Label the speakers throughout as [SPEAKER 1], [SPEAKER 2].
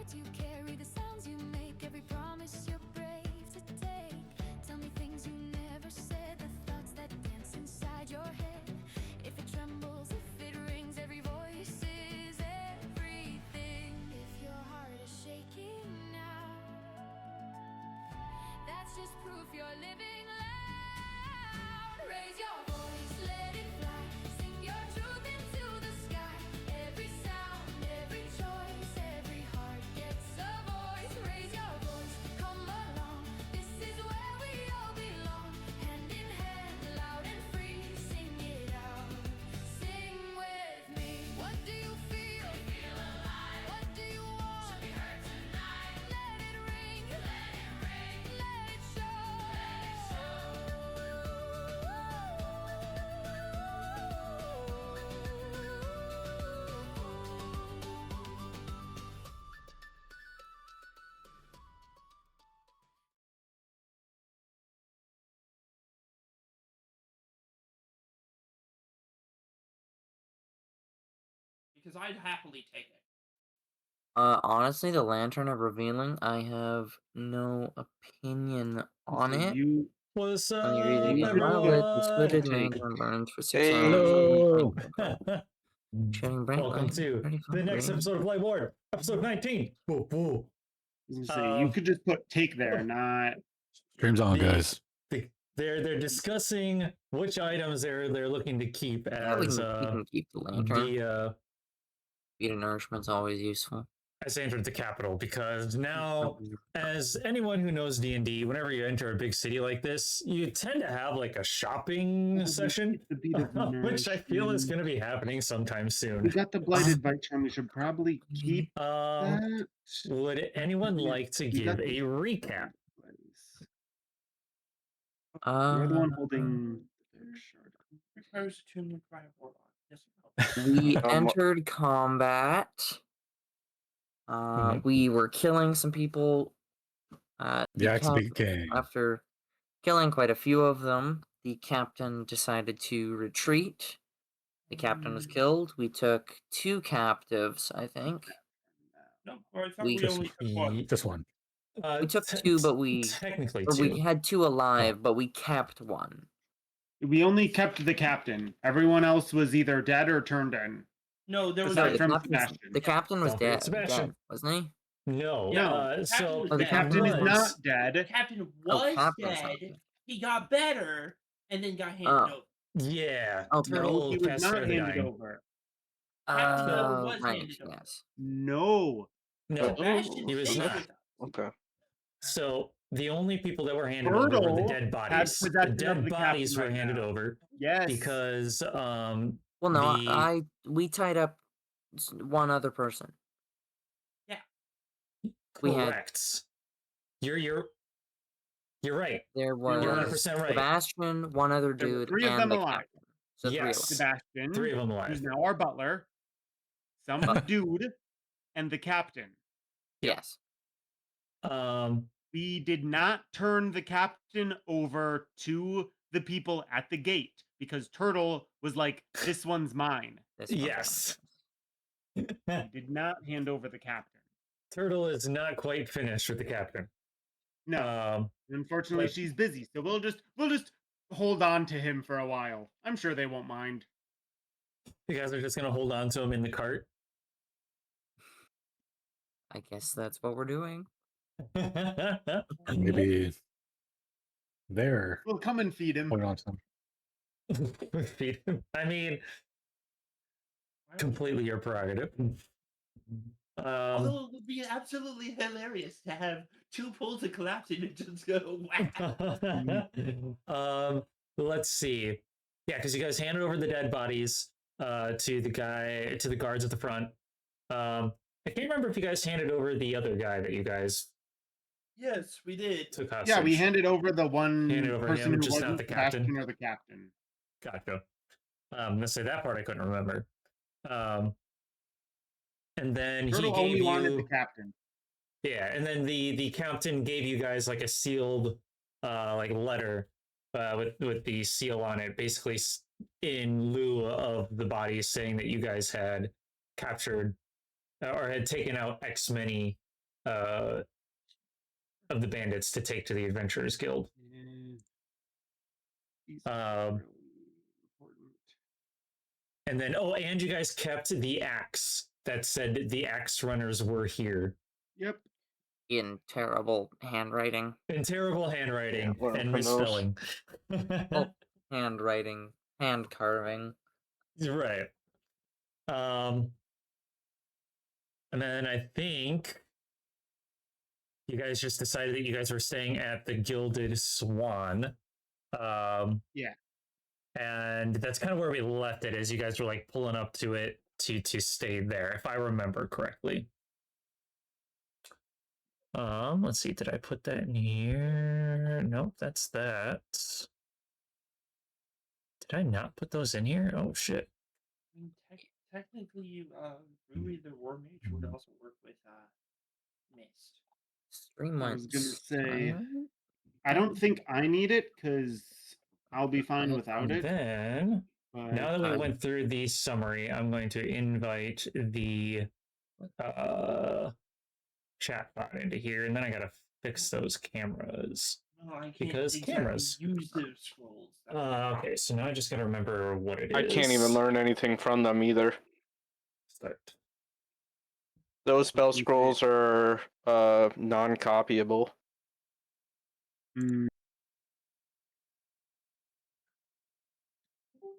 [SPEAKER 1] words you carry, the sounds you make, every promise you're brave to take. Tell me things you never said, the thoughts that dance inside your head. If it trembles, if it rings, every voice is everything. If your heart is shaking now, that's just proof you're living loud. Raise your voice, let it fly. Sing your truth into the sky. Every sound, every choice, every heart gets a voice. Raise your voice, come along. This is where we all belong. Hand in hand, loud and free. Sing it out. Sing with me. What do you feel? Feel alive. What do you want? To be heard tonight. Let it ring. Let it ring. Let it show. Let it show.
[SPEAKER 2] Because I'd happily take it.
[SPEAKER 3] Honestly, the Lantern of Revealing, I have no opinion on
[SPEAKER 4] So
[SPEAKER 3] it.
[SPEAKER 4] you
[SPEAKER 5] What's
[SPEAKER 3] When
[SPEAKER 5] up,
[SPEAKER 3] you read the
[SPEAKER 5] everyone?
[SPEAKER 3] splitted lantern burns for 6
[SPEAKER 4] Hey.
[SPEAKER 3] hours.
[SPEAKER 5] Hello.
[SPEAKER 3] Shooting bright
[SPEAKER 5] Welcome
[SPEAKER 3] light,
[SPEAKER 5] to
[SPEAKER 3] pretty
[SPEAKER 5] the next
[SPEAKER 3] green.
[SPEAKER 5] episode of Blightward, episode 19. Whoa, whoa.
[SPEAKER 4] you could just put take there, not
[SPEAKER 6] Stream's on, guys.
[SPEAKER 5] They're discussing which items they're looking to keep
[SPEAKER 3] Yeah, we
[SPEAKER 5] as
[SPEAKER 3] can keep the lantern.
[SPEAKER 5] the
[SPEAKER 3] Beta nourishment's always useful.
[SPEAKER 5] as they enter the capital, because now, as anyone who knows D&D, whenever you enter a big city like this, you tend to have like a shopping session,
[SPEAKER 4] the beat of
[SPEAKER 5] which I feel is
[SPEAKER 4] nourishment.
[SPEAKER 5] going to be happening sometime
[SPEAKER 4] We
[SPEAKER 5] soon.
[SPEAKER 4] got the blighted bite charm. We should probably keep that.
[SPEAKER 5] Would anyone like to
[SPEAKER 4] You got
[SPEAKER 5] give a recap?
[SPEAKER 4] You're the one holding the shard.
[SPEAKER 2] Requires a 2-minute prior warlock. Yes,
[SPEAKER 3] We entered combat. We were killing some people. After killing quite a few of them, the captain decided to retreat. The captain was killed. We took 2 captives, I think.
[SPEAKER 2] No, or I thought we only took one.
[SPEAKER 6] Just one.
[SPEAKER 3] We took 2, but we had 2 alive, but we kept 1.
[SPEAKER 4] We only kept the captain. Everyone else was either dead or turned in.
[SPEAKER 2] No, there was
[SPEAKER 4] Sebastian.
[SPEAKER 3] The captain was dead,
[SPEAKER 5] Sebastian.
[SPEAKER 3] wasn't he?
[SPEAKER 5] No.
[SPEAKER 4] No.
[SPEAKER 5] So
[SPEAKER 4] the captain is not dead.
[SPEAKER 2] The captain was dead. He got better and then got handed over.
[SPEAKER 5] Yeah.
[SPEAKER 4] No, he was not handed over.
[SPEAKER 2] Was
[SPEAKER 3] right,
[SPEAKER 2] handed over.
[SPEAKER 3] yes.
[SPEAKER 4] No.
[SPEAKER 5] He was not.
[SPEAKER 7] Okay.
[SPEAKER 5] So the only people that were handed over were the dead bodies. The dead bodies were handed over.
[SPEAKER 4] Yes.
[SPEAKER 5] Because
[SPEAKER 3] well, no, we tied up 1 other person.
[SPEAKER 2] Yeah.
[SPEAKER 5] Correct. You're right.
[SPEAKER 3] There was
[SPEAKER 5] 100% right.
[SPEAKER 3] Sebastian, 1 other dude,
[SPEAKER 4] 3 of
[SPEAKER 3] and
[SPEAKER 4] them
[SPEAKER 3] the
[SPEAKER 4] alive.
[SPEAKER 3] captain. So
[SPEAKER 5] Yes.
[SPEAKER 3] 3
[SPEAKER 4] Sebastian,
[SPEAKER 5] 3 of them alive.
[SPEAKER 4] who's now our butler, some dude, and the captain.
[SPEAKER 3] Yes.
[SPEAKER 4] We did not turn the captain over to the people at the gate because Turtle was like, "This one's mine."
[SPEAKER 5] Yes.
[SPEAKER 4] We did not hand over the captain.
[SPEAKER 5] Turtle is not quite finished with the captain.
[SPEAKER 4] No. Unfortunately, she's busy, so we'll just hold on to him for a while. I'm sure they won't mind.
[SPEAKER 5] You guys are just gonna hold on to him in the cart.
[SPEAKER 3] I guess that's what we're doing.
[SPEAKER 6] Maybe there.
[SPEAKER 4] We'll come and feed him.
[SPEAKER 6] Hold on to them.
[SPEAKER 5] Feed him. I mean, completely your prerogative.
[SPEAKER 2] Although it would be absolutely hilarious to have 2 pools of collapsing and just go whack.
[SPEAKER 5] Let's see. Yeah, because you guys handed over the dead bodies to the guards at the front. I can't remember if you guys handed over the other guy that you guys.
[SPEAKER 2] Yes, we did.
[SPEAKER 5] Took hostage.
[SPEAKER 4] Yeah, we handed over the one person who
[SPEAKER 5] just
[SPEAKER 4] wasn't
[SPEAKER 5] not the captain.
[SPEAKER 4] Sebastian or the captain.
[SPEAKER 5] Gotcha. Let's say that part I couldn't remember. And then
[SPEAKER 4] Turtle
[SPEAKER 5] he
[SPEAKER 4] only
[SPEAKER 5] gave
[SPEAKER 4] wanted
[SPEAKER 5] you
[SPEAKER 4] the captain.
[SPEAKER 5] Yeah, and then the captain gave you guys like a sealed like letter with the seal on it, basically in lieu of the bodies, saying that you guys had captured or had taken out X many of the bandits to take to the Adventurers Guild.
[SPEAKER 4] These are really important.
[SPEAKER 5] And then, and you guys kept the axe that said the axe runners were here.
[SPEAKER 4] Yep.
[SPEAKER 3] In terrible handwriting.
[SPEAKER 5] In terrible handwriting
[SPEAKER 7] Yeah, learn
[SPEAKER 5] and
[SPEAKER 7] from those.
[SPEAKER 5] misspelling.
[SPEAKER 3] Oh, handwriting, hand carving.
[SPEAKER 5] Right. And then I think you guys just decided that you guys were staying at the Gilded Swan.
[SPEAKER 4] Yeah.
[SPEAKER 5] And that's kind of where we left it, as you guys were like pulling up to it to stay there, if I remember correctly. Let's see, did I put that in here? Nope, that's that. Did I not put those in here? Oh shit.
[SPEAKER 2] I mean, technically, Rui the War Mage would also work with Mist.
[SPEAKER 3] 3
[SPEAKER 4] I
[SPEAKER 3] months.
[SPEAKER 4] was gonna say,
[SPEAKER 3] time?
[SPEAKER 4] I don't think I need it because I'll be fine
[SPEAKER 3] And
[SPEAKER 4] without
[SPEAKER 5] And
[SPEAKER 4] it.
[SPEAKER 5] then,
[SPEAKER 4] But
[SPEAKER 5] now that we
[SPEAKER 3] I'm-
[SPEAKER 5] went through the summary, I'm going to invite the chat bot into here, and then I gotta fix those cameras.
[SPEAKER 2] No, I can't
[SPEAKER 5] Because
[SPEAKER 2] exactly
[SPEAKER 5] cameras.
[SPEAKER 2] use the scrolls.
[SPEAKER 5] Okay, so now I just gotta remember what it is.
[SPEAKER 7] I can't even learn anything from them either.
[SPEAKER 5] Start.
[SPEAKER 7] Those spell
[SPEAKER 4] Okay.
[SPEAKER 7] scrolls are non-copyable.
[SPEAKER 4] mm,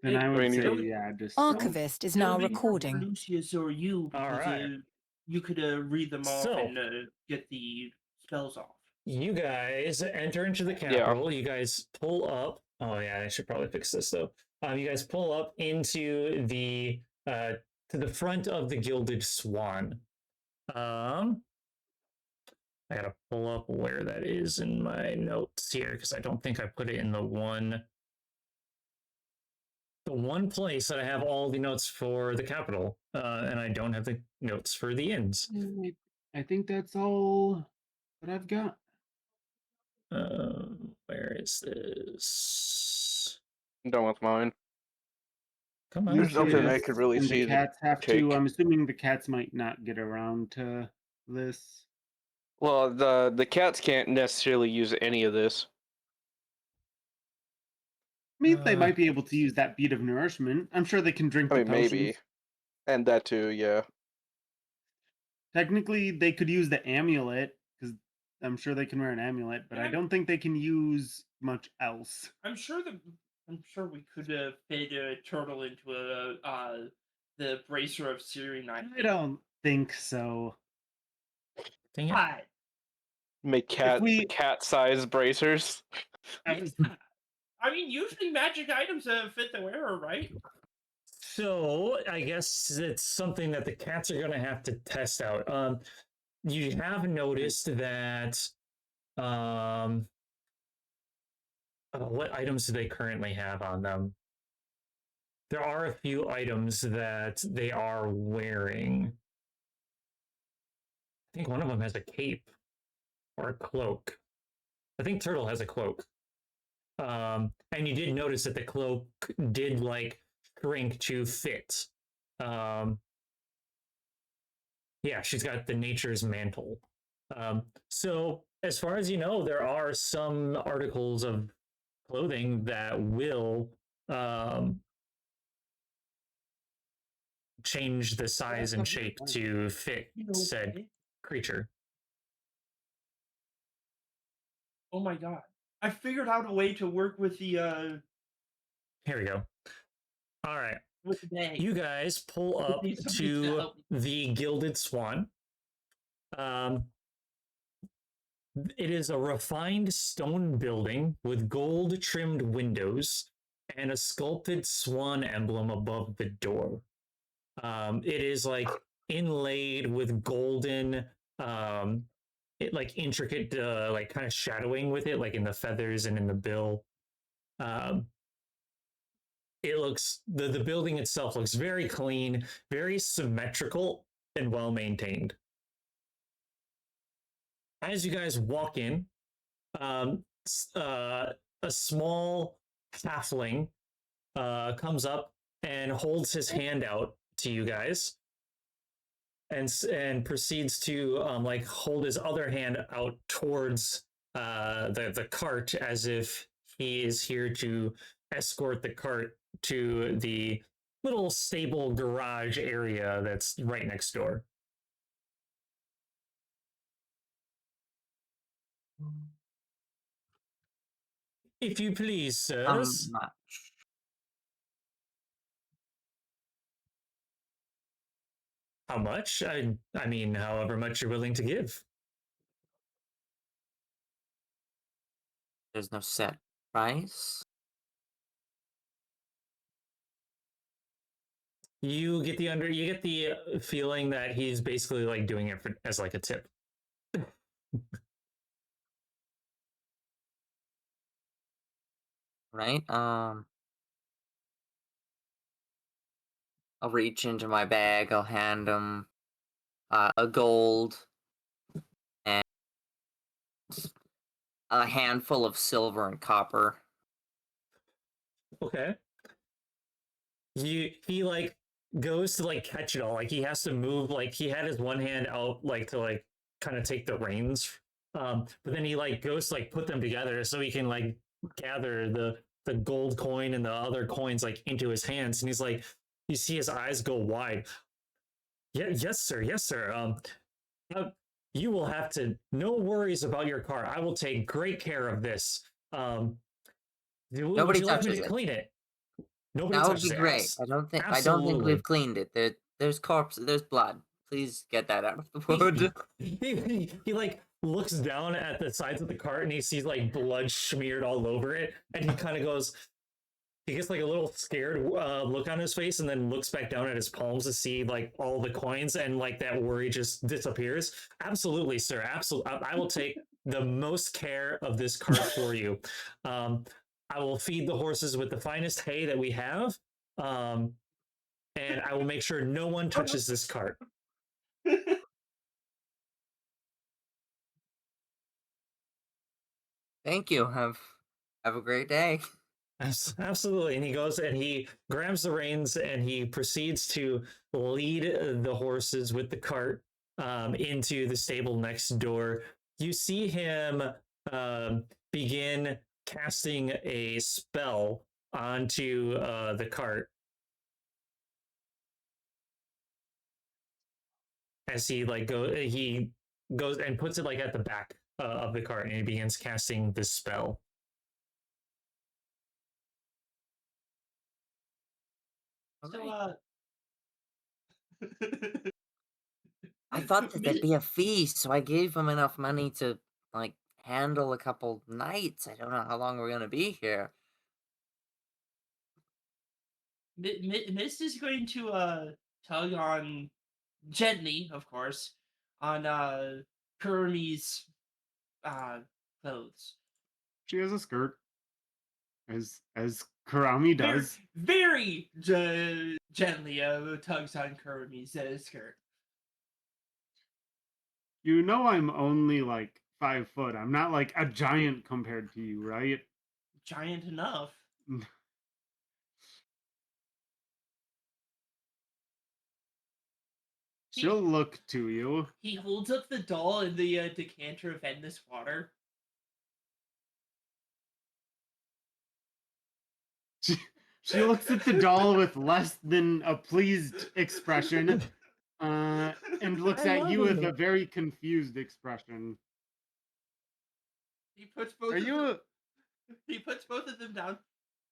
[SPEAKER 4] then I would
[SPEAKER 7] mean,
[SPEAKER 4] say,
[SPEAKER 7] you-
[SPEAKER 4] yeah, just
[SPEAKER 8] Archivist is now
[SPEAKER 2] Maybe for
[SPEAKER 8] recording.
[SPEAKER 2] Lucius or you,
[SPEAKER 5] All
[SPEAKER 2] because,
[SPEAKER 5] right.
[SPEAKER 2] you could read them off
[SPEAKER 5] So-
[SPEAKER 2] and get the spells off.
[SPEAKER 5] You guys enter into the capital. You guys pull up. Oh yeah, I should probably fix this though. You guys pull up into the to the front of the Gilded Swan. I gotta pull up where that is in my notes here because I don't think I put it in the one place that I have all the notes for the capital, and I don't have the notes for the inns.
[SPEAKER 4] I think that's all that I've got.
[SPEAKER 5] Where is this?
[SPEAKER 7] I'm done with mine.
[SPEAKER 5] Come on.
[SPEAKER 7] There's nothing I
[SPEAKER 4] Lucius
[SPEAKER 7] could really
[SPEAKER 4] and
[SPEAKER 7] see
[SPEAKER 4] The
[SPEAKER 7] to
[SPEAKER 4] cats have
[SPEAKER 7] take.
[SPEAKER 4] to. I'm assuming the cats might not get around to this.
[SPEAKER 7] Well, the cats can't necessarily use any of this.
[SPEAKER 4] I mean, they
[SPEAKER 5] Uh,
[SPEAKER 4] might be able to use that bead of nourishment. I'm sure they can drink
[SPEAKER 7] I
[SPEAKER 4] the
[SPEAKER 7] mean, maybe,
[SPEAKER 4] potions.
[SPEAKER 7] and that too. Yeah.
[SPEAKER 4] Technically, they could use the amulet because I'm sure they can wear an amulet, but I
[SPEAKER 2] Yeah.
[SPEAKER 4] don't think they can use much else.
[SPEAKER 2] I'm sure we could fit a turtle into the bracer of Syrian
[SPEAKER 4] I don't think so.
[SPEAKER 5] Dang it.
[SPEAKER 2] But
[SPEAKER 7] Make cat-sized bracers.
[SPEAKER 2] I mean, usually magic items fit the wearer, right?
[SPEAKER 5] So I guess it's something that the cats are going to have to test out. You have noticed that. What items do they currently have on them? There are a few items that they are wearing. I think one of them has a cape or a cloak. I think Turtle has a cloak. And you did notice that the cloak did like shrink to fit. Yeah, she's got the nature's mantle. So as far as you know, there are some articles of clothing that will change the size and shape to fit said creature.
[SPEAKER 2] Oh my god. I figured out a way to work with the
[SPEAKER 5] Here we go. All right.
[SPEAKER 2] with the bag.
[SPEAKER 5] You guys pull up
[SPEAKER 2] need somebody to
[SPEAKER 5] to
[SPEAKER 2] help me.
[SPEAKER 5] the Gilded Swan. It is a refined stone building with gold trimmed windows and a sculpted swan emblem above the door. It is like inlaid with golden, like intricate, like kind of shadowing with it, like in the feathers and in the bill. It looks the building itself looks very clean, very symmetrical, and well maintained. As you guys walk in, a small halfling comes up and holds his hand out to you guys. and proceeds to like hold his other hand out towards the cart as if he is here to escort the cart to the little stable garage area that's right next door. If you please, sirs.
[SPEAKER 3] Much.
[SPEAKER 5] How much? I mean, however much you're willing to give.
[SPEAKER 3] There's no set price.
[SPEAKER 5] You get the feeling that he's basically like doing it as like a tip.
[SPEAKER 3] Right? I'll reach into my bag, I'll hand him a gold and a handful of silver and copper.
[SPEAKER 5] Okay. He like goes to like catch it all. Like he has to move. Like he had his one hand out, like to like kind of take the reins. But then he like goes to like put them together so he can like gather the gold coin and the other coins like into his hands. And he's like, you see his eyes go wide. Yeah, yes, sir. Yes, sir. You will have to. No worries about your car. I will take great care of this.
[SPEAKER 3] Nobody
[SPEAKER 5] would you like me
[SPEAKER 3] touches
[SPEAKER 5] to
[SPEAKER 3] it.
[SPEAKER 5] clean it? Nobody
[SPEAKER 3] That would
[SPEAKER 5] touches
[SPEAKER 3] be
[SPEAKER 5] it.
[SPEAKER 3] great. I don't think
[SPEAKER 5] Absolutely.
[SPEAKER 3] we've cleaned it. There's corpse, there's blood. Please get that out of the wood.
[SPEAKER 5] He like looks down at the sides of the cart and he sees like blood smeared all over it, and he kind of goes. He gets like a little scared look on his face, and then looks back down at his palms to see like all the coins, and like that worry just disappears. Absolutely, sir. Absolutely, I will take the most care of this cart for you. I will feed the horses with the finest hay that we have, and I will make sure no one touches this cart.
[SPEAKER 3] Thank you. Have a great day.
[SPEAKER 5] Absolutely. And he goes and he grabs the reins and he proceeds to lead the horses with the cart into the stable next door. You see him begin casting a spell onto the cart as he goes and puts it like at the back of the cart, and he begins casting this spell.
[SPEAKER 2] So,
[SPEAKER 3] I thought that there'd be a feast, so I gave him enough money to like handle a couple nights. I don't know how long we're gonna be here.
[SPEAKER 2] Mist is going to tug on gently, of course, on Kurumi's clothes.
[SPEAKER 4] She has a skirt, as Kurami does.
[SPEAKER 2] Very gently tugs on Kurumi's skirt.
[SPEAKER 4] You know I'm only like 5 foot. I'm not like a giant compared to you, right?
[SPEAKER 2] Giant enough.
[SPEAKER 4] She'll look to you.
[SPEAKER 2] He holds up the doll in the decanter of endless water.
[SPEAKER 4] She looks at the doll with less than a pleased expression, and looks at you with a very confused expression.
[SPEAKER 2] He puts both.
[SPEAKER 4] Are you?
[SPEAKER 2] He puts both of them down.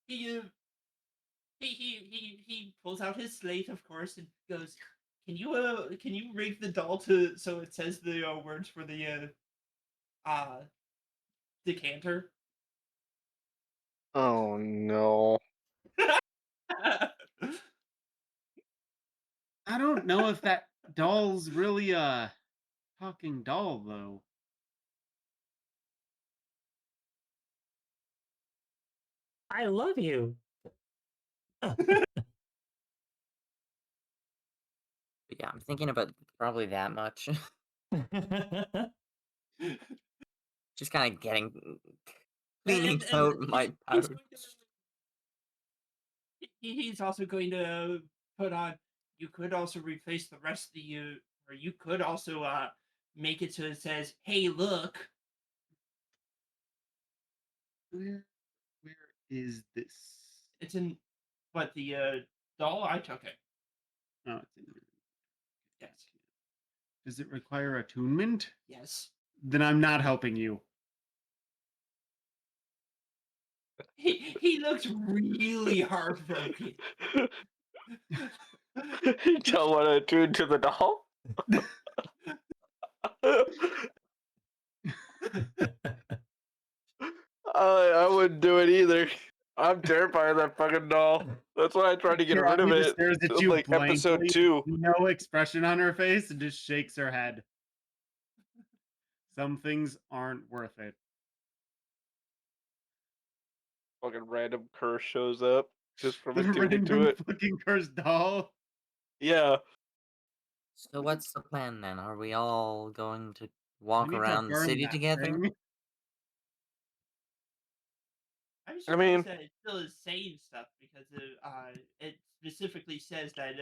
[SPEAKER 2] He pulls out his slate, of course, and goes, Can you rig the doll to so it says the words for the decanter?"
[SPEAKER 7] Oh no.
[SPEAKER 4] I don't know if that doll's really a talking doll, though.
[SPEAKER 5] I love you.
[SPEAKER 3] But yeah, I'm thinking about probably that much. Just kind of cleaning out my pouch.
[SPEAKER 2] He's also going to put on. You could also replace the rest of the Or you could also make it so it says, "Hey, look."
[SPEAKER 4] Where is this?
[SPEAKER 2] It's in, but the doll, I took it.
[SPEAKER 4] Oh, it's in here.
[SPEAKER 2] Yes.
[SPEAKER 4] Does it require attunement?
[SPEAKER 2] Yes.
[SPEAKER 4] Then I'm not helping you.
[SPEAKER 2] He looks really heartbroken.
[SPEAKER 7] You don't want to attune to the doll? I wouldn't do it either. I'm terrified of that fucking doll. That's why I tried to get rid of
[SPEAKER 4] Kirami
[SPEAKER 7] it.
[SPEAKER 4] just stares at
[SPEAKER 7] in,
[SPEAKER 4] you
[SPEAKER 7] like episode
[SPEAKER 4] blankly,
[SPEAKER 7] 2.
[SPEAKER 4] no expression on her face, and just shakes her head. Some things aren't worth it.
[SPEAKER 7] Fucking random curse shows up just from
[SPEAKER 4] The
[SPEAKER 7] attuning to
[SPEAKER 4] random
[SPEAKER 7] it.
[SPEAKER 4] fucking cursed doll.
[SPEAKER 7] Yeah.
[SPEAKER 3] So what's the plan then? Are we all going to
[SPEAKER 4] We
[SPEAKER 3] walk
[SPEAKER 4] need to
[SPEAKER 3] around the
[SPEAKER 4] burn
[SPEAKER 3] city
[SPEAKER 4] that
[SPEAKER 3] together?
[SPEAKER 4] thing.
[SPEAKER 2] I'm
[SPEAKER 7] I mean-
[SPEAKER 2] surprised that it still is saying stuff because it specifically says that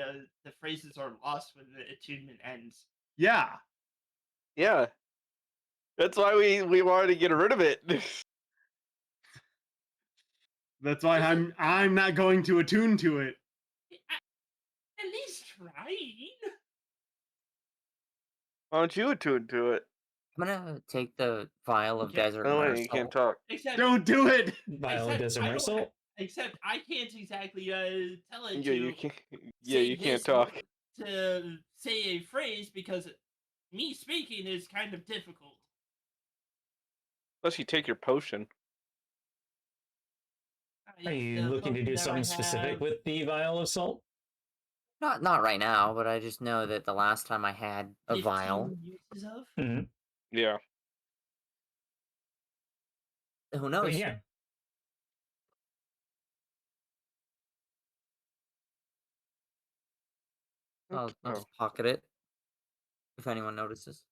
[SPEAKER 2] the phrases are lost when the attunement ends.
[SPEAKER 4] Yeah.
[SPEAKER 7] Yeah. That's why we wanted to get rid of it.
[SPEAKER 4] That's why I'm not going to attune to it.
[SPEAKER 2] At least trying.
[SPEAKER 7] Why don't you attune to it?
[SPEAKER 3] I'm gonna take the vial of
[SPEAKER 2] Okay.
[SPEAKER 3] desert
[SPEAKER 7] Oh, wait,
[SPEAKER 3] Mercel.
[SPEAKER 7] you can't talk.
[SPEAKER 2] Except
[SPEAKER 4] Don't do it.
[SPEAKER 5] Vial
[SPEAKER 2] Except
[SPEAKER 5] Desert
[SPEAKER 2] I don't
[SPEAKER 5] Mercel.
[SPEAKER 2] except I can't exactly tell it
[SPEAKER 7] Yeah,
[SPEAKER 2] to
[SPEAKER 7] you can't. Yeah,
[SPEAKER 2] say
[SPEAKER 7] you can't
[SPEAKER 2] this
[SPEAKER 7] talk.
[SPEAKER 2] to say a phrase because me speaking is kind of difficult.
[SPEAKER 7] Unless you take your potion.
[SPEAKER 5] Are
[SPEAKER 2] Yes,
[SPEAKER 5] you
[SPEAKER 2] the
[SPEAKER 5] looking to
[SPEAKER 2] potion
[SPEAKER 5] do
[SPEAKER 2] that I
[SPEAKER 5] something specific
[SPEAKER 2] have-
[SPEAKER 5] with the vial of salt?
[SPEAKER 3] Not right now, but I just know that the last time I had a
[SPEAKER 2] 15
[SPEAKER 3] vial,
[SPEAKER 2] uses of?
[SPEAKER 5] Mm-hmm.
[SPEAKER 7] Yeah.
[SPEAKER 3] who
[SPEAKER 5] But
[SPEAKER 3] knows?
[SPEAKER 5] yeah.
[SPEAKER 3] I'll
[SPEAKER 7] Oh.
[SPEAKER 3] just pocket it if anyone notices.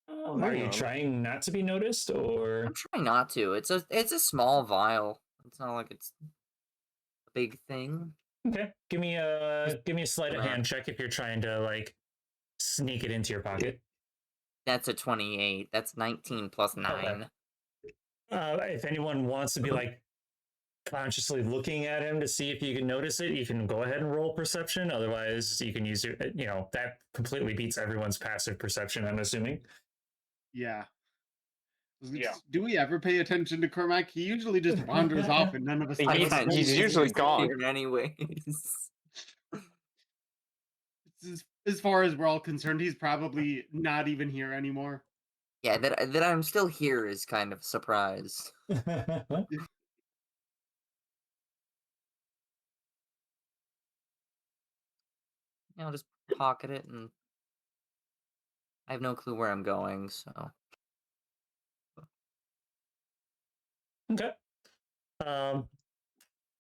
[SPEAKER 7] Oh,
[SPEAKER 5] Are
[SPEAKER 7] hang
[SPEAKER 5] you
[SPEAKER 7] on.
[SPEAKER 5] trying not to be noticed, or
[SPEAKER 3] I'm trying not to. It's a small vial. It's not like it's a big thing.
[SPEAKER 5] okay? Give me a sleight of
[SPEAKER 3] Come on.
[SPEAKER 5] hand check if you're trying to like sneak it into your pocket.
[SPEAKER 3] That's a 28. That's 19 plus 9.
[SPEAKER 5] If anyone wants to be like consciously looking at him to see if you can notice it, you can go ahead and roll perception. Otherwise, you can use your, that completely beats everyone's passive perception, I'm assuming.
[SPEAKER 4] Yeah.
[SPEAKER 7] Yeah.
[SPEAKER 4] Do we ever pay attention to Cormac? He usually just wanders off and none of us.
[SPEAKER 7] He's-
[SPEAKER 4] notice
[SPEAKER 3] I
[SPEAKER 4] him.
[SPEAKER 7] he's usually gone.
[SPEAKER 3] here anyways.
[SPEAKER 4] As far as we're all concerned, he's probably not even here anymore.
[SPEAKER 3] Yeah, that I'm still here is kind of a surprise. I'll just pocket it, and I have no clue where I'm going, so.
[SPEAKER 5] Okay.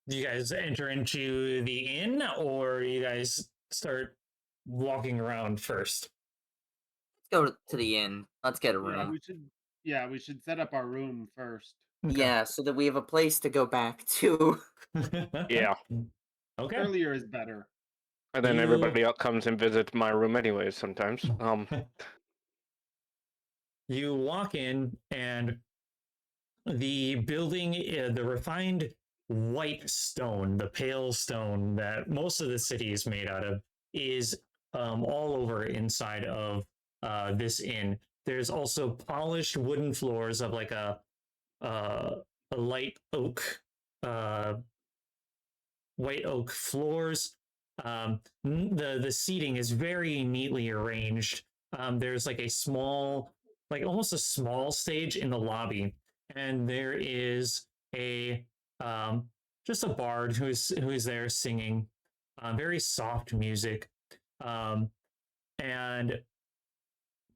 [SPEAKER 5] Do you guys enter into the inn, or you guys start walking around first?
[SPEAKER 3] Let's go to the inn. Let's get a
[SPEAKER 4] Yeah,
[SPEAKER 3] room.
[SPEAKER 4] we should set up our room first.
[SPEAKER 3] Yeah, so that we have a place to go back to.
[SPEAKER 7] Yeah.
[SPEAKER 5] Okay.
[SPEAKER 4] Earlier is better.
[SPEAKER 7] And then
[SPEAKER 5] You-
[SPEAKER 7] everybody else comes and visits my room anyways sometimes.
[SPEAKER 5] You walk in, and the building, the refined white stone, the pale stone that most of the city is made out of, is all over inside of this inn. There's also polished wooden floors of like a light oak, white oak floors. The seating is very neatly arranged. There's like a small, like almost a small stage in the lobby, and there is a just a bard who is there singing very soft music, and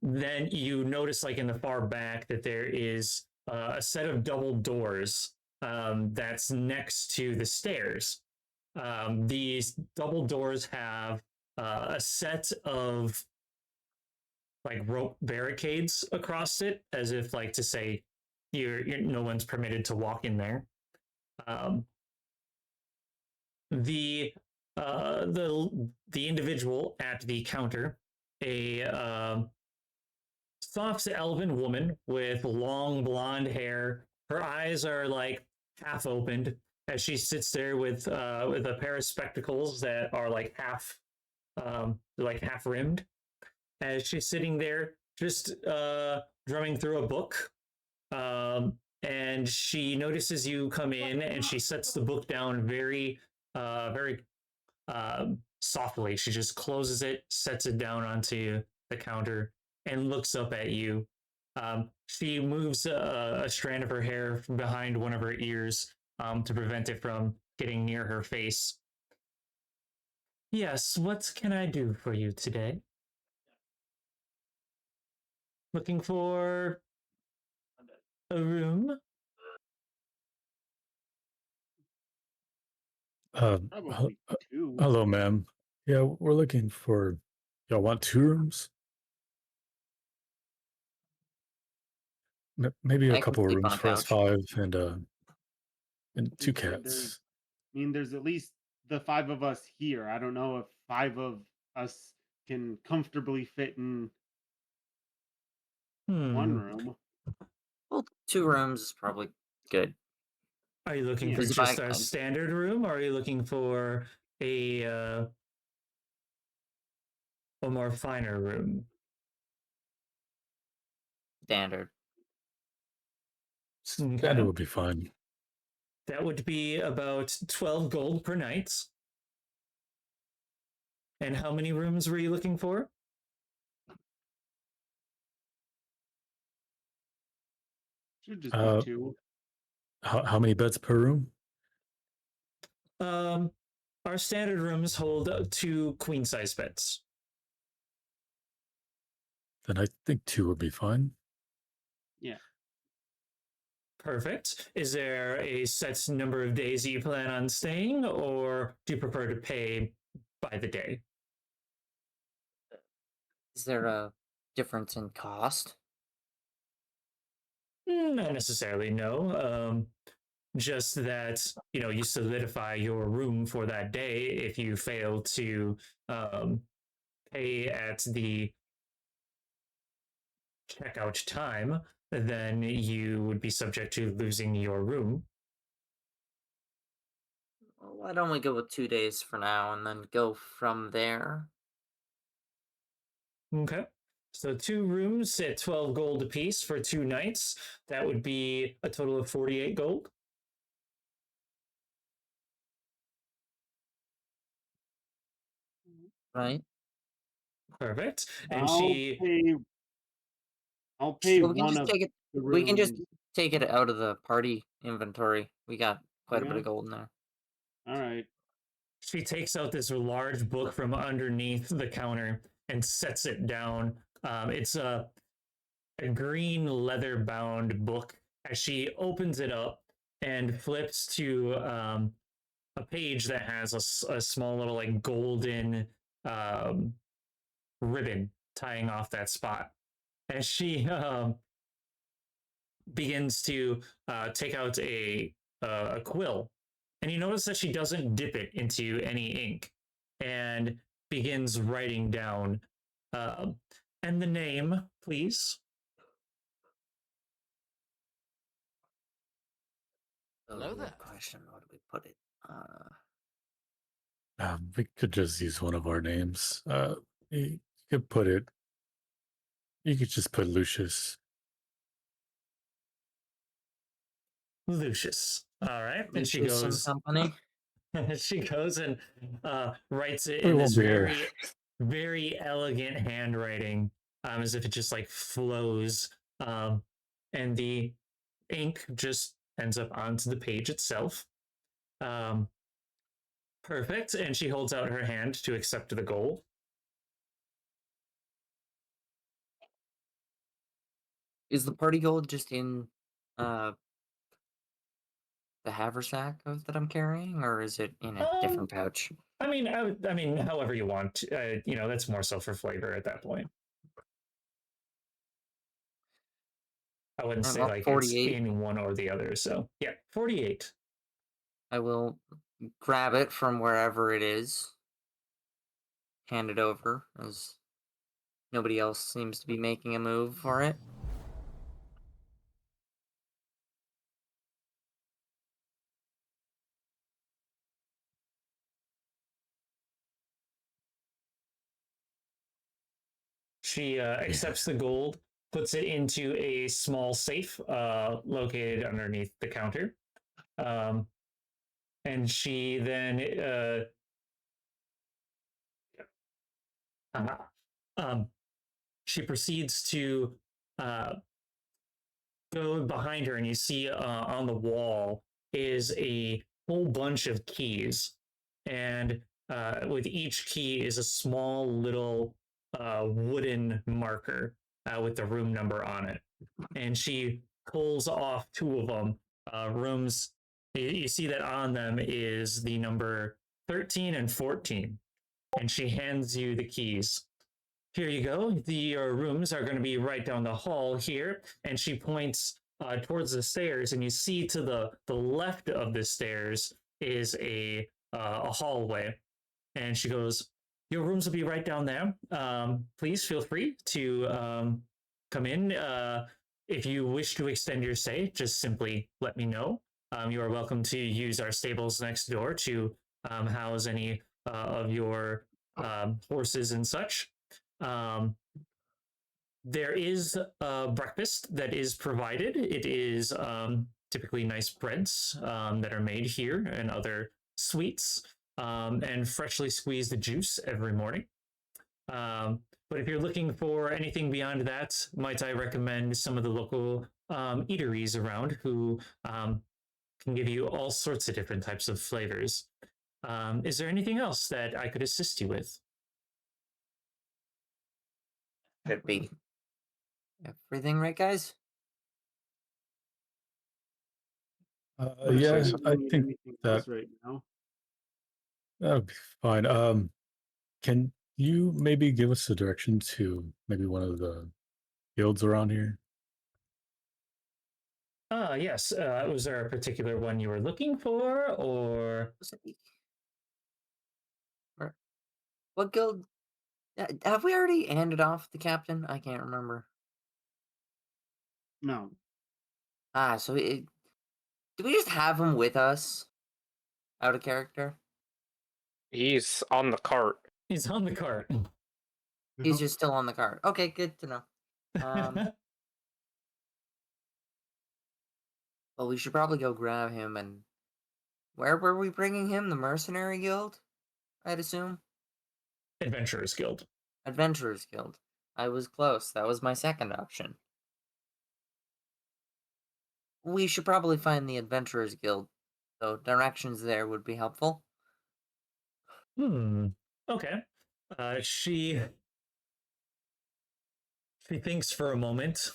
[SPEAKER 5] then you notice like in the far back that there is a set of double doors that's next to the stairs. These double doors have a set of like rope barricades across it, as if like to say you're no one's permitted to walk in there. The the individual at the counter, a soft elven woman with long blonde hair. Her eyes are like half opened as she sits there with a pair of spectacles that are like half rimmed. As she's sitting there, just drumming through a book, and she notices you come in, and she sets the book down very softly. She just closes it, sets it down onto the counter, and looks up at you. She moves a strand of her hair from behind one of her ears to prevent it from getting near her face. Yes, what can I do for you today? Looking for a room?
[SPEAKER 4] Probably two.
[SPEAKER 6] Hello, ma'am. Yeah, we're looking for. Y'all want 2 rooms? Maybe a
[SPEAKER 3] I can
[SPEAKER 6] couple
[SPEAKER 3] sleep on
[SPEAKER 6] rooms
[SPEAKER 3] a
[SPEAKER 6] for us
[SPEAKER 3] couch.
[SPEAKER 6] 5 and 2 cats.
[SPEAKER 4] There's at least the 5 of us here. I don't know if 5 of us can comfortably fit in one room.
[SPEAKER 3] Well, 2 rooms is probably good.
[SPEAKER 5] Are you looking
[SPEAKER 4] Yeah.
[SPEAKER 5] for
[SPEAKER 3] Because if
[SPEAKER 5] just
[SPEAKER 3] I-
[SPEAKER 5] a standard room, or are you looking for a more finer room?
[SPEAKER 3] Standard.
[SPEAKER 6] That would be fine.
[SPEAKER 5] That would be about 12 gold per night. And how many rooms were you looking for?
[SPEAKER 4] Should just be 2.
[SPEAKER 6] How many beds per room?
[SPEAKER 5] Our standard rooms hold 2 queen size beds.
[SPEAKER 6] Then I think 2 would be fine.
[SPEAKER 4] Yeah.
[SPEAKER 5] Perfect. Is there a set number of days that you plan on staying, or do you prefer to pay by the day?
[SPEAKER 3] Is there a difference in cost?
[SPEAKER 5] Not necessarily, no. Just that, you solidify your room for that day. If you fail to pay at the checkout time, then you would be subject to losing your room.
[SPEAKER 3] Well, why don't we go with 2 days for now and then go from there?
[SPEAKER 5] Okay. So 2 rooms at 12 gold apiece for 2 nights. That would be a total of 48 gold.
[SPEAKER 3] Right?
[SPEAKER 5] Perfect. And
[SPEAKER 4] I'll pay
[SPEAKER 3] Well, we can
[SPEAKER 4] one
[SPEAKER 3] just
[SPEAKER 4] of
[SPEAKER 3] take it.
[SPEAKER 4] the
[SPEAKER 3] We can just
[SPEAKER 4] rooms.
[SPEAKER 3] take it out of the party inventory. We got quite a bit
[SPEAKER 4] Yeah.
[SPEAKER 3] of gold in there.
[SPEAKER 4] All right.
[SPEAKER 5] she takes out this large book from underneath the counter and sets it down. It's a green leather bound book. As she opens it up and flips to a page that has a small little like golden ribbon tying off that spot. As she begins to take out a quill, and you notice that she doesn't dip it into any ink, and begins writing down and the name, please.
[SPEAKER 3] Hello there. Question: Where do we put it?
[SPEAKER 6] We could just use one of our names. You could put it. You could just put Lucius.
[SPEAKER 5] Lucius. All right, and she
[SPEAKER 3] Lucius and
[SPEAKER 5] goes.
[SPEAKER 3] Company.
[SPEAKER 5] She goes and writes it
[SPEAKER 6] We
[SPEAKER 5] in
[SPEAKER 6] won't
[SPEAKER 5] this
[SPEAKER 6] be here.
[SPEAKER 5] very elegant handwriting, as if it just like flows, and the ink just ends up onto the page itself. Perfect. And she holds out her hand to accept the gold.
[SPEAKER 3] Is the party gold just in the haversack that I'm carrying, or is it in a different pouch?
[SPEAKER 5] I mean, however you want. That's more so for flavor at that point. I wouldn't say like
[SPEAKER 3] 48.
[SPEAKER 5] it's in one or the other. So yeah, 48.
[SPEAKER 3] I will grab it from wherever it is, hand it over, as nobody else seems to be making a move for it.
[SPEAKER 5] She accepts the gold, puts it into a small safe located underneath the counter. And she then uh, um, she proceeds to go behind her, and you see on the wall is a whole bunch of keys, and with each key is a small little wooden marker with the room number on it. And she pulls off two of them. Rooms, you see that on them is the number 13 and 14. And she hands you the keys. Here you go. The rooms are going to be right down the hall here. And she points towards the stairs, and you see to the left of the stairs is a hallway. And she goes, your rooms will be right down there. Please feel free to come in. If you wish to extend your stay, just simply let me know. You are welcome to use our stables next door to house any of your horses and such. There is breakfast that is provided. It is typically nice breads that are made here and other sweets, and freshly squeezed juice every morning. But if you're looking for anything beyond that, might I recommend some of the local eateries around who can give you all sorts of different types of flavors. Is there anything else that I could assist you with?
[SPEAKER 3] Could be everything, right, guys?
[SPEAKER 4] Would you
[SPEAKER 6] Yeah,
[SPEAKER 4] say
[SPEAKER 6] I
[SPEAKER 4] need
[SPEAKER 6] think
[SPEAKER 4] anything
[SPEAKER 6] that
[SPEAKER 4] else right now?
[SPEAKER 6] that'll be fine. Can you maybe give us a direction to maybe one of the guilds around here?
[SPEAKER 5] Yes. Was there a particular one you were looking for, or
[SPEAKER 3] What guild? Have we already handed off the captain? I can't remember.
[SPEAKER 4] No.
[SPEAKER 3] So do we just have him with us? Out of character?
[SPEAKER 7] He's on the cart.
[SPEAKER 5] he's on the cart?
[SPEAKER 3] He's just still on the card. Okay, good to know. Well, we should probably go grab him. And where were we bringing him? The Mercenary Guild, I'd assume?
[SPEAKER 5] Adventurers Guild.
[SPEAKER 3] Adventurers Guild. I was close. That was my second option. We should probably find the Adventurers Guild, so directions there would be helpful.
[SPEAKER 5] Okay. She thinks for a moment.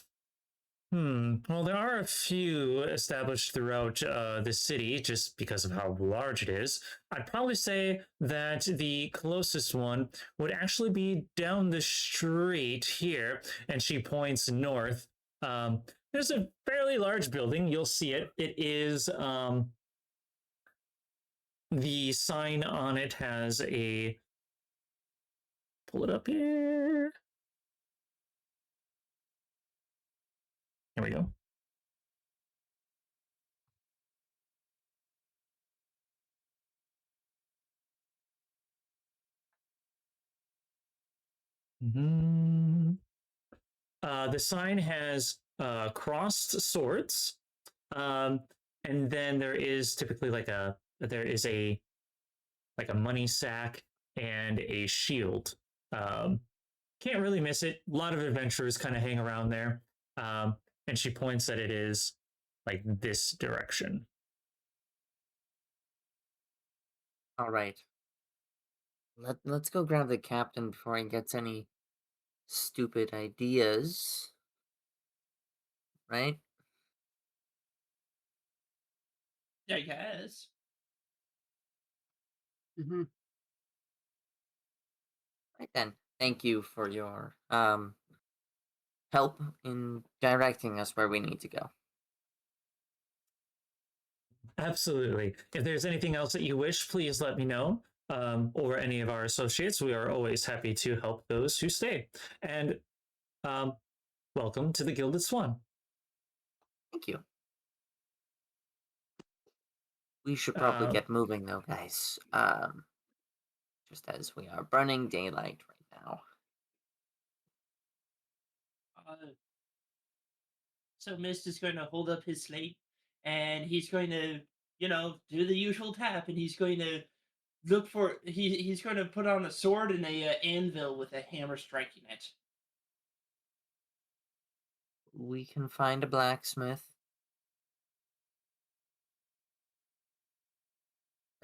[SPEAKER 5] Well, there are a few established throughout the city just because of how large it is. I'd probably say that the closest one would actually be down the street here. And she points north. There's a fairly large building. You'll see it. It is the sign on it has a, pull it up here. Here we go. The sign has crossed swords, and then there is typically like a money sack and a shield. Can't really miss it. A lot of adventurers kind of hang around there. And she points that it is like this direction.
[SPEAKER 3] All right. Let's go grab the captain before he gets any stupid ideas. Right?
[SPEAKER 2] Yeah, I guess.
[SPEAKER 4] Mm-hmm.
[SPEAKER 3] Right then. Thank you for your help in directing us where we need to go.
[SPEAKER 5] Absolutely. If there's anything else that you wish, please let me know. Or any of our associates. We are always happy to help those who stay. And welcome to the Gilded Swan.
[SPEAKER 3] Thank you. We should probably
[SPEAKER 5] Um,
[SPEAKER 3] get moving though, guys. Just as we are burning daylight right now.
[SPEAKER 2] So Mist is going to hold up his slate, and he's going to, do the usual tap, and he's going to look for. He's going to put on a sword and a anvil with a hammer striking it.
[SPEAKER 3] We can find a blacksmith.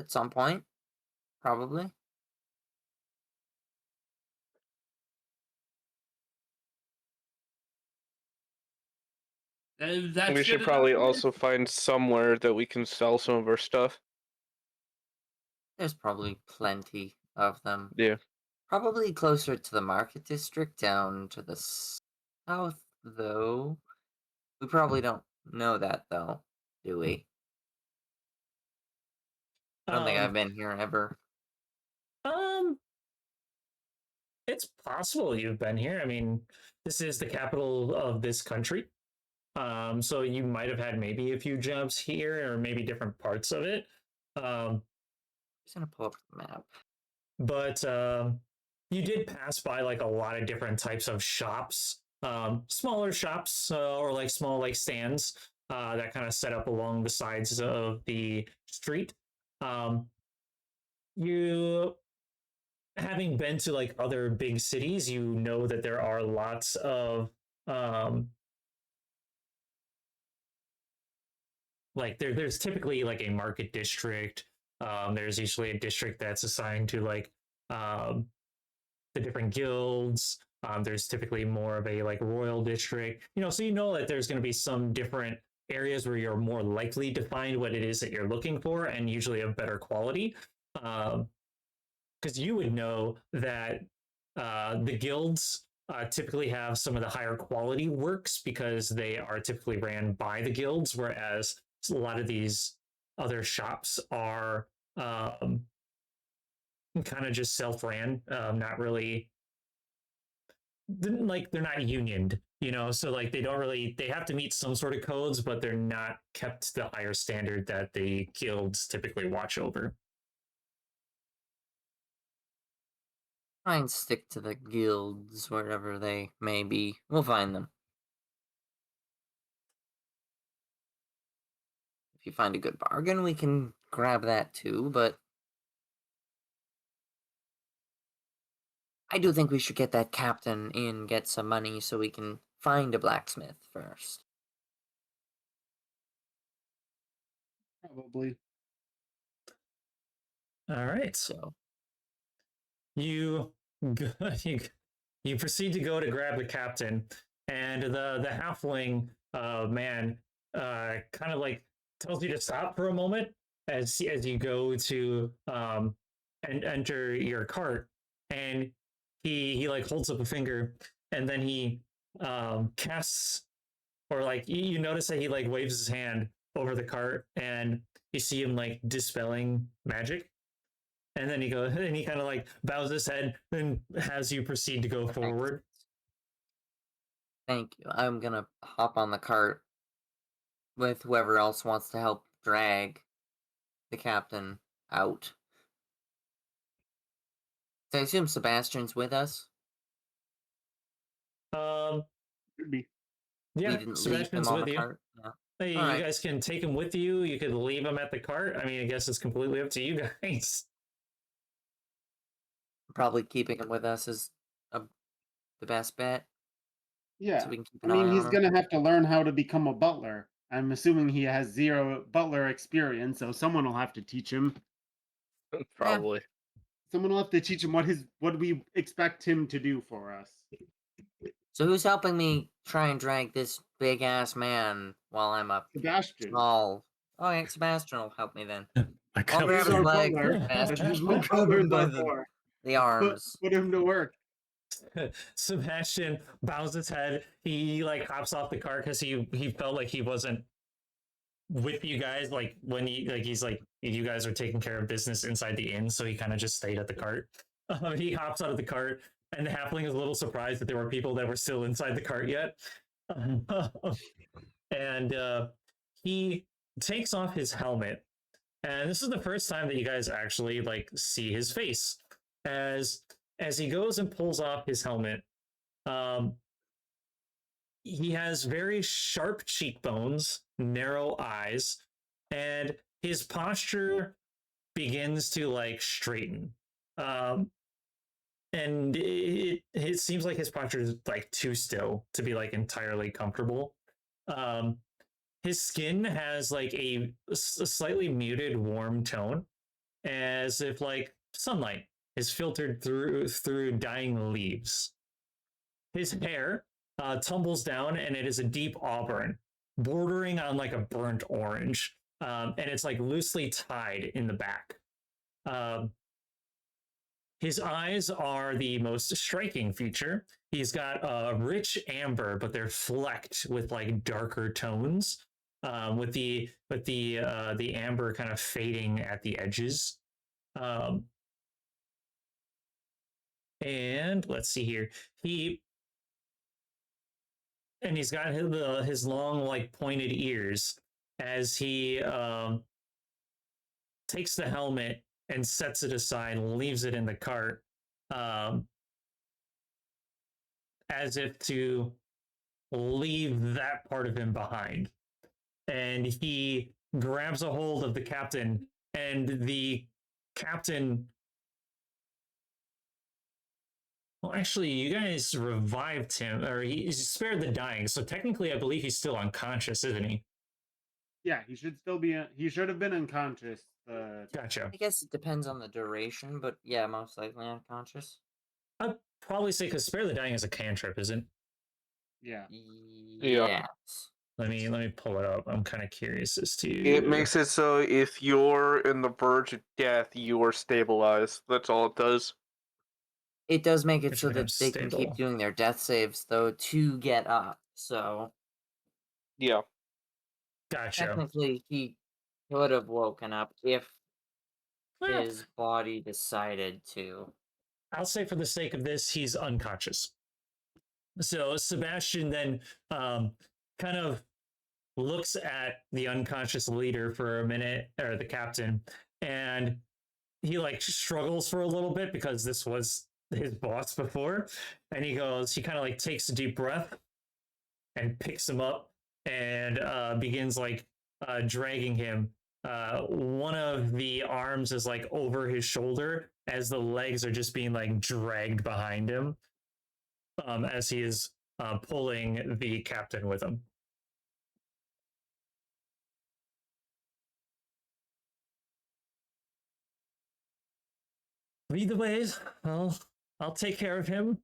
[SPEAKER 3] At some point, probably.
[SPEAKER 2] That's
[SPEAKER 7] We should
[SPEAKER 2] good
[SPEAKER 7] probably
[SPEAKER 2] enough for
[SPEAKER 7] also
[SPEAKER 2] Mist.
[SPEAKER 7] find somewhere that we can sell some of our stuff.
[SPEAKER 3] There's probably plenty of them.
[SPEAKER 7] Yeah.
[SPEAKER 3] Probably closer to the market district down to the south, though. We probably don't know that, though, do we? I don't think I've been here ever.
[SPEAKER 5] It's possible you've been here. I mean, this is the capital of this country. So you might have had maybe a few jobs here or maybe different parts of it.
[SPEAKER 3] Just gonna pull up the map.
[SPEAKER 5] But you did pass by like a lot of different types of shops, smaller shops or like small like stands that kind of set up along the sides of the street. You having been to like other big cities, you know that there are lots of like there's typically like a market district. There's usually a district that's assigned to like the different guilds. There's typically more of a like royal district, so you know that there's going to be some different areas where you're more likely to find what it is that you're looking for, and usually of better quality. Because you would know that the guilds typically have some of the higher quality works because they are typically ran by the guilds, whereas a lot of these other shops are kind of just self-ran, not really like they're not unioned, so like they have to meet some sort of codes, but they're not kept to the higher standard that the guilds typically watch over.
[SPEAKER 3] Try and stick to the guilds wherever they may be. We'll find them. If you find a good bargain, we can grab that too, but I do think we should get that captain in, get some money so we can find a blacksmith first.
[SPEAKER 4] Probably.
[SPEAKER 5] All right.
[SPEAKER 3] So
[SPEAKER 5] You you proceed to go to grab the captain, and the halfling man kind of like tells you to stop for a moment as you go to and enter your cart, and he like holds up a finger, and then he casts, or like you notice that he like waves his hand over the cart, and you see him like dispelling magic. And then he goes, and he kind of like bows his head and has you proceed to go forward.
[SPEAKER 3] thank you. I'm gonna hop on the cart with whoever else wants to help drag the captain out. So I assume Sebastian's with us?
[SPEAKER 4] Could be.
[SPEAKER 3] We
[SPEAKER 5] Yeah,
[SPEAKER 3] didn't leave him
[SPEAKER 5] Sebastian's
[SPEAKER 3] on
[SPEAKER 5] with
[SPEAKER 3] the
[SPEAKER 5] you.
[SPEAKER 3] cart? Yeah.
[SPEAKER 5] Hey, you
[SPEAKER 3] Alright.
[SPEAKER 5] guys can take him with you. You could leave him at the cart. I mean, I guess it's completely up to you guys.
[SPEAKER 3] Probably keeping him with us is the best bet.
[SPEAKER 4] Yeah.
[SPEAKER 3] So we can keep
[SPEAKER 4] I
[SPEAKER 3] an eye
[SPEAKER 4] mean,
[SPEAKER 3] on
[SPEAKER 4] he's
[SPEAKER 3] him.
[SPEAKER 4] gonna have to learn how to become a butler. I'm assuming he has 0 butler experience, so someone will have to teach him.
[SPEAKER 7] Probably.
[SPEAKER 4] Someone will have to teach him what we expect him to do for us.
[SPEAKER 3] So who's helping me try and drag this big ass man while I'm up
[SPEAKER 4] Sebastian.
[SPEAKER 3] small? Oh, yeah, Sebastian will help me then.
[SPEAKER 6] I
[SPEAKER 3] I'll
[SPEAKER 6] can't.
[SPEAKER 3] grab
[SPEAKER 4] He's
[SPEAKER 3] his
[SPEAKER 4] our
[SPEAKER 3] leg.
[SPEAKER 4] butler.
[SPEAKER 3] Sebastian.
[SPEAKER 4] This is
[SPEAKER 3] I'll
[SPEAKER 4] what
[SPEAKER 3] grab him
[SPEAKER 4] butlers
[SPEAKER 3] by
[SPEAKER 4] are for.
[SPEAKER 3] the arms.
[SPEAKER 4] Put him to work.
[SPEAKER 5] Sebastian bows his head. He like hops off the cart because he felt like he wasn't with you guys, like when he's like, you guys are taking care of business inside the inn, so he kind of just stayed at the cart. He hops out of the cart, and the halfling is a little surprised that there were people that were still inside the cart yet. And he takes off his helmet, and this is the first time that you guys actually like see his face. As he goes and pulls off his helmet, he has very sharp cheekbones, narrow eyes, and his posture begins to like straighten. And it seems like his posture is like too still to be like entirely comfortable. His skin has like a slightly muted warm tone, as if like sunlight is filtered through dying leaves. His hair tumbles down, and it is a deep auburn, bordering on like a burnt orange, and it's like loosely tied in the back. His eyes are the most striking feature. He's got a rich amber, but they're flecked with like darker tones, with the amber kind of fading at the edges. And let's see here. He's got his long like pointed ears as he takes the helmet and sets it aside and leaves it in the cart, as if to leave that part of him behind. And he grabs a hold of the captain, and the captain. Well, actually, you guys revived him, or he spared the dying. So technically, I believe he's still unconscious, isn't he?
[SPEAKER 4] Yeah, he should still be. He should have been unconscious.
[SPEAKER 5] Gotcha.
[SPEAKER 3] I guess it depends on the duration, but yeah, most likely unconscious.
[SPEAKER 5] I'd probably say because spare the dying is a cantrip, isn't?
[SPEAKER 4] Yeah.
[SPEAKER 3] Yes.
[SPEAKER 5] Let me pull it up. I'm kind of curious as to.
[SPEAKER 7] It makes it so if you're in the verge of death, you are stabilized. That's all it does.
[SPEAKER 3] It does make it
[SPEAKER 5] Which
[SPEAKER 3] so
[SPEAKER 5] makes
[SPEAKER 3] that they
[SPEAKER 5] them
[SPEAKER 3] can
[SPEAKER 5] stable.
[SPEAKER 3] keep doing their death saves, though, to get up. So
[SPEAKER 7] Yeah.
[SPEAKER 5] Gotcha.
[SPEAKER 3] technically, he could have woken up if
[SPEAKER 5] Well,
[SPEAKER 3] his body decided to.
[SPEAKER 5] I'll say for the sake of this, he's unconscious. So Sebastian then kind of looks at the unconscious leader for a minute, or the captain, and he like struggles for a little bit because this was his boss before. And he kind of like takes a deep breath and picks him up and begins like dragging him. One of the arms is like over his shoulder as the legs are just being like dragged behind him, as he is pulling the captain with him. Lead the ways. I'll take care of him.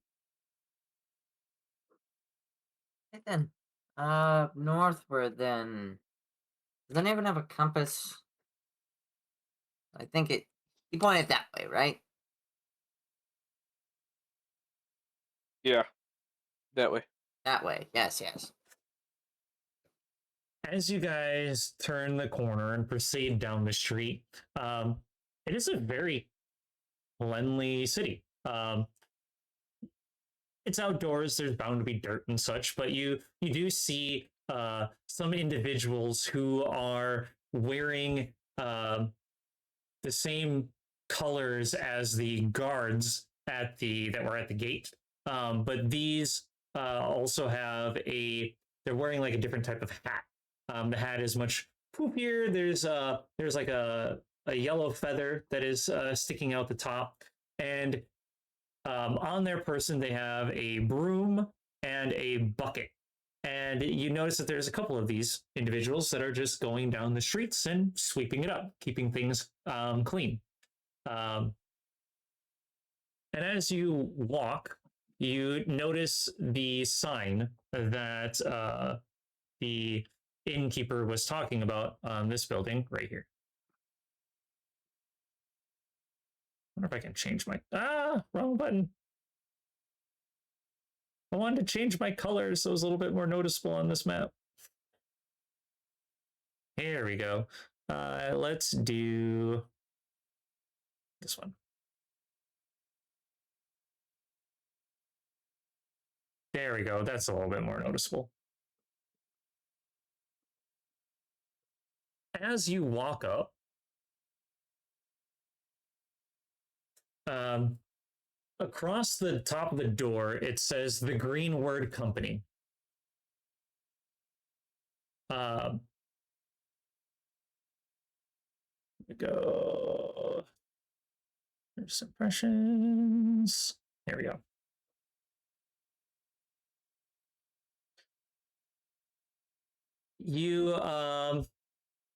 [SPEAKER 3] Right then. Northward then. Does anyone have a compass? I think you pointed that way, right?
[SPEAKER 7] Yeah. That way.
[SPEAKER 3] That way. Yes, yes.
[SPEAKER 5] As you guys turn the corner and proceed down the street, it is a very cleanly city. It's outdoors. There's bound to be dirt and such, but you do see some individuals who are wearing the same colors as the guards that were at the gate. But these also have they're wearing like a different type of hat. The hat is much poofier. There's like a yellow feather that is sticking out the top, and on their person they have a broom and a bucket. And you notice that there's a couple of these individuals that are just going down the streets and sweeping it up, keeping things clean. And as you walk, you notice the sign that the innkeeper was talking about on this building right here. I wonder if I can change my wrong button. I wanted to change my colors so it was a little bit more noticeable on this map. Here we go. Let's do this one. There we go. That's a little bit more noticeable. As you walk up, across the top of the door, it says the Green Word Company. Go. First impressions. There we go. You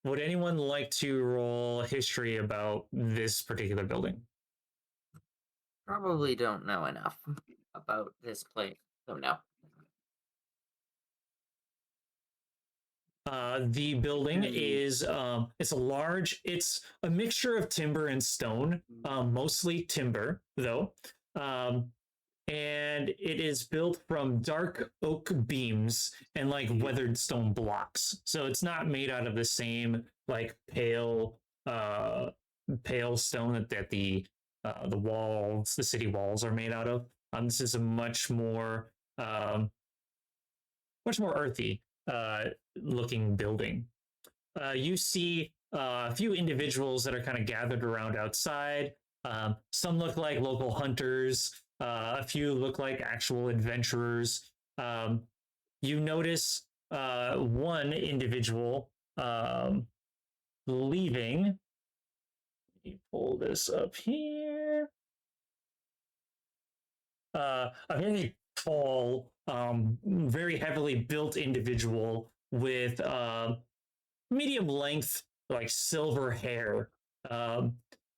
[SPEAKER 5] would anyone like to roll history about this particular building?
[SPEAKER 3] Probably don't know enough about this place. So no.
[SPEAKER 5] The building is it's a mixture of timber and stone, mostly timber though. And it is built from dark oak beams and like weathered stone blocks. So it's not made out of the same like pale stone that the walls, the city walls are made out of. This is a much more earthy looking building. You see a few individuals that are kind of gathered around outside. Some look like local hunters. A few look like actual adventurers. You notice one individual leaving. Let me pull this up here. A very tall, very heavily built individual with medium length, like silver hair.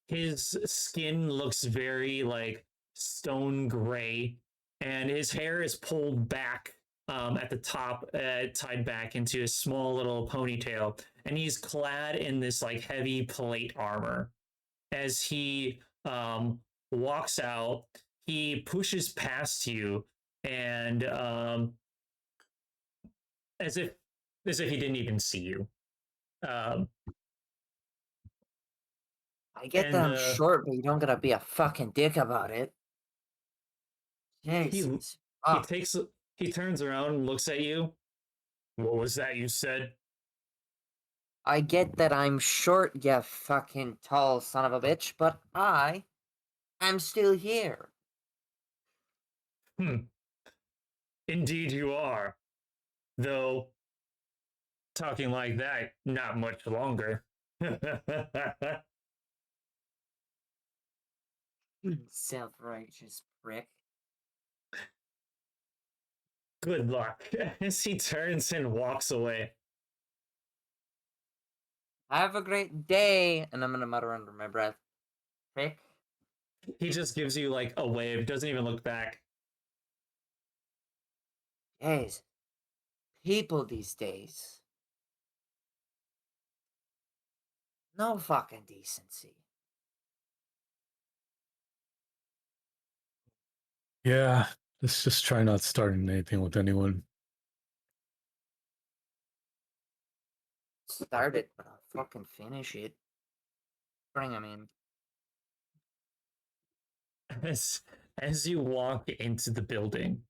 [SPEAKER 5] His skin looks very like stone gray, and his hair is pulled back at the top, tied back into a small little ponytail, and he's clad in this like heavy plate armor. As he walks out, he pushes past you, and as if he didn't even see you.
[SPEAKER 3] I get that I'm short, but you don't gotta be a fucking dick about it. Jesus.
[SPEAKER 5] He turns around and looks at you. What was that you said?
[SPEAKER 3] I get that I'm short, you fucking tall son of a bitch, but I'm still here.
[SPEAKER 5] Indeed you are. Though, talking like that, not much longer.
[SPEAKER 3] Self-righteous prick.
[SPEAKER 5] Good luck. As he turns and walks away.
[SPEAKER 3] Have a great day. And I'm gonna mutter under my breath. Prick.
[SPEAKER 5] He just gives you like a wave, doesn't even look back.
[SPEAKER 3] Guys, people these days. No fucking decency.
[SPEAKER 6] Yeah, let's just try not starting anything with anyone.
[SPEAKER 3] Start it, but I'll fucking finish it. Bring him in.
[SPEAKER 5] As you walk into the building,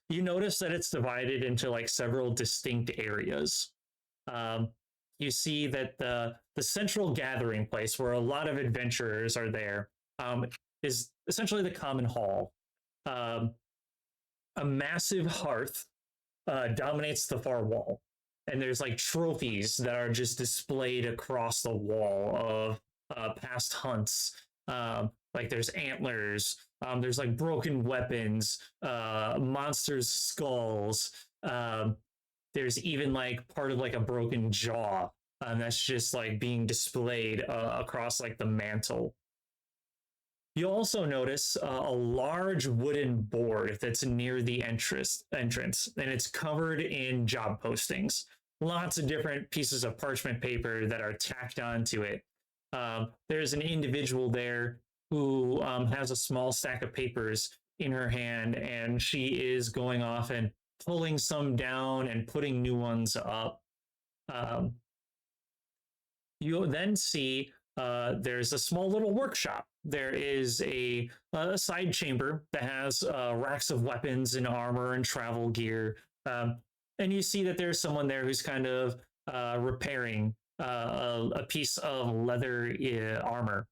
[SPEAKER 5] you notice that it's divided into like several distinct areas. You see that the central gathering place where a lot of adventurers are there is essentially the common hall. A massive hearth dominates the far wall, and there's like trophies that are just displayed across the wall of past hunts. Like there's antlers, there's like broken weapons, monsters' skulls. There's even like part of like a broken jaw, and that's just like being displayed across like the mantle. You also notice a large wooden board that's near the entrance, and it's covered in job postings. Lots of different pieces of parchment paper that are tacked onto it. There's an individual there who has a small stack of papers in her hand, and she is going off and pulling some down and putting new ones up. You then see there's a small little workshop. There is a side chamber that has racks of weapons and armor and travel gear. And you see that there's someone there who's kind of repairing a piece of leather armor.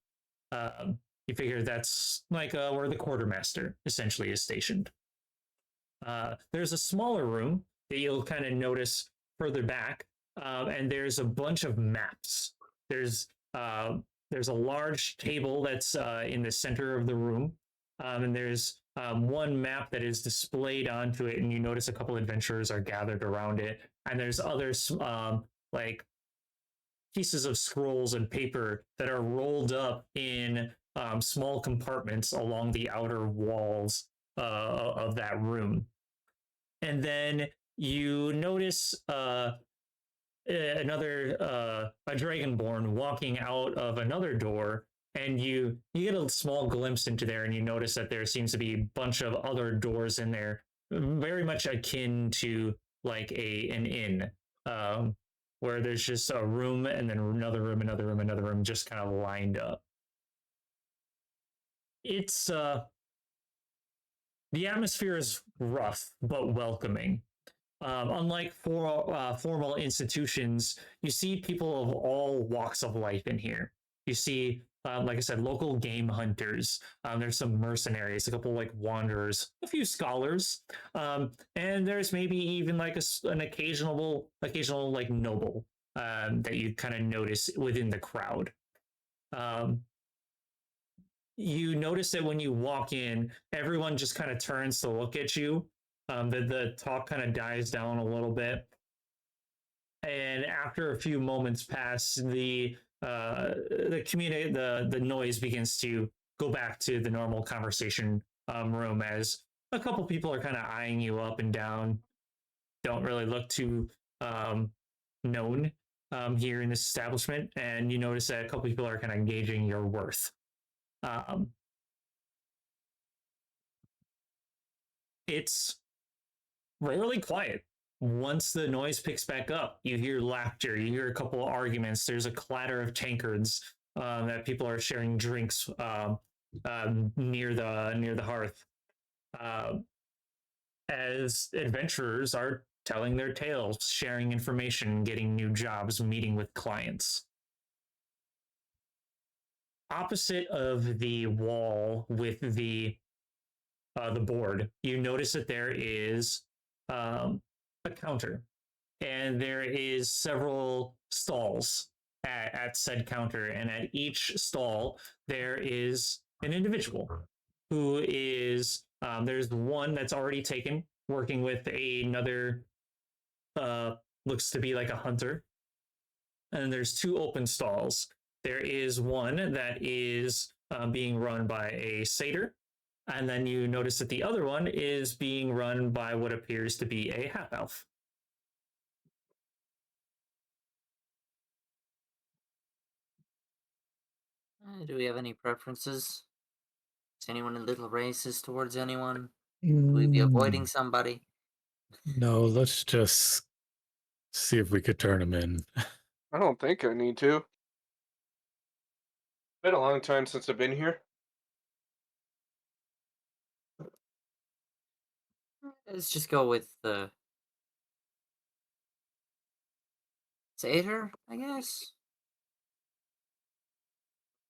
[SPEAKER 5] You figure that's like where the quartermaster essentially is stationed. There's a smaller room that you'll kind of notice further back, and there's a bunch of maps. There's a large table that's in the center of the room, and there's one map that is displayed onto it, and you notice a couple adventurers are gathered around it, and there's others like pieces of scrolls and paper that are rolled up in small compartments along the outer walls of that room. And then you notice another a dragonborn walking out of another door, and you get a small glimpse into there, and you notice that there seems to be a bunch of other doors in there, very much akin to like an inn, where there's just a room and then another room, another room, another room, just kind of lined up. It's the atmosphere is rough but welcoming. Unlike formal institutions, you see people of all walks of life in here. You see, like I said, local game hunters. There's some mercenaries, a couple like wanderers, a few scholars, and there's maybe even like an occasional like noble that you kind of notice within the crowd. You notice that when you walk in, everyone just kind of turns to look at you. The talk kind of dies down a little bit, and after a few moments pass, the community, the noise begins to go back to the normal conversation room as a couple people are kind of eyeing you up and down. Don't really look too known here in this establishment, and you notice that a couple people are kind of gauging your worth. It's rarely quiet. Once the noise picks back up, you hear laughter, you hear a couple of arguments, there's a clatter of tankards that people are sharing drinks near the hearth. As adventurers are telling their tales, sharing information, getting new jobs, meeting with clients. Opposite of the wall with the board, you notice that there is a counter, and there is several stalls at said counter, and at each stall there is an individual who is there's one that's already taken, working with another looks to be like a hunter, and there's two open stalls. There is one that is being run by a satyr, and then you notice that the other one is being run by what appears to be a half elf.
[SPEAKER 3] Do we have any preferences? Is anyone a little racist towards anyone? Will we be avoiding somebody?
[SPEAKER 6] No, let's just see if we could turn him in.
[SPEAKER 7] I don't think I need to. Been a long time since I've been here.
[SPEAKER 3] Let's just go with the satyr, I guess.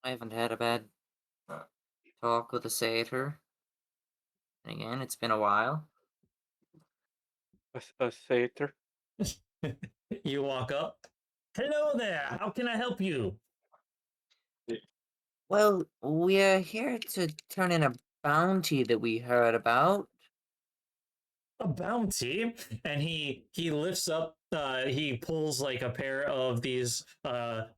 [SPEAKER 3] I haven't had a bad talk with a satyr. And again, it's been a while.
[SPEAKER 7] A satyr.
[SPEAKER 5] You walk up. Hello there. How can I help you?
[SPEAKER 3] Well, we're here to turn in a bounty that we heard about.
[SPEAKER 5] A bounty, and he lifts up he pulls like a pair of these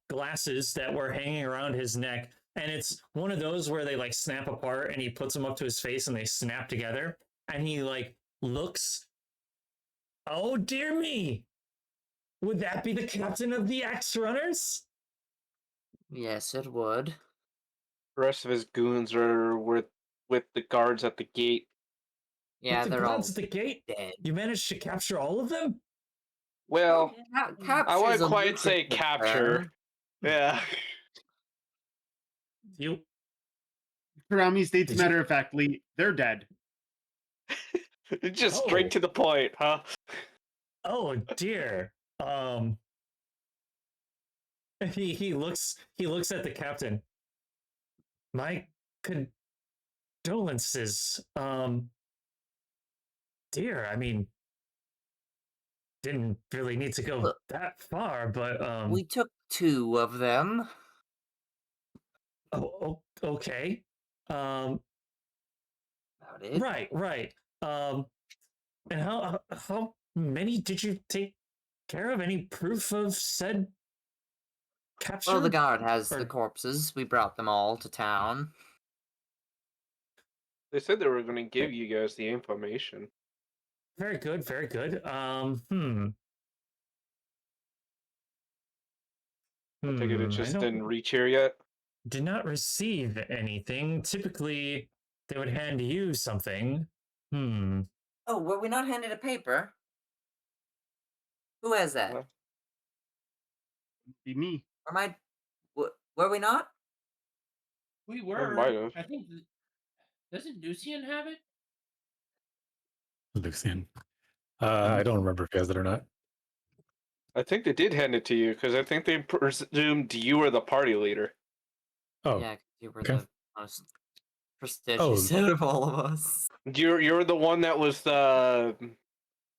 [SPEAKER 5] glasses that were hanging around his neck, and it's one of those where they like snap apart, and he puts them up to his face and they snap together, and he like looks. Oh dear me, would that be the captain of the Axe Runners?
[SPEAKER 3] Yes, it would.
[SPEAKER 7] The rest of his goons are with the guards at the gate.
[SPEAKER 3] Yeah,
[SPEAKER 5] With the
[SPEAKER 3] they're all
[SPEAKER 5] guards at the gate?
[SPEAKER 3] dead.
[SPEAKER 5] You managed to capture all of them?
[SPEAKER 7] Well, I
[SPEAKER 3] Capture's
[SPEAKER 7] wouldn't
[SPEAKER 3] a
[SPEAKER 7] quite
[SPEAKER 3] lucrative
[SPEAKER 7] say capture.
[SPEAKER 3] term.
[SPEAKER 7] Yeah.
[SPEAKER 5] You
[SPEAKER 4] Karami states
[SPEAKER 5] Did you-
[SPEAKER 4] matter of factly, they're dead.
[SPEAKER 7] Just straight
[SPEAKER 5] Oh.
[SPEAKER 7] to the point, huh?
[SPEAKER 5] Oh dear. He looks at the captain. My condolences. Dear, I mean, didn't really need to go
[SPEAKER 3] Look,
[SPEAKER 5] that far, but
[SPEAKER 3] We took 2 of them.
[SPEAKER 5] okay.
[SPEAKER 3] About it.
[SPEAKER 5] Right. And how many did you take care of? Any proof of said capture?
[SPEAKER 3] Well, the guard has
[SPEAKER 5] Or-
[SPEAKER 3] the corpses. We brought them all to town.
[SPEAKER 7] They said they were going to give you guys the information.
[SPEAKER 5] Very good, very good.
[SPEAKER 7] I think it just
[SPEAKER 5] I
[SPEAKER 7] didn't reach here yet.
[SPEAKER 5] did not receive anything. Typically, they would hand you something.
[SPEAKER 3] Oh, were we not handed a paper? Who has that?
[SPEAKER 7] Well,
[SPEAKER 4] Be me.
[SPEAKER 3] Or were we not?
[SPEAKER 2] We
[SPEAKER 7] might
[SPEAKER 2] were.
[SPEAKER 7] have.
[SPEAKER 2] I think. Doesn't Lucian have it?
[SPEAKER 6] Lucian. I don't remember if he has it or not.
[SPEAKER 7] I think they did hand it to you because I think they presumed you were the party leader.
[SPEAKER 6] Oh,
[SPEAKER 3] Yeah, 'cause you were
[SPEAKER 6] okay.
[SPEAKER 3] the most prestigious out of all of us.
[SPEAKER 7] You're the one that was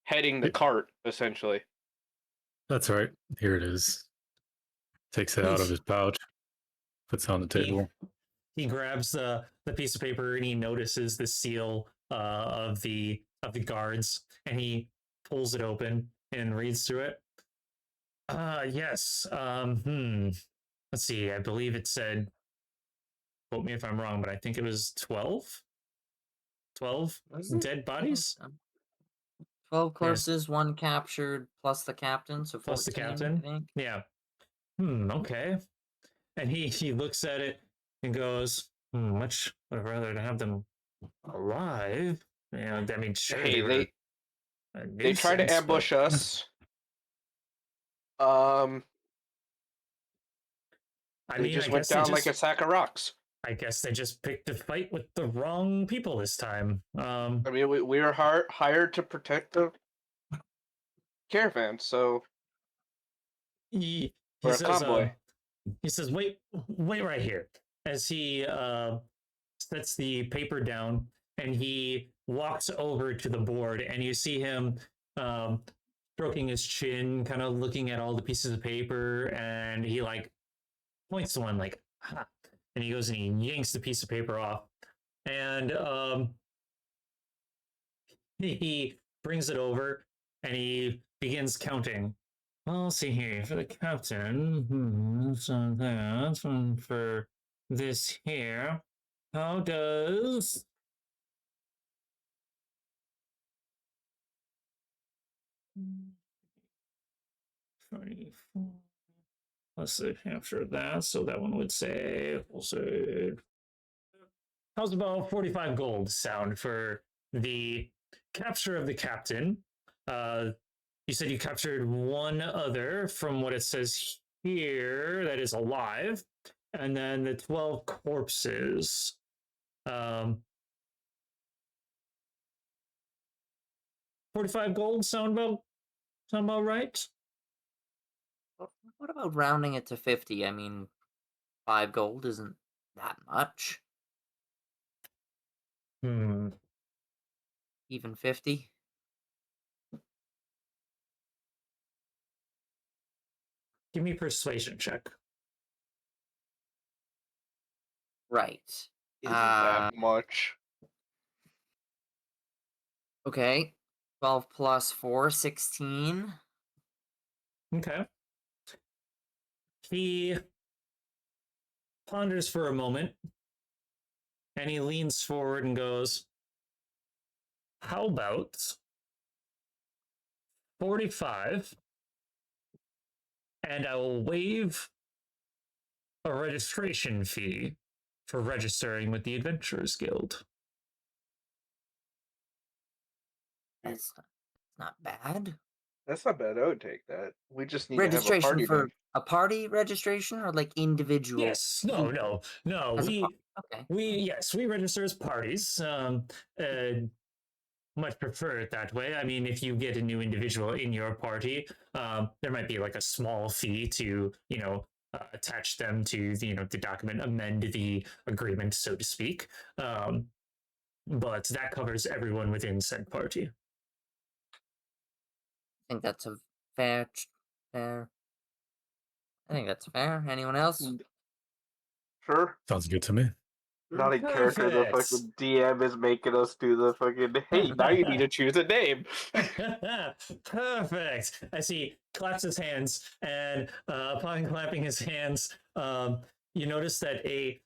[SPEAKER 7] heading the cart essentially.
[SPEAKER 6] that's right. Here it is. Takes it out of his pouch, puts it on the table.
[SPEAKER 5] He grabs the piece of paper and he notices the seal of the guards, and he pulls it open and reads through it. Yes. Let's see. I believe it said. Quote me if I'm wrong, but I think it was 12. 12
[SPEAKER 3] Was it?
[SPEAKER 5] dead bodies
[SPEAKER 3] 12 corpses, 1 captured, plus the captain, so 14,
[SPEAKER 5] plus the
[SPEAKER 3] I
[SPEAKER 5] captain.
[SPEAKER 3] think.
[SPEAKER 5] Yeah. Okay. And he looks at it and goes, much would have rather to have them alive. I mean, sure.
[SPEAKER 7] Hey,
[SPEAKER 5] were
[SPEAKER 7] they tried to
[SPEAKER 5] nuisance,
[SPEAKER 7] ambush
[SPEAKER 5] but-
[SPEAKER 7] us. They just went down like a sack of rocks.
[SPEAKER 5] I guess they just picked a fight with the wrong people this time.
[SPEAKER 7] I mean, we were hired to protect the caravan, so
[SPEAKER 5] He
[SPEAKER 7] we're a
[SPEAKER 5] says,
[SPEAKER 7] convoy.
[SPEAKER 5] he says, wait right here. As he sets the paper down and he walks over to the board, and you see him stroking his chin, kind of looking at all the pieces of paper, and he like points to one like, ha. And he goes and he yanks the piece of paper off, and he brings it over and he begins counting. Well, let's see here for the captain. So that's one for this here. How does 24? Let's say capture that. So that one would say, we'll say, how's about 45 gold sound for the capture of the captain? You said you captured one other from what it says here that is alive, and then the 12 corpses. 45 gold sound about right?
[SPEAKER 3] What about rounding it to 50? I mean, 5 gold isn't that much. Even 50?
[SPEAKER 5] Give me a persuasion check.
[SPEAKER 3] Right.
[SPEAKER 7] Isn't that much?
[SPEAKER 3] Okay. 12 plus 4, 16.
[SPEAKER 5] Okay. He ponders for a moment and he leans forward and goes, how about 45? And I will waive a registration fee for registering with the Adventurers Guild.
[SPEAKER 3] That's not bad.
[SPEAKER 7] That's not bad. I would take that. We just need to have a
[SPEAKER 3] Registration
[SPEAKER 7] party
[SPEAKER 3] for
[SPEAKER 7] then.
[SPEAKER 3] a party registration or like individual?
[SPEAKER 5] Yes. No.
[SPEAKER 3] As a
[SPEAKER 5] We
[SPEAKER 3] Okay.
[SPEAKER 5] we register as parties. Much prefer it that way. I mean, if you get a new individual in your party, there might be like a small fee to, attach them to the document, amend the agreement, so to speak. But that covers everyone within said party.
[SPEAKER 3] I think that's a fair. I think that's fair. Anyone else?
[SPEAKER 7] Sure.
[SPEAKER 6] Sounds good to me.
[SPEAKER 7] Not in character. The
[SPEAKER 5] Perfect.
[SPEAKER 7] fucking DM is making us do the fucking. Hey, now you need to choose a name.
[SPEAKER 5] Perfect. As he claps his hands, and upon clapping his hands, you notice that a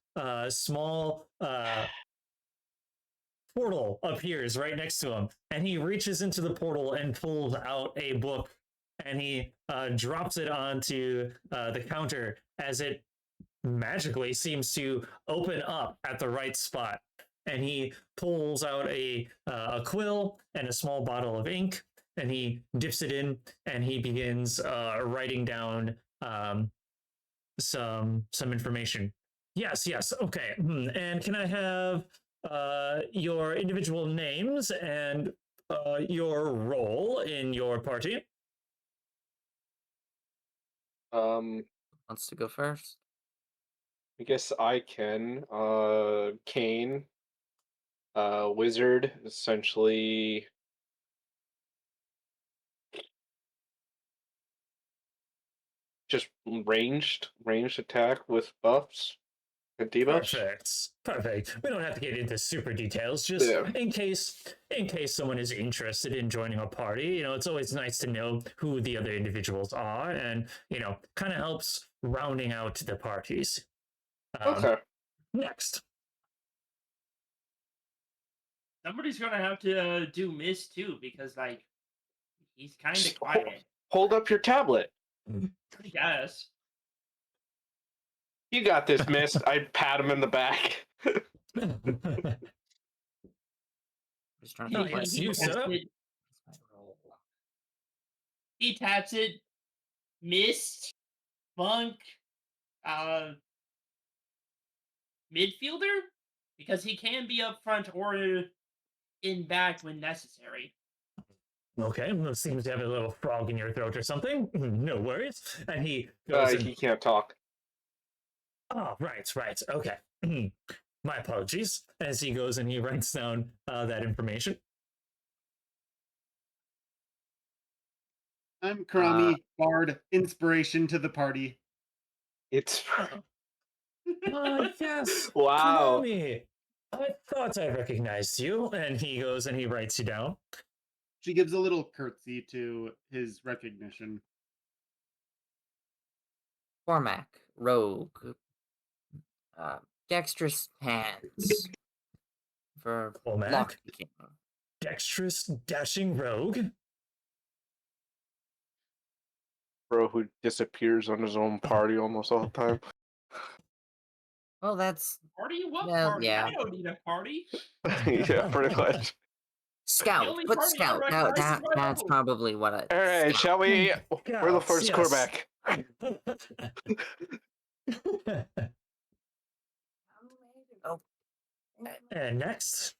[SPEAKER 5] small portal appears right next to him, and he reaches into the portal and pulls out a book, and he drops it onto the counter as it magically seems to open up at the right spot. And he pulls out a quill and a small bottle of ink, and he dips it in, and he begins writing down some information. Yes, okay. And can I have your individual names and your role in your party?
[SPEAKER 3] Wants to go first?
[SPEAKER 7] I guess I can. Kane, wizard, essentially. Just ranged attack with buffs and debuffs.
[SPEAKER 5] Perfect. We don't have to get into super details. Just
[SPEAKER 7] Yeah.
[SPEAKER 5] in case someone is interested in joining a party, it's always nice to know who the other individuals are, and kind of helps rounding out the parties.
[SPEAKER 7] Okay.
[SPEAKER 5] Next.
[SPEAKER 2] Somebody's gonna have to do Miss too, because like he's kind of
[SPEAKER 7] Just
[SPEAKER 2] quiet.
[SPEAKER 7] Hold up your tablet.
[SPEAKER 2] I guess.
[SPEAKER 7] You got this, Mist. I pat him in the back.
[SPEAKER 3] Just trying
[SPEAKER 2] He,
[SPEAKER 3] to
[SPEAKER 5] Oh,
[SPEAKER 3] think what
[SPEAKER 5] yes,
[SPEAKER 2] he
[SPEAKER 5] you,
[SPEAKER 2] taps
[SPEAKER 5] sir.
[SPEAKER 2] it. He taps it. Mist, Funk, midfielder, because he can be up front or in back when necessary.
[SPEAKER 5] Okay, seems to have a little frog in your throat or something. No worries. And he goes and
[SPEAKER 7] He can't talk.
[SPEAKER 5] oh, right. Okay. My apologies. As he goes and he writes down that information.
[SPEAKER 4] I'm Karami, Bard, inspiration to the party.
[SPEAKER 7] It's
[SPEAKER 5] Yes.
[SPEAKER 7] wow.
[SPEAKER 5] Konami. I thought I recognized you. And he goes and he writes you down.
[SPEAKER 4] She gives a little curtsy to his recognition.
[SPEAKER 3] Cormac, rogue, dexterous hands for
[SPEAKER 5] Cormac?
[SPEAKER 3] lockpicking.
[SPEAKER 5] Dexterous dashing rogue.
[SPEAKER 7] Bro who disappears on his own party almost all the time.
[SPEAKER 3] Well, that's
[SPEAKER 2] Party? What
[SPEAKER 3] Well,
[SPEAKER 2] party?
[SPEAKER 3] yeah.
[SPEAKER 2] I don't need a party.
[SPEAKER 7] Yeah, pretty much.
[SPEAKER 3] scout.
[SPEAKER 2] only
[SPEAKER 3] Put
[SPEAKER 2] party I
[SPEAKER 3] scout.
[SPEAKER 2] recognize is my
[SPEAKER 3] That's
[SPEAKER 2] own.
[SPEAKER 3] probably what I.
[SPEAKER 7] All right, shall we? We're the first
[SPEAKER 5] Yes.
[SPEAKER 7] quarterback.
[SPEAKER 5] And next.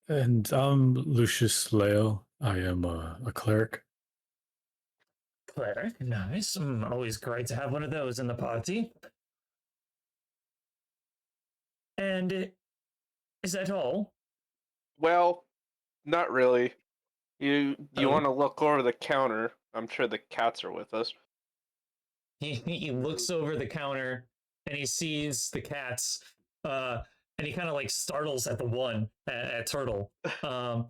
[SPEAKER 6] And I'm Lucius Leo. I am a cleric.
[SPEAKER 5] Cleric, nice. Always great to have one of those in the party. And is that all?
[SPEAKER 7] Well, not really. You
[SPEAKER 5] Oh.
[SPEAKER 7] want to look over the counter? I'm sure the cats are with us.
[SPEAKER 5] He looks over the counter and he sees the cats, and he kind of like startles at the one at Turtle, and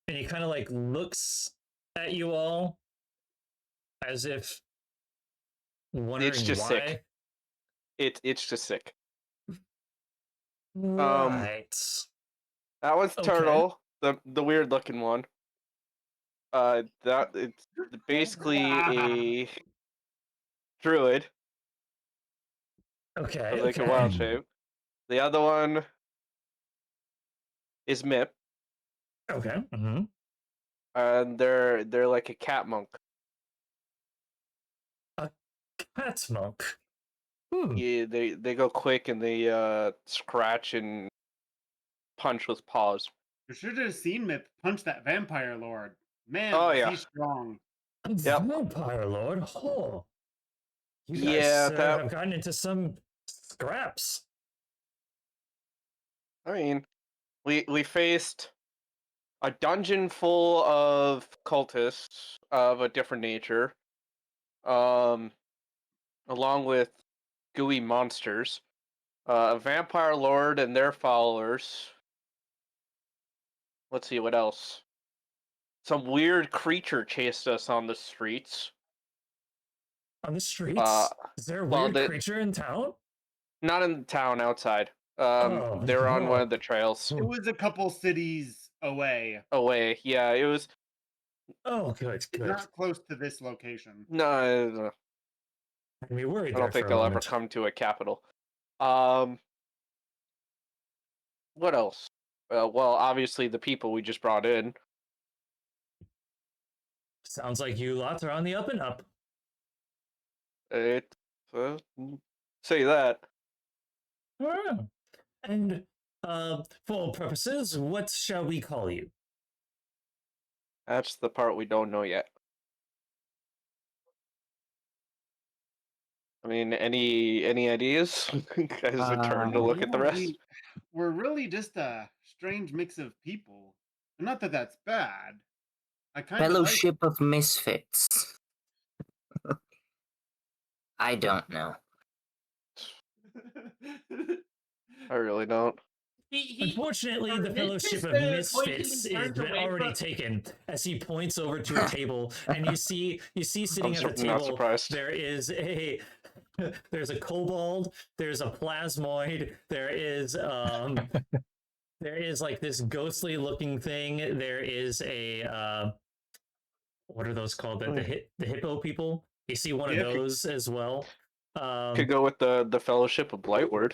[SPEAKER 5] he kind of like looks at you all as if wondering
[SPEAKER 7] It's just
[SPEAKER 5] why.
[SPEAKER 7] sick. It's just sick.
[SPEAKER 5] Right.
[SPEAKER 7] That was
[SPEAKER 5] Okay.
[SPEAKER 7] Turtle, the weird looking one. That it's basically a druid,
[SPEAKER 5] Okay.
[SPEAKER 7] like a
[SPEAKER 5] Okay.
[SPEAKER 7] wild shape. The other one is Mip.
[SPEAKER 5] Okay. Mm-hmm.
[SPEAKER 7] and they're like a cat monk.
[SPEAKER 5] Cat monk. Hmm.
[SPEAKER 7] Yeah, they go quick and they scratch and punch with paws.
[SPEAKER 4] You should have seen me punch that vampire lord. Man,
[SPEAKER 7] Oh,
[SPEAKER 4] was
[SPEAKER 7] yeah.
[SPEAKER 4] he strong.
[SPEAKER 5] A
[SPEAKER 7] Yep.
[SPEAKER 5] vampire lord. Oh, you guys
[SPEAKER 7] Yeah, that.
[SPEAKER 5] have gotten into some scraps.
[SPEAKER 7] I mean, we faced a dungeon full of cultists of a different nature, along with gooey monsters, a vampire lord and their followers. Let's see what else. Some weird creature chased us on the streets.
[SPEAKER 5] On the streets?
[SPEAKER 7] Uh,
[SPEAKER 5] Is there a
[SPEAKER 7] well,
[SPEAKER 5] weird creature in town?
[SPEAKER 7] not in the town, outside.
[SPEAKER 5] Oh,
[SPEAKER 7] They were on one
[SPEAKER 5] oh.
[SPEAKER 7] of the trails
[SPEAKER 4] It was a couple cities away.
[SPEAKER 7] away. Yeah, it was.
[SPEAKER 5] Oh, good, good.
[SPEAKER 4] Not close to this location.
[SPEAKER 7] No,
[SPEAKER 5] I mean, worried
[SPEAKER 7] I
[SPEAKER 5] there
[SPEAKER 7] don't think
[SPEAKER 5] for a
[SPEAKER 7] they'll ever
[SPEAKER 5] moment.
[SPEAKER 7] come to a capital. What else? Well, obviously the people we just brought in.
[SPEAKER 5] Sounds like you lots are on the up and up.
[SPEAKER 7] It say that.
[SPEAKER 5] Ah. And for all purposes, what shall we call you?
[SPEAKER 7] That's the part we don't know yet. I mean, any ideas? As a turn to look at the rest.
[SPEAKER 4] We're really just a strange mix of people. Not that that's bad. I kind of like.
[SPEAKER 3] Fellowship of Misfits. I don't know.
[SPEAKER 7] I really don't.
[SPEAKER 5] Unfortunately, the Fellowship of
[SPEAKER 2] pointedly
[SPEAKER 5] Misfits is
[SPEAKER 2] turned away
[SPEAKER 5] already
[SPEAKER 2] from-
[SPEAKER 5] taken as he points over to a table, and you see sitting at the
[SPEAKER 7] not
[SPEAKER 5] table
[SPEAKER 7] surprised.
[SPEAKER 5] there is there's a kobold, there's a plasmoid, there is like this ghostly looking thing, there is a what are those called? The hippo people. You see one of
[SPEAKER 4] Yeah.
[SPEAKER 5] those as well.
[SPEAKER 7] Could go with the Fellowship of Blightward.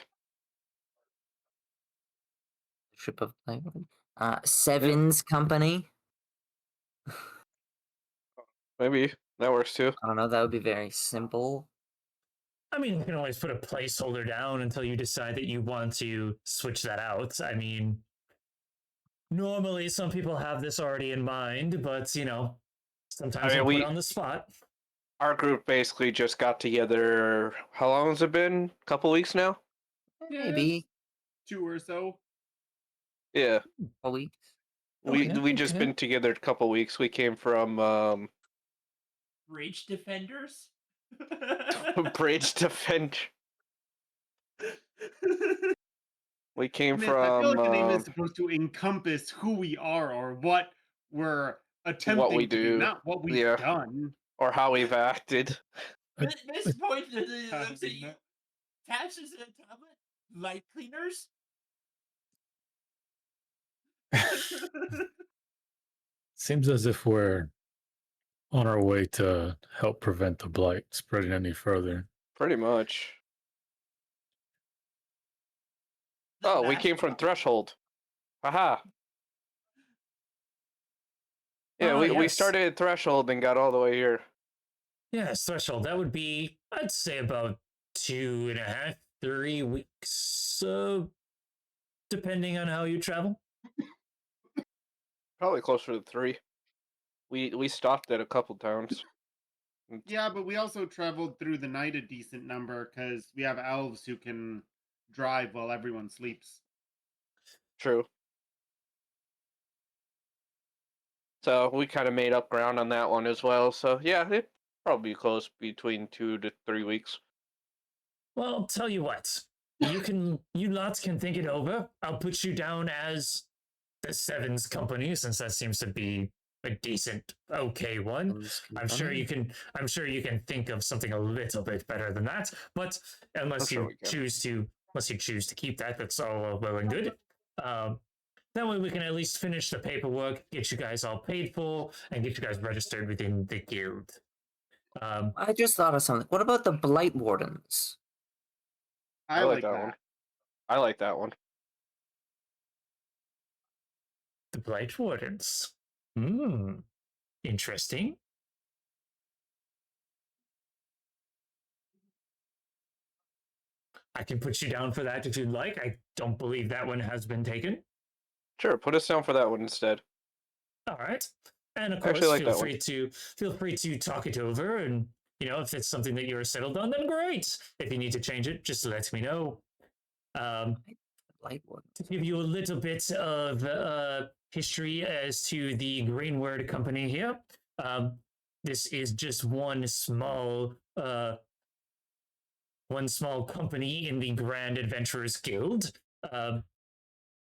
[SPEAKER 3] Fellowship of Blightward. Sevens Company.
[SPEAKER 7] Maybe that works too.
[SPEAKER 3] I don't know. That would be very simple.
[SPEAKER 5] I mean, you can always put a placeholder down until you decide that you want to switch that out. I mean, normally some people have this already in mind, but you know, sometimes
[SPEAKER 7] I mean,
[SPEAKER 5] we
[SPEAKER 7] we-
[SPEAKER 5] put on the spot.
[SPEAKER 7] Our group basically just got together. How long has it been? A couple weeks now.
[SPEAKER 3] Maybe
[SPEAKER 4] 2 or so.
[SPEAKER 7] Yeah,
[SPEAKER 3] a week.
[SPEAKER 7] we just
[SPEAKER 5] okay.
[SPEAKER 7] been together a couple weeks. We came from
[SPEAKER 2] Rage Defenders?
[SPEAKER 7] Bridge Defend. We came
[SPEAKER 4] Man, I feel
[SPEAKER 7] from
[SPEAKER 4] like the name is supposed to encompass who we are or what we're attempting
[SPEAKER 7] we
[SPEAKER 4] to
[SPEAKER 7] do.
[SPEAKER 4] not what we've
[SPEAKER 7] Yeah.
[SPEAKER 4] done.
[SPEAKER 7] or how we've acted.
[SPEAKER 2] This point looks at you. Taps is in a tablet. Light cleaners?
[SPEAKER 6] Seems as if we're on our way to help prevent the blight spreading any further.
[SPEAKER 7] Pretty much. Oh, we came from Threshold. Haha. Yeah,
[SPEAKER 5] Ah,
[SPEAKER 7] we
[SPEAKER 5] yes.
[SPEAKER 7] started at Threshold and got all the way here.
[SPEAKER 5] Yes, threshold. That would be, I'd say, about 2.5, 3 weeks, depending on how you travel.
[SPEAKER 7] Probably closer to 3. We stopped at a couple towns.
[SPEAKER 4] Yeah, but we also traveled through the night a decent number because we have elves who can drive while everyone sleeps.
[SPEAKER 7] True. So we kind of made up ground on that one as well. So yeah, it probably close between 2 to 3 weeks.
[SPEAKER 5] Well, I'll tell you what. You lots can think it over. I'll put you down as the Sevens Company, since that seems to be a decent, okay one. I'm sure you can think of something a little bit better than that. But unless
[SPEAKER 7] sure
[SPEAKER 5] you
[SPEAKER 7] we can.
[SPEAKER 5] choose to keep that, that's all well and good. That way we can at least finish the paperwork, get you guys all paid for, and get you guys registered within the guild.
[SPEAKER 3] I just thought of something. What about the Blight Wardens?
[SPEAKER 4] I like that.
[SPEAKER 7] one. I like that one.
[SPEAKER 5] The Blight Wardens. Hmm. interesting. I can put you down for that if you'd like. I don't believe that one has been taken.
[SPEAKER 7] Sure, put us down for that one instead.
[SPEAKER 5] All right. And of
[SPEAKER 7] I actually
[SPEAKER 5] course,
[SPEAKER 7] like
[SPEAKER 5] feel free to talk it over, and if it's something that you're settled on, then great. If you need to change it, just let me know.
[SPEAKER 3] Blightward.
[SPEAKER 5] To give you a little bit of history as to the Greenward Company here, this is just one small company in the Grand Adventurers Guild.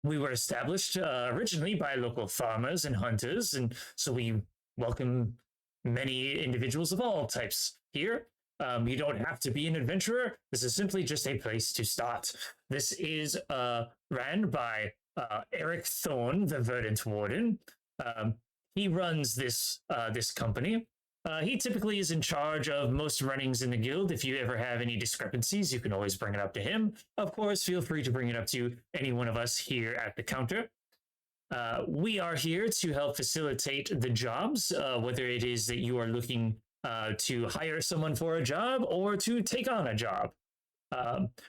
[SPEAKER 5] We were established originally by local farmers and hunters, and so we welcome many individuals of all types here. You don't have to be an adventurer. This is simply just a place to start. This is ran by Eric Thorne, the Verdant Warden. He runs this company. He typically is in charge of most runnings in the guild. If you ever have any discrepancies, you can always bring it up to him. Of course, feel free to bring it up to any one of us here at the counter. We are here to help facilitate the jobs, whether it is that you are looking to hire someone for a job or to take on a job.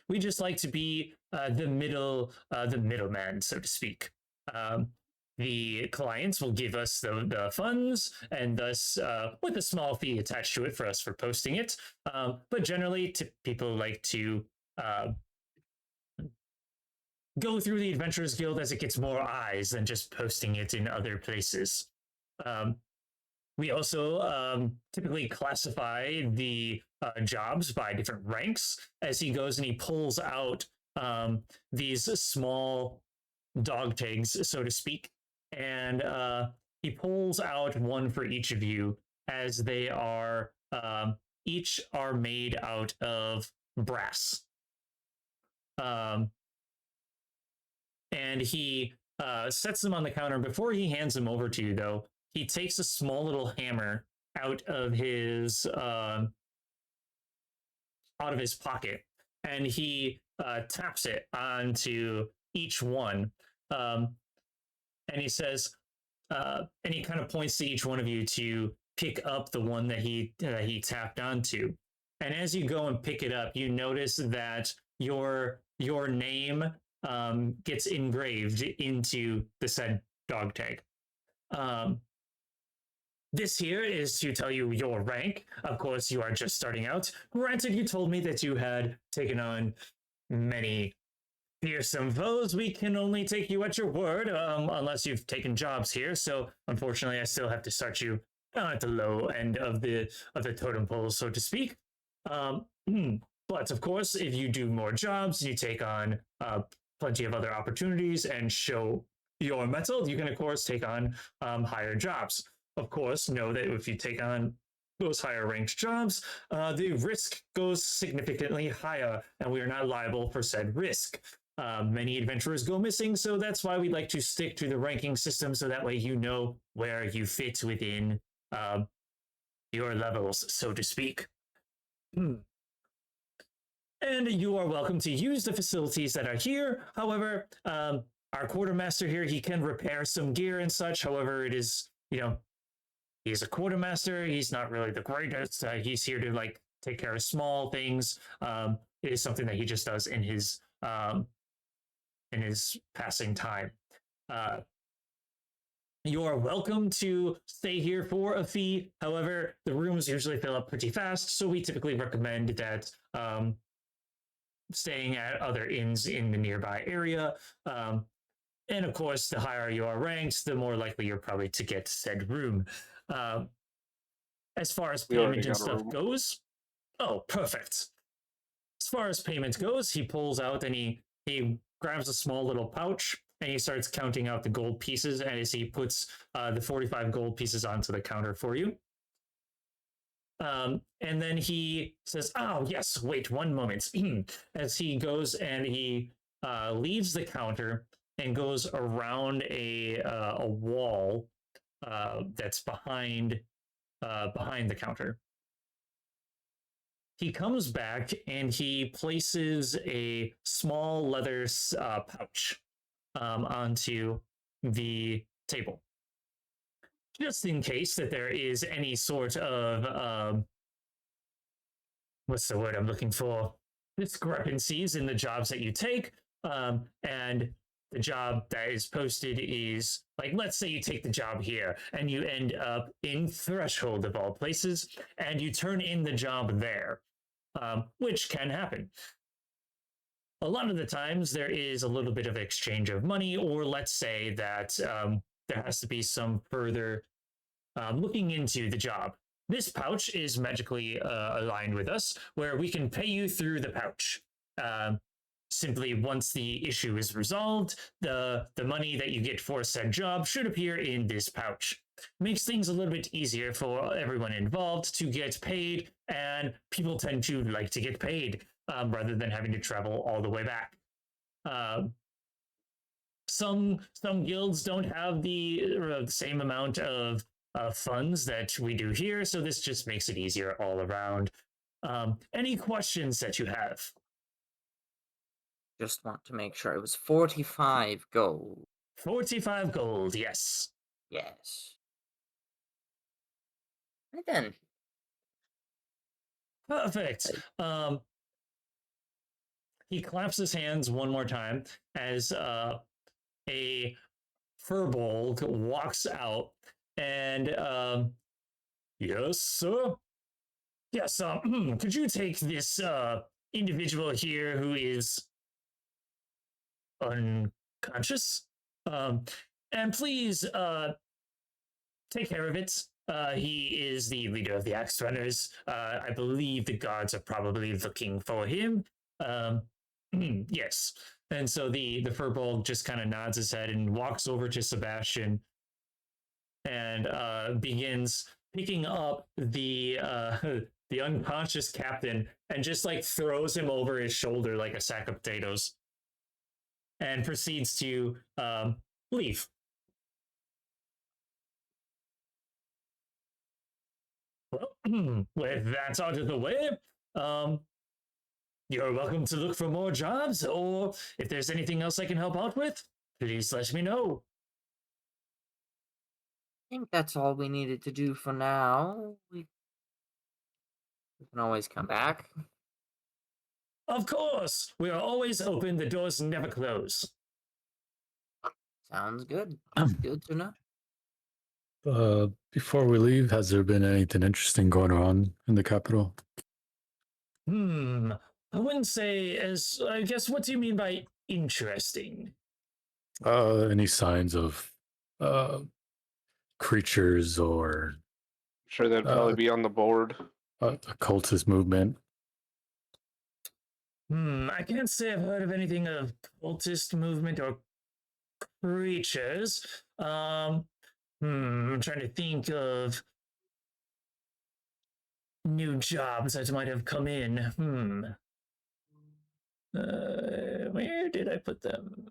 [SPEAKER 5] We just like to be the middleman, so to speak. The clients will give us the funds, and thus with a small fee attached to it for us for posting it. But generally, people like to go through the Adventurers Guild as it gets more eyes than just posting it in other places. We also typically classify the jobs by different ranks as he goes, and he pulls out these small dog tags, so to speak. And he pulls out one for each of you, as they are each are made out of brass. And he sets them on the counter. Before he hands them over to you, though, he takes a small little hammer out of his pocket, and he taps it onto each one. And he says, and he kind of points to each one of you to pick up the one that he tapped onto. And as you go and pick it up, you notice that your name gets engraved into the said dog tag. This here is to tell you your rank. Of course, you are just starting out. Granted, you told me that you had taken on many fearsome foes. We can only take you at your word, unless you've taken jobs here. So, unfortunately, I still have to start you at the low end of the totem pole, so to speak. But of course, if you do more jobs, you take on plenty of other opportunities and show your mettle, you can of course take on higher jobs. Of course, know that if you take on those higher ranked jobs, the risk goes significantly higher, and we are not liable for said risk. Many adventurers go missing, so that's why we like to stick to the ranking system, so that way you know where you fit within your levels, so to speak. And you are welcome to use the facilities that are here. However, our quartermaster here, he can repair some gear and such. However, it is, he's a quartermaster. He's not really the greatest. He's here to take care of small things. It is something that he just does in his passing time. You are welcome to stay here for a fee. However, the rooms usually fill up pretty fast, so we typically recommend that staying at other inns in the nearby area. And of course, the higher you are ranked, the more likely you're probably to get said room. As far as payment and stuff goes, oh, perfect. As far as payment goes, he pulls out and he grabs a small little pouch, and he starts counting out the gold pieces as he puts the 45 gold pieces onto the counter for you. And then he says, oh, yes, wait 1 moment. As he goes and he leaves the counter and goes around a wall that's behind the counter. He comes back and he places a small leather pouch onto the table. just in case that there is any sort of what's the word I'm looking for? Discrepancies in the jobs that you take, and the job that is posted is like, let's say you take the job here and you end up in Threshold of all places, and you turn in the job there, which can happen. A lot of the times there is a little bit of exchange of money, or let's say that there has to be some further looking into the job. This pouch is magically aligned with us, where we can pay you through the pouch. Simply, once the issue is resolved, the money that you get for said job should appear in this pouch. Makes things a little bit easier for everyone involved to get paid, and people tend to like to get paid rather than having to travel all the way back. Some guilds don't have the same amount of funds that we do here, so this just makes it easier all around. Any questions that you have?
[SPEAKER 3] Just want to make sure it was 45 gold.
[SPEAKER 5] 45 gold, yes.
[SPEAKER 3] Yes. Right then.
[SPEAKER 5] Perfect. He claps his hands one more time as a furbolg walks out, and yes, sir. Yes, could you take this individual here who is unconscious, and please take care of it. He is the leader of the Axe Runners. I believe the guards are probably looking for him. Yes. And so the furbolg just kind of nods his head and walks over to Sebastian and begins picking up the unconscious captain and just like throws him over his shoulder like a sack of potatoes, and proceeds to leave. Well, with that out of the way, you're welcome to look for more jobs, or if there's anything else I can help out with, please let me know.
[SPEAKER 3] I think that's all we needed to do for now. We can always come back.
[SPEAKER 5] Of course, we are always open. The doors never close.
[SPEAKER 3] Sounds good. Good to know.
[SPEAKER 6] Before we leave, has there been anything interesting going on in the capital?
[SPEAKER 5] I wouldn't say as, I guess, what do you mean by interesting?
[SPEAKER 6] Any signs of creatures or
[SPEAKER 7] Sure, that'd probably be on the board.
[SPEAKER 6] occultist movement?
[SPEAKER 5] I can't say I've heard of anything of cultist movement or creatures. I'm trying to think of new jobs that might have come in. Where did I put them?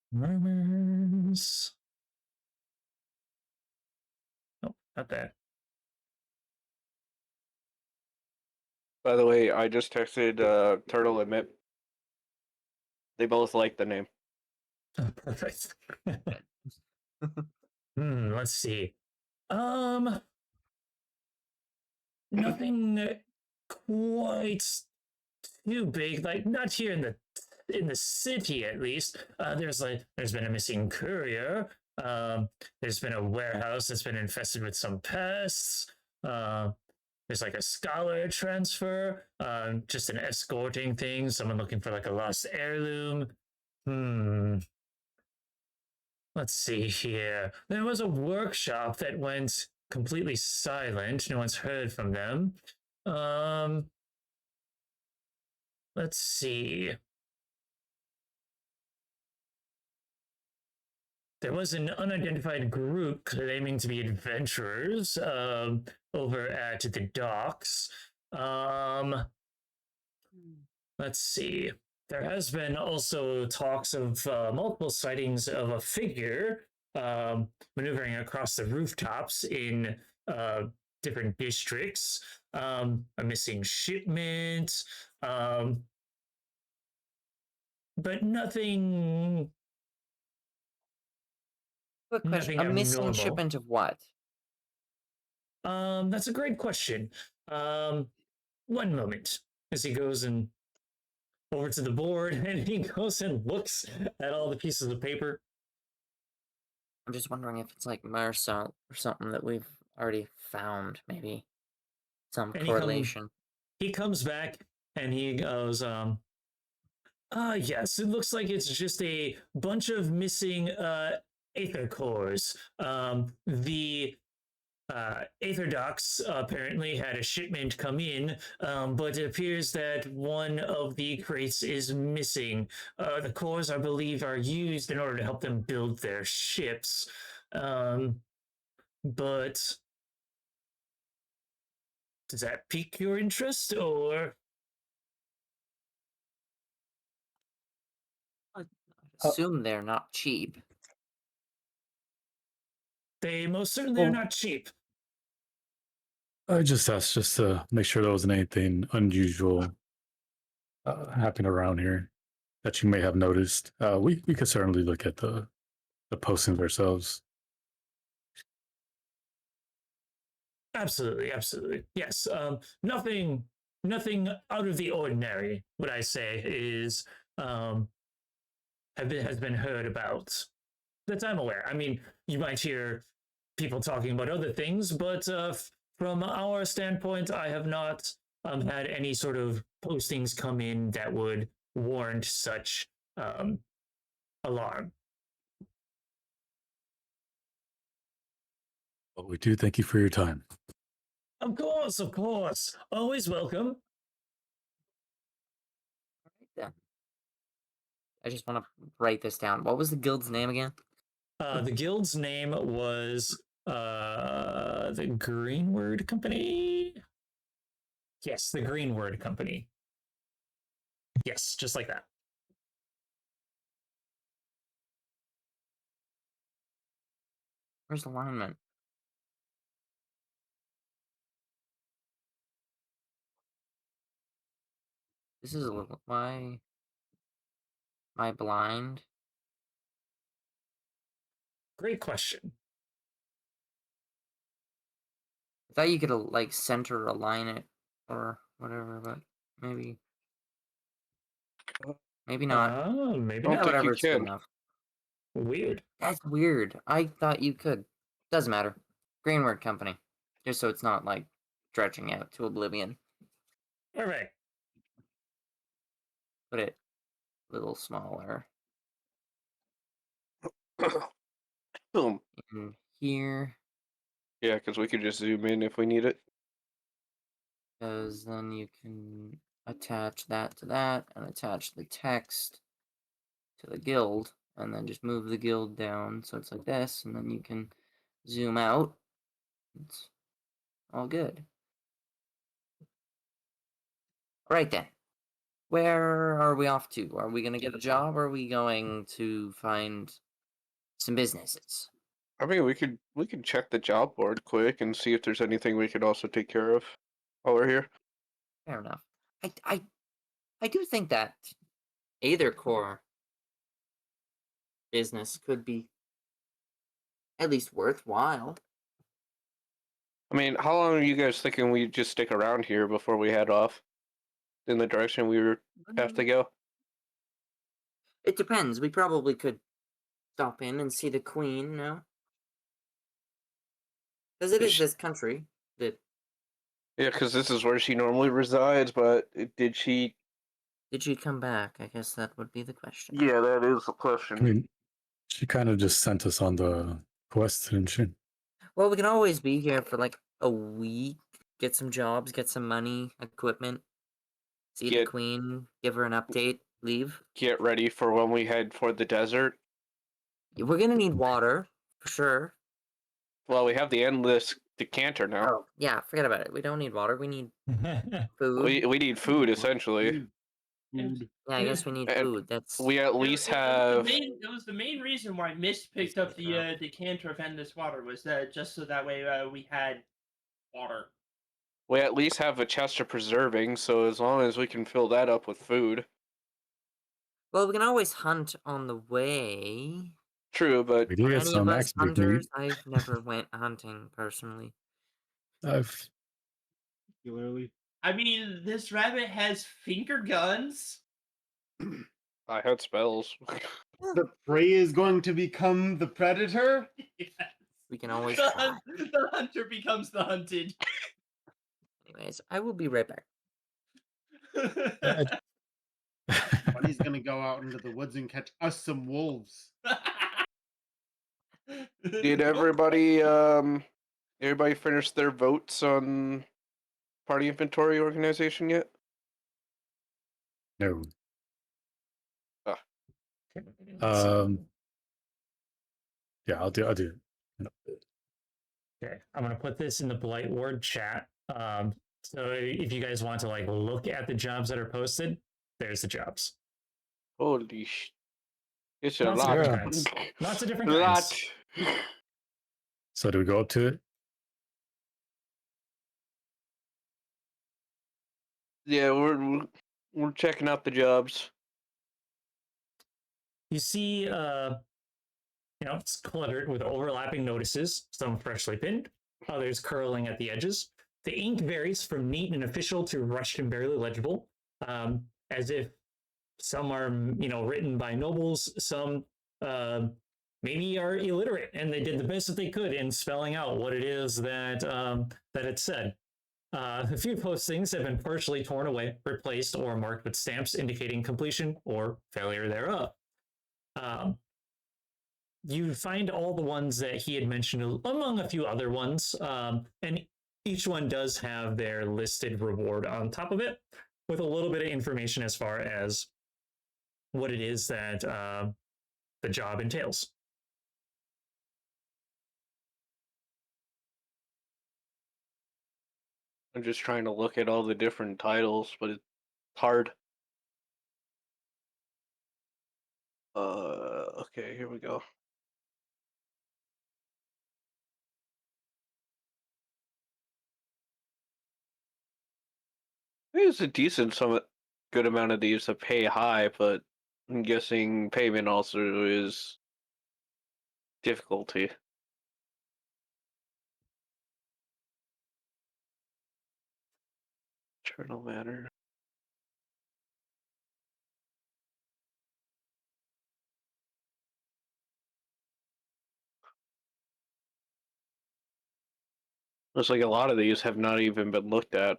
[SPEAKER 5] Murmurs. Oh, not that.
[SPEAKER 7] By the way, I just texted Turtle and Mip. They both like the name.
[SPEAKER 5] Oh, perfect. Let's see. Nothing quite too big. Like not here in the city, at least. There's been a missing courier. There's been a warehouse that's been infested with some pests. There's like a scholar transfer. Just an escorting thing. Someone looking for like a lost heirloom. Let's see here. There was a workshop that went completely silent. No one's heard from them. Let's see. There was an unidentified group claiming to be adventurers over at the docks. Let's see. There has been also talks of multiple sightings of a figure maneuvering across the rooftops in different districts. A missing shipment, but nothing.
[SPEAKER 3] Quick question:
[SPEAKER 5] Nothing
[SPEAKER 3] a missing
[SPEAKER 5] abnormal.
[SPEAKER 3] shipment of what?
[SPEAKER 5] That's a great question. One moment, as he goes and over to the board, and he goes and looks at all the pieces of paper.
[SPEAKER 3] I'm just wondering if it's like Marcel or something that we've already found, maybe some
[SPEAKER 5] And
[SPEAKER 3] correlation.
[SPEAKER 5] He comes back and he goes, yes, it looks like it's just a bunch of missing aether cores. The Aether Docks apparently had a shipment come in, but it appears that one of the crates is missing. The cores, I believe, are used in order to help them build their ships. But does that pique your interest, or?
[SPEAKER 3] I assume they're not cheap.
[SPEAKER 5] They most certainly are not cheap.
[SPEAKER 6] I just asked just to make sure there wasn't anything unusual happening around here that you may have noticed. We could certainly look at the postings ourselves.
[SPEAKER 5] Absolutely, absolutely. Yes. Nothing out of the ordinary, would I say, is has been heard about that I'm aware. I mean, you might hear people talking about other things, but from our standpoint, I have not had any sort of postings come in that would warrant such alarm.
[SPEAKER 6] But we do thank you for your time.
[SPEAKER 5] Of course. Always welcome.
[SPEAKER 3] All right then. I just want to write this down. What was the guild's name again?
[SPEAKER 5] The guild's name was the Greenward Company. Yes, the Greenward Company. Yes, just like that.
[SPEAKER 3] Where's alignment? This is a little. Why? Am I blind?
[SPEAKER 5] Great question.
[SPEAKER 3] I thought you could like center align it or whatever, but maybe not.
[SPEAKER 5] Maybe
[SPEAKER 7] I don't
[SPEAKER 5] not.
[SPEAKER 7] think
[SPEAKER 3] Whatever,
[SPEAKER 7] you
[SPEAKER 3] it's good
[SPEAKER 7] can.
[SPEAKER 3] enough.
[SPEAKER 5] Weird.
[SPEAKER 3] That's weird. I thought you could. Doesn't matter. Greenward Company. Just so it's not like stretching out to oblivion.
[SPEAKER 5] All right.
[SPEAKER 3] Put it a little smaller.
[SPEAKER 7] Boom.
[SPEAKER 3] In here.
[SPEAKER 7] Yeah, because we could just zoom in if we need it.
[SPEAKER 3] Because then you can attach that to that and attach the text to the guild and then just move the guild down so it's like this and then you can zoom out. It's all good. Right then. Where are we off to? Are we going to get a job or are we going to find some businesses?
[SPEAKER 7] I mean, we could check the job board quick and see if there's anything we could also take care of while we're here.
[SPEAKER 3] Fair enough. I do think that Aether Core business could be at least worthwhile.
[SPEAKER 7] I mean, how long are you guys thinking we just stick around here before we head off in the direction we have to go?
[SPEAKER 3] It depends. We probably could stop in and see the queen, no? Because it is this country that...
[SPEAKER 7] Yeah, because this is where she normally resides, but did she...
[SPEAKER 3] Did she come back? I guess that would be the question.
[SPEAKER 7] Yeah, that is the
[SPEAKER 6] I
[SPEAKER 7] question.
[SPEAKER 6] mean, she kind of just sent us on the quest, didn't she?
[SPEAKER 3] Well, we can always be here for like a week, get some jobs, get some money, equipment, see the queen, give her an update, leave.
[SPEAKER 7] Get ready for when we head for the desert.
[SPEAKER 3] We're gonna need water, for sure.
[SPEAKER 7] Well, we have the endless decanter now.
[SPEAKER 3] Oh, yeah, forget about it. We don't need water, we need food.
[SPEAKER 7] We need food, essentially.
[SPEAKER 4] Food.
[SPEAKER 3] Yeah, I guess we need
[SPEAKER 7] And
[SPEAKER 3] food. That's...
[SPEAKER 7] We at least have...
[SPEAKER 2] It was the main reason why Mist picked up the decanter of endless water was that just so that way we had water.
[SPEAKER 7] We at least have a chest of preserving, so as long as we can fill that up with food.
[SPEAKER 3] Well, we can always hunt on the way.
[SPEAKER 7] True, but
[SPEAKER 6] We do
[SPEAKER 3] Are
[SPEAKER 6] get
[SPEAKER 3] any of
[SPEAKER 6] some
[SPEAKER 3] us
[SPEAKER 6] axes we can
[SPEAKER 3] hunters?
[SPEAKER 6] eat.
[SPEAKER 3] I've never went hunting personally.
[SPEAKER 6] I've
[SPEAKER 4] Particularly.
[SPEAKER 2] I mean, this rabbit has finger guns.
[SPEAKER 7] I had spells.
[SPEAKER 4] The prey is going to become the predator?
[SPEAKER 2] Yes.
[SPEAKER 3] We can always
[SPEAKER 2] The,
[SPEAKER 3] try.
[SPEAKER 2] the hunter becomes the hunted.
[SPEAKER 3] Anyways, I will be right back.
[SPEAKER 4] Bunny's gonna go out into the woods and catch us some wolves.
[SPEAKER 7] Did everybody finish their votes on party inventory organization yet?
[SPEAKER 6] no.
[SPEAKER 7] Ah.
[SPEAKER 6] Yeah, I'll do.
[SPEAKER 5] Okay, I'm gonna put this in the Blightward chat. So if you guys want to like look at the jobs that are posted, there's the jobs.
[SPEAKER 7] Holy sh! It's a
[SPEAKER 5] Lots of
[SPEAKER 7] lot.
[SPEAKER 5] different kinds. Lots of different
[SPEAKER 7] lot.
[SPEAKER 5] kinds.
[SPEAKER 6] So do we go up to it?
[SPEAKER 7] Yeah, we're checking out the jobs.
[SPEAKER 5] You see, it's cluttered with overlapping notices, some freshly pinned, others curling at the edges. The ink varies from neat and official to rushed and barely legible, as if some are, written by nobles, some maybe are illiterate, and they did the best that they could in spelling out what it is that it said. A few postings have been partially torn away, replaced, or marked with stamps indicating completion or failure thereof. You find all the ones that he had mentioned among a few other ones, and each one does have their listed reward on top of it with a little bit of information as far as what it is that the job entails.
[SPEAKER 7] I'm just trying to look at all the different titles, but it's hard. Okay, here we go. There's a good amount of these that pay high, but I'm guessing payment also is difficulty. Eternal matter. Looks like a lot of these have not even been looked at.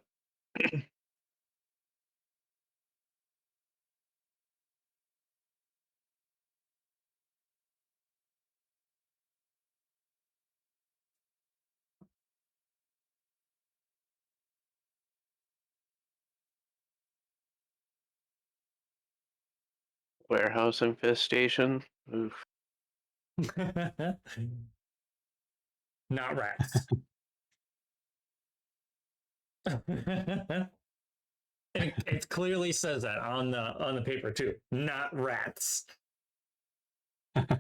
[SPEAKER 7] Warehouse infestation. Oof.
[SPEAKER 5] Not rats. It clearly says that on the paper too. Not rats.
[SPEAKER 2] Then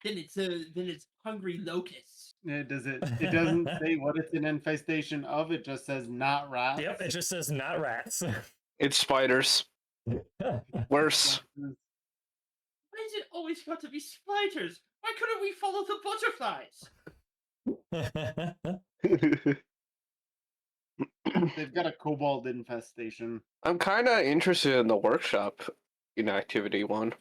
[SPEAKER 2] it's hungry locusts.
[SPEAKER 4] It doesn't say what it's an infestation of, it just says not rats.
[SPEAKER 5] Yep, it just says not rats.
[SPEAKER 7] It's spiders. Worse.
[SPEAKER 2] Why is it always got to be spiders? Why couldn't we follow the butterflies?
[SPEAKER 4] They've got a kobold infestation.
[SPEAKER 7] I'm kind of interested in the workshop inactivity one.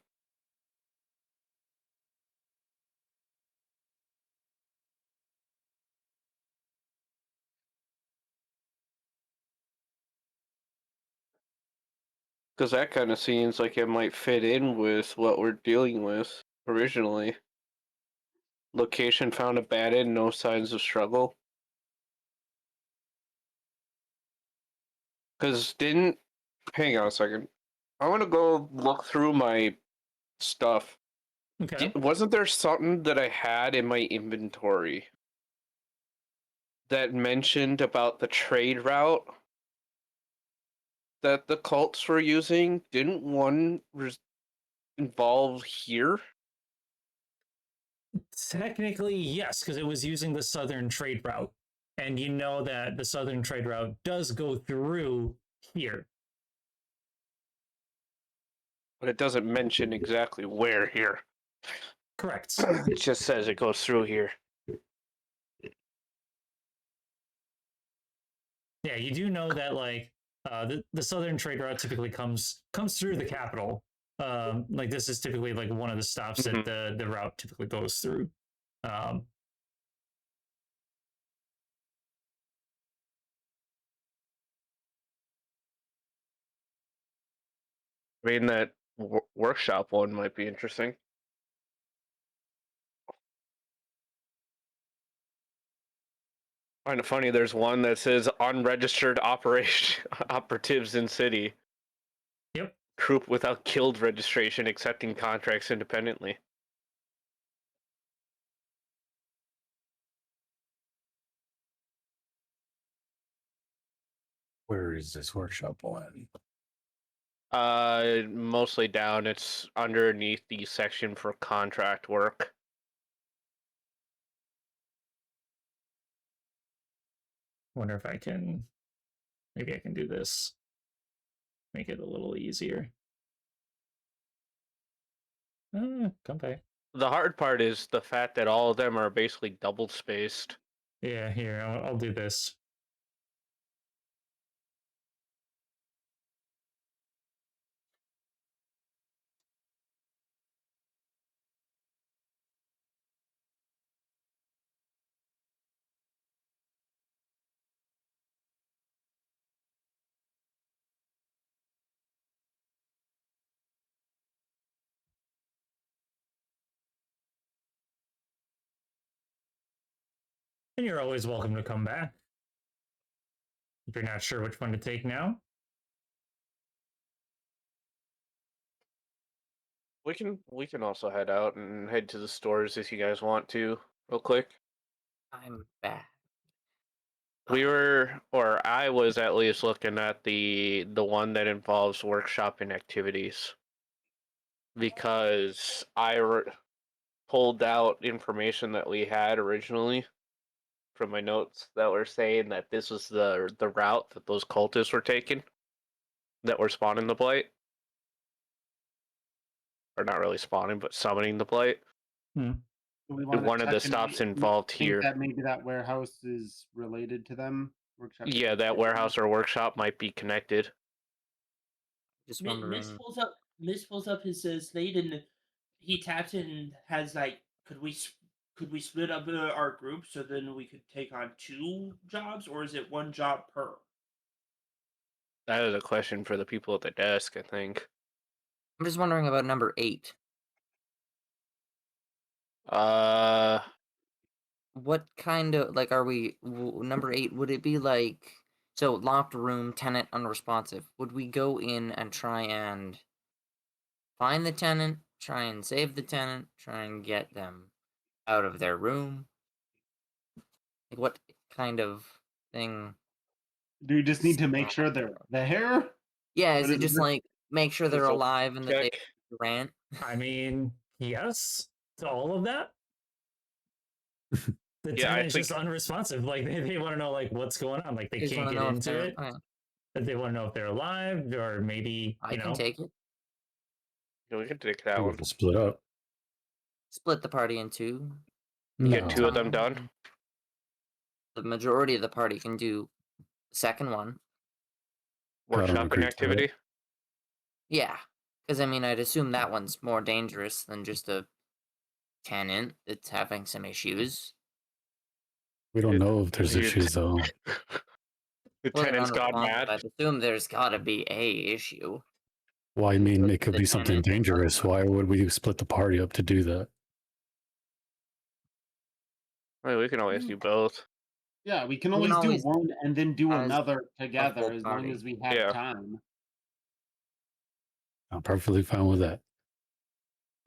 [SPEAKER 7] Because that kind of seems like it might fit in with what we're dealing with originally. Location found abandoned, no signs of struggle. Because hang on a second. I want to go look through my stuff.
[SPEAKER 5] Okay.
[SPEAKER 7] Wasn't there something that I had in my inventory that mentioned about the trade route that the cults were using? Didn't one involve here?
[SPEAKER 5] Technically, yes, because it was using the southern trade route. And you know that the southern trade route does go through here.
[SPEAKER 7] But it doesn't mention exactly where here.
[SPEAKER 5] Correct.
[SPEAKER 7] It just says it goes through here.
[SPEAKER 5] Yeah, you do know that like the southern trade route typically comes through the capital. Like this is typically like one of the stops that the route typically goes through. Um,
[SPEAKER 7] I mean, that workshop one might be interesting. Kind of funny. There's one that says unregistered operation operatives in city.
[SPEAKER 5] Yep.
[SPEAKER 7] Troop without guild registration accepting contracts independently.
[SPEAKER 6] Where is this workshop one?
[SPEAKER 7] Mostly down. It's underneath the section for contract work.
[SPEAKER 5] Wonder if I can, maybe I can do this. Make it a little easier. Come back.
[SPEAKER 7] The hard part is the fact that all of them are basically double spaced.
[SPEAKER 5] Yeah, here, I'll do this. And you're always welcome to come back. If you're not sure which one to take now.
[SPEAKER 7] We can also head out and head to the stores if you guys want to, real quick.
[SPEAKER 3] I'm back.
[SPEAKER 7] We were, or I was at least looking at the one that involves workshopping activities, because pulled out information that we had originally from my notes that were saying that this was the route that those cultists were taking, that were spawning the blight, or not really spawning, but summoning the blight.
[SPEAKER 4] Do we wanna
[SPEAKER 7] One of the
[SPEAKER 4] check and
[SPEAKER 7] stops
[SPEAKER 4] make-
[SPEAKER 7] involved
[SPEAKER 4] think
[SPEAKER 7] here.
[SPEAKER 4] that maybe that warehouse is related to them. Workshop
[SPEAKER 7] Yeah, that
[SPEAKER 4] activity?
[SPEAKER 7] warehouse or workshop might be connected.
[SPEAKER 3] Just
[SPEAKER 2] Miss
[SPEAKER 3] wondering.
[SPEAKER 2] pulls up his slate and he taps in and has like, could we split up our group so then we could take on 2 jobs, or is it 1 job per?
[SPEAKER 7] That is a question for the people at the desk, I think.
[SPEAKER 3] I'm just wondering about number 8. What kind of like are we number 8? Would it be like so locked room, tenant unresponsive? Would we go in and try and find the tenant, try and save the tenant, try and get them out of their room? Like what kind of thing?
[SPEAKER 4] Do you just need to make sure they're there?
[SPEAKER 3] Yeah, is
[SPEAKER 4] What
[SPEAKER 3] it
[SPEAKER 4] is
[SPEAKER 3] just
[SPEAKER 4] it?
[SPEAKER 3] like make sure they're
[SPEAKER 7] Just a
[SPEAKER 3] alive and that they
[SPEAKER 7] check.
[SPEAKER 3] rant?
[SPEAKER 5] I mean, yes to all of that. The
[SPEAKER 7] Yeah, I
[SPEAKER 5] tenant is
[SPEAKER 7] think
[SPEAKER 5] just unresponsive. Like they want to know like what's going on. Like they
[SPEAKER 3] Just
[SPEAKER 5] can't
[SPEAKER 3] wanna
[SPEAKER 5] get
[SPEAKER 3] know if
[SPEAKER 5] into
[SPEAKER 3] they're
[SPEAKER 5] it.
[SPEAKER 3] okay.
[SPEAKER 5] They want to know if they're alive or maybe
[SPEAKER 3] I
[SPEAKER 5] you
[SPEAKER 3] can
[SPEAKER 5] know.
[SPEAKER 3] take it.
[SPEAKER 7] yeah, we can take that
[SPEAKER 6] We
[SPEAKER 7] one.
[SPEAKER 6] can split up.
[SPEAKER 3] Split the party in 2.
[SPEAKER 7] Get
[SPEAKER 6] No.
[SPEAKER 7] 2 of them done.
[SPEAKER 3] Time. The majority of the party can do the second one.
[SPEAKER 6] I don't
[SPEAKER 7] Workshopping
[SPEAKER 6] agree to
[SPEAKER 7] activity.
[SPEAKER 6] it.
[SPEAKER 3] Yeah, because I mean, I'd assume that one's more dangerous than just a tenant that's having some issues.
[SPEAKER 6] We don't
[SPEAKER 7] It-
[SPEAKER 6] know if there's
[SPEAKER 7] you-
[SPEAKER 6] issues though.
[SPEAKER 7] The
[SPEAKER 3] Well, they're
[SPEAKER 7] tenant's gone
[SPEAKER 3] unresponsive.
[SPEAKER 7] mad.
[SPEAKER 3] I'd assume there's got to be a issue.
[SPEAKER 6] Well, I mean, it could
[SPEAKER 3] The
[SPEAKER 6] be something
[SPEAKER 3] tenant-
[SPEAKER 6] dangerous. Why would we split the party up to do that?
[SPEAKER 7] Well, we can always do both.
[SPEAKER 4] Yeah, we can
[SPEAKER 3] We can
[SPEAKER 4] always do
[SPEAKER 3] always
[SPEAKER 4] one and then do
[SPEAKER 3] as
[SPEAKER 4] another together
[SPEAKER 3] full
[SPEAKER 4] as long
[SPEAKER 3] party.
[SPEAKER 4] as we have
[SPEAKER 7] Yeah.
[SPEAKER 4] time.
[SPEAKER 6] I'm perfectly fine with that.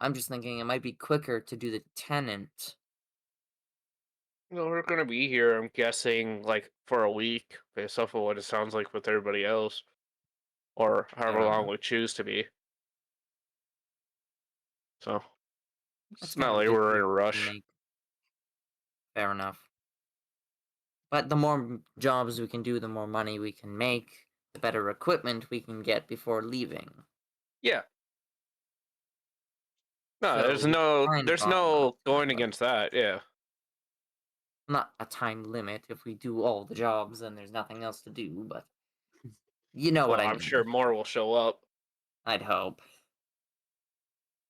[SPEAKER 3] I'm just thinking it might be quicker to do the tenant.
[SPEAKER 7] No, we're gonna be here, I'm guessing, like for a week, based off of what it sounds like with everybody else, or however long we choose to be. So It's
[SPEAKER 3] kind
[SPEAKER 7] not
[SPEAKER 3] of
[SPEAKER 7] like
[SPEAKER 3] good
[SPEAKER 7] we're in a
[SPEAKER 3] to
[SPEAKER 7] rush.
[SPEAKER 3] make. Fair enough. But the more jobs we can do, the more money we can make, the better equipment we can get before leaving.
[SPEAKER 7] Yeah. No,
[SPEAKER 3] So
[SPEAKER 7] there's
[SPEAKER 3] we
[SPEAKER 7] no
[SPEAKER 3] kind of
[SPEAKER 7] there's
[SPEAKER 3] are on a
[SPEAKER 7] no going
[SPEAKER 3] time limit.
[SPEAKER 7] against that. Yeah.
[SPEAKER 3] Not a time limit. If we do all the jobs, then there's nothing else to do, but you know what
[SPEAKER 7] Well,
[SPEAKER 3] I
[SPEAKER 7] I'm
[SPEAKER 3] mean.
[SPEAKER 7] sure more will show up.
[SPEAKER 3] I'd hope.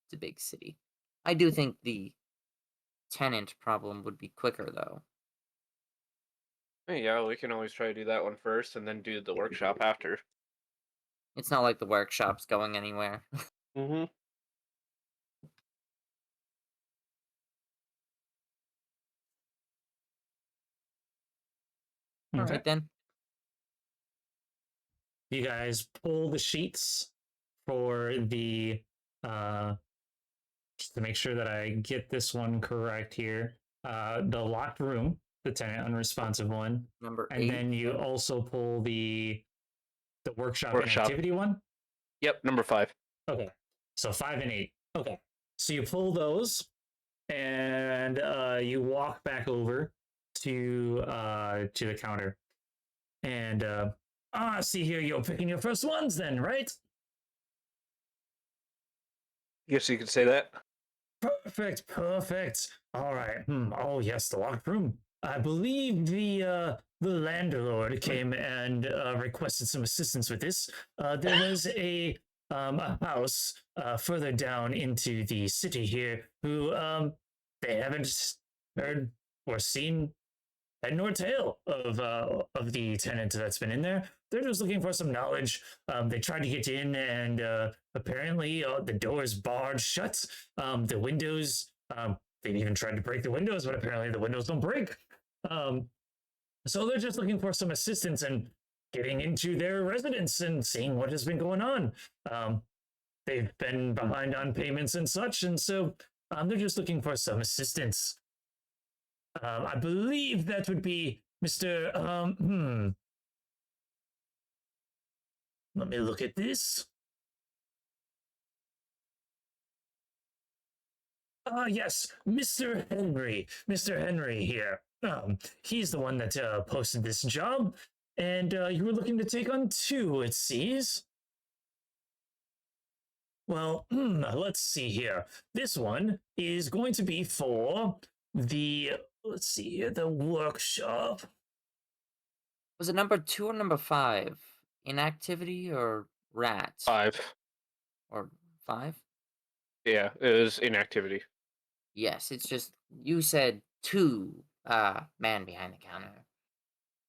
[SPEAKER 3] It's a big city. I do think the tenant problem would be quicker, though.
[SPEAKER 7] Yeah, we can always try to do that one first and then do the workshop after.
[SPEAKER 3] It's not like the workshop's going anywhere.
[SPEAKER 7] Mm-hmm.
[SPEAKER 3] All
[SPEAKER 5] Okay.
[SPEAKER 3] right, then.
[SPEAKER 5] You guys pull the sheets for the just to make sure that I get this one correct here. The locked room, the tenant unresponsive one,
[SPEAKER 3] Number
[SPEAKER 5] and
[SPEAKER 3] 8.
[SPEAKER 5] then you also pull the workshop and
[SPEAKER 7] Workshop.
[SPEAKER 5] activity one.
[SPEAKER 7] Yep, number 5.
[SPEAKER 5] Okay, so 5 and 8. Okay, so you pull those, and you walk back over to the counter, and see here, you're picking your first ones, then, right?
[SPEAKER 7] Guess you could say that.
[SPEAKER 5] Perfect, perfect. All right. Oh yes, the locked room. I believe the landlord came and requested some assistance with this. There was a house further down into the city here who they haven't heard or seen head nor tail of the tenant that's been in there. They're just looking for some knowledge. They tried to get in, and apparently the door is barred shut. The windows, they even tried to break the windows, but apparently the windows don't break. So they're just looking for some assistance and getting into their residence and seeing what has been going on. They've been behind on payments and such, and so they're just looking for some assistance. I believe that would be Mr. Let me look at this. Yes, Mr. Henry. Mr. Henry here. He's the one that posted this job, and you were looking to take on 2, it seems. Well, let's see here. This one is going to be for the, let's see here, the workshop.
[SPEAKER 3] Was it number 2 or number 5? Inactivity or rat?
[SPEAKER 7] 5.
[SPEAKER 3] Or 5?
[SPEAKER 7] Yeah, it was inactivity.
[SPEAKER 3] Yes, it's just you said 2. Man behind the counter.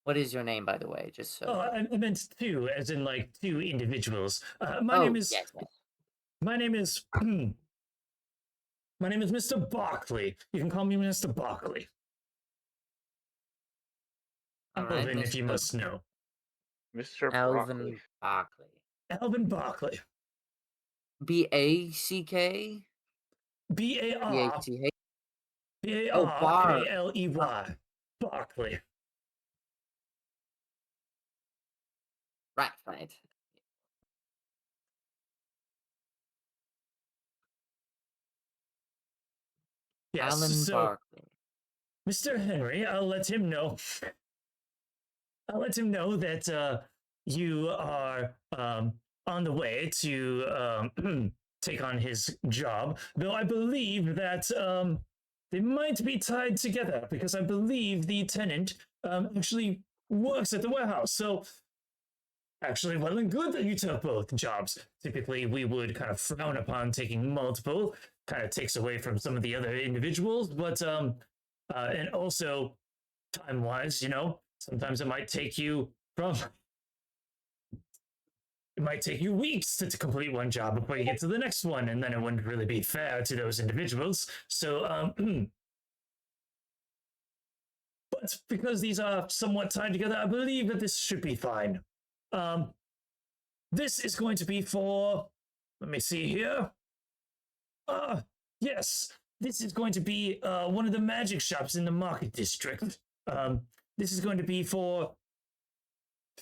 [SPEAKER 3] What is your name, by the way? Just so.
[SPEAKER 5] Oh, I meant 2, as in like 2 individuals. My name is.
[SPEAKER 3] Yes.
[SPEAKER 5] My name is. My name is Mr. Barkley. You can call me Mr. Barkley.
[SPEAKER 3] All right,
[SPEAKER 5] Alvin, if you
[SPEAKER 3] Mr.
[SPEAKER 5] must know.
[SPEAKER 7] Mr.
[SPEAKER 3] Alvin
[SPEAKER 7] Broccoli.
[SPEAKER 3] Barkley.
[SPEAKER 5] Alvin Barkley.
[SPEAKER 3] B-A-C-K?
[SPEAKER 5] B-A-R.
[SPEAKER 3] B-A-T-H?
[SPEAKER 5] B-A-R-K-L-E-Y. Barkley.
[SPEAKER 3] Right.
[SPEAKER 5] Yes,
[SPEAKER 3] Alan
[SPEAKER 5] so
[SPEAKER 3] Barkley.
[SPEAKER 5] Mr. Henry, I'll let him know. I'll let him know that you are on the way to take on his job. Though I believe that they might be tied together because I believe the tenant actually works at the warehouse. So actually, well and good that you took both jobs. Typically, we would kind of frown upon taking multiple. Kind of takes away from some of the other individuals, but and also time-wise, sometimes it might take you weeks to complete one job before you get to the next one, and then it wouldn't really be fair to those individuals. So, but because these are somewhat tied together, I believe that this should be fine. This is going to be for, let me see here. Yes, this is going to be one of the magic shops in the market district. This is going to be for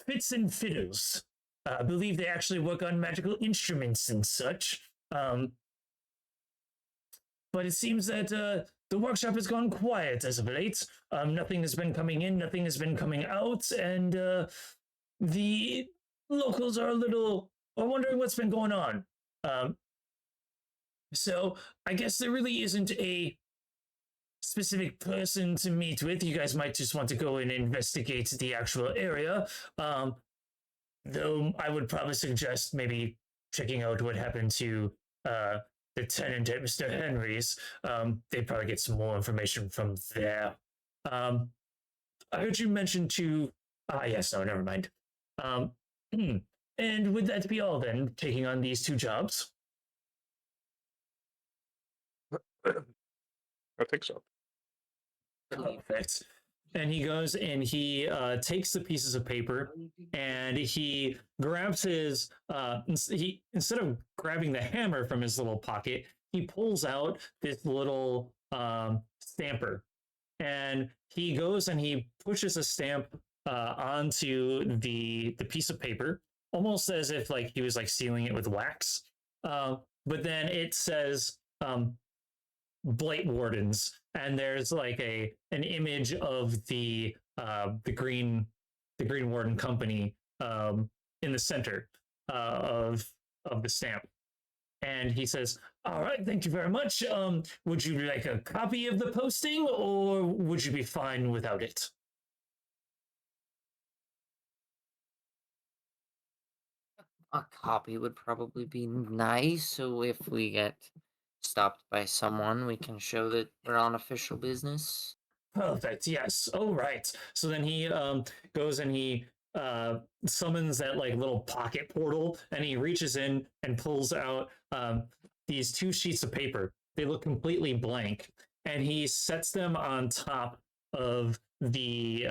[SPEAKER 5] Fits and Fiddles. I believe they actually work on magical instruments and such. but it seems that the workshop has gone quiet as of late. Nothing has been coming in, nothing has been coming out, and the locals are wondering what's been going on. So I guess there really isn't a specific person to meet with. You guys might just want to go and investigate the actual area. Though I would probably suggest maybe checking out what happened to the tenant at Mr. Henry's. They'd probably get some more information from there. I heard you mention to... yes, no, never mind. And would that be all then, taking on these 2 jobs?
[SPEAKER 7] I think so.
[SPEAKER 5] Perfect. And he goes and he takes the pieces of paper and he grabs his instead of grabbing the hammer from his little pocket, he pulls out this little stamper, and he goes and he pushes a stamp onto the piece of paper, almost as if like he was like sealing it with wax. But then it says Blightwardens, and there's like an image of the Green Warden Company in the center of the stamp. And he says, "All right, thank you very much. Would you like a copy of the posting, or would you be fine without it?"
[SPEAKER 3] A copy would probably be nice, so if we get stopped by someone, we can show that we're on official business.
[SPEAKER 5] Perfect. Yes. All right. So then he goes and he summons that like little pocket portal, and he reaches in and pulls out these 2 sheets of paper. They look completely blank, and he sets them on top of the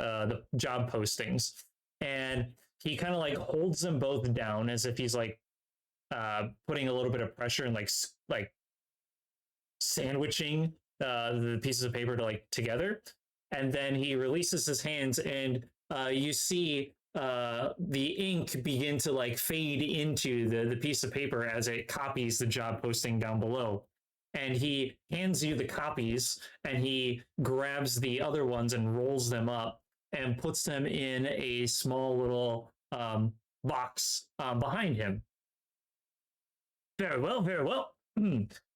[SPEAKER 5] job postings, and he kind of like holds them both down as if he's like putting a little bit of pressure and like sandwiching the pieces of paper to like together, and then he releases his hands, and you see the ink begin to like fade into the piece of paper as it copies the job posting down below. And he hands you the copies, and he grabs the other ones and rolls them up and puts them in a small little box behind him. Very well, very well.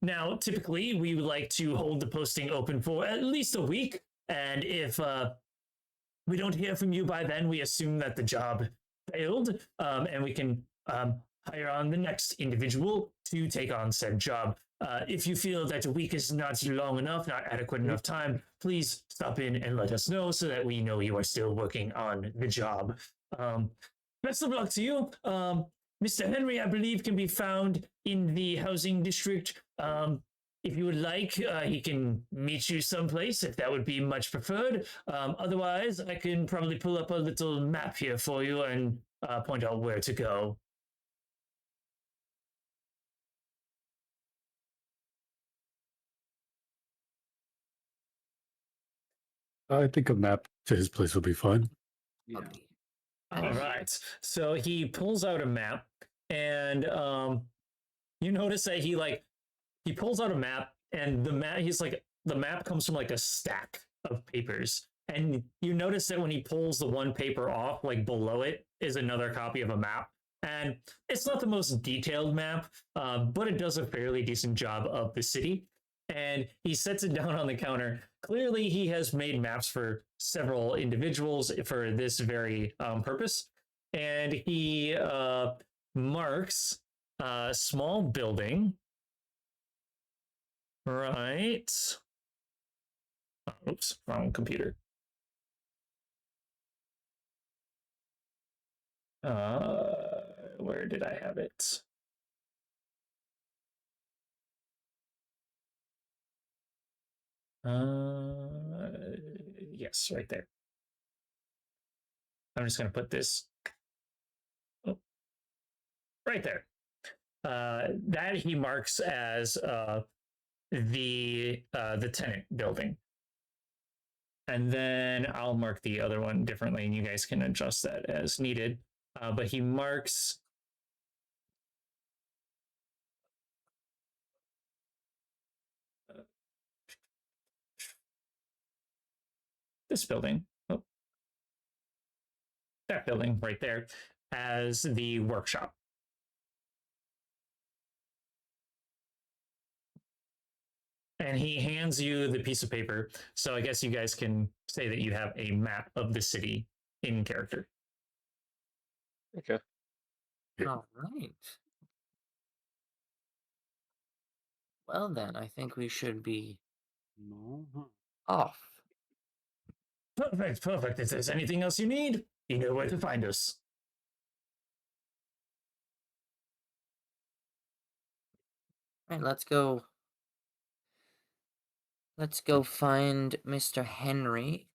[SPEAKER 5] Now, typically, we would like to hold the posting open for at least a week, and if we don't hear from you by then, we assume that the job failed, and we can hire on the next individual to take on said job. If you feel that a week is not long enough, not adequate enough time, please stop in and let us know so that we know you are still working on the job. Best of luck to you. Mr. Henry, I believe, can be found in the housing district. If you would like, he can meet you someplace if that would be much preferred. Otherwise, I can probably pull up a little map here for you and point out where to go.
[SPEAKER 6] I think a map to his place will be fine.
[SPEAKER 4] Yeah.
[SPEAKER 5] All right. So he pulls out a map, and you notice that he pulls out a map, and the map comes from like a stack of papers. And you notice that when he pulls the one paper off, like below it is another copy of a map. And it's not the most detailed map, but it does a fairly decent job of the city. And he sets it down on the counter. Clearly, he has made maps for several individuals for this very purpose. And he marks a small building. Right. Oops, wrong computer. Where did I have it? Yes, right there. I'm just going to put this right there. That he marks as the tenant building. And then I'll mark the other one differently, and you guys can adjust that as needed. But he marks this building, oh, that building right there, as the workshop. And he hands you the piece of paper. So I guess you guys can say that you have a map of the city in character.
[SPEAKER 7] Okay.
[SPEAKER 3] All right. Well, then, I think we should be
[SPEAKER 4] No. Huh.
[SPEAKER 3] off.
[SPEAKER 5] Perfect, perfect. If there's anything else you need, you know where to find us.
[SPEAKER 3] All right, let's go. Let's go find Mr. Henry.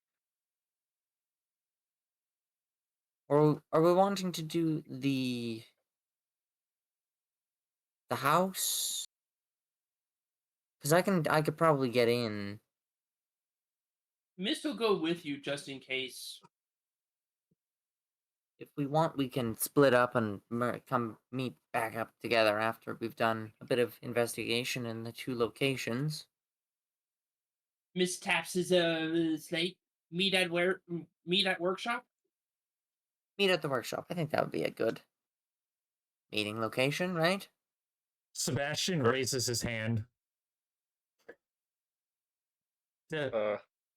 [SPEAKER 3] Or are we wanting to do the house? Because I could probably get in.
[SPEAKER 2] Mist will go with you just in case.
[SPEAKER 3] If we want, we can split up and come meet back up together after we've done a bit of investigation in the two locations.
[SPEAKER 2] Mist taps his slate. Meet at workshop.
[SPEAKER 3] Meet at the workshop. I think that would be a good meeting location, right?
[SPEAKER 5] Sebastian raises his hand.
[SPEAKER 7] Uh,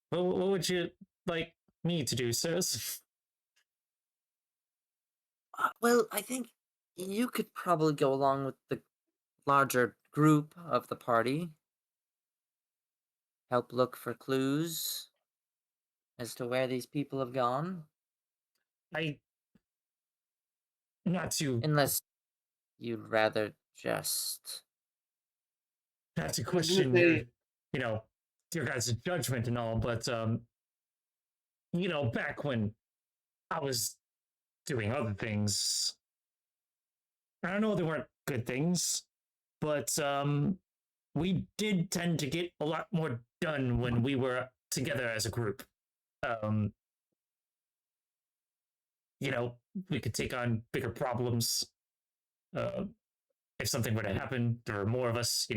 [SPEAKER 5] What would you like me to do, sirs?
[SPEAKER 3] Well, I think you could probably go along with the larger group of the party. Help look for clues as to where these people have gone.
[SPEAKER 5] Not to
[SPEAKER 3] Unless you'd rather just...
[SPEAKER 5] question your, your guys' judgment and all, but back when I was doing other things, I know they weren't good things, but we did tend to get a lot more done when we were together as a group. We could take on bigger problems. If something were to happen, there were more of us,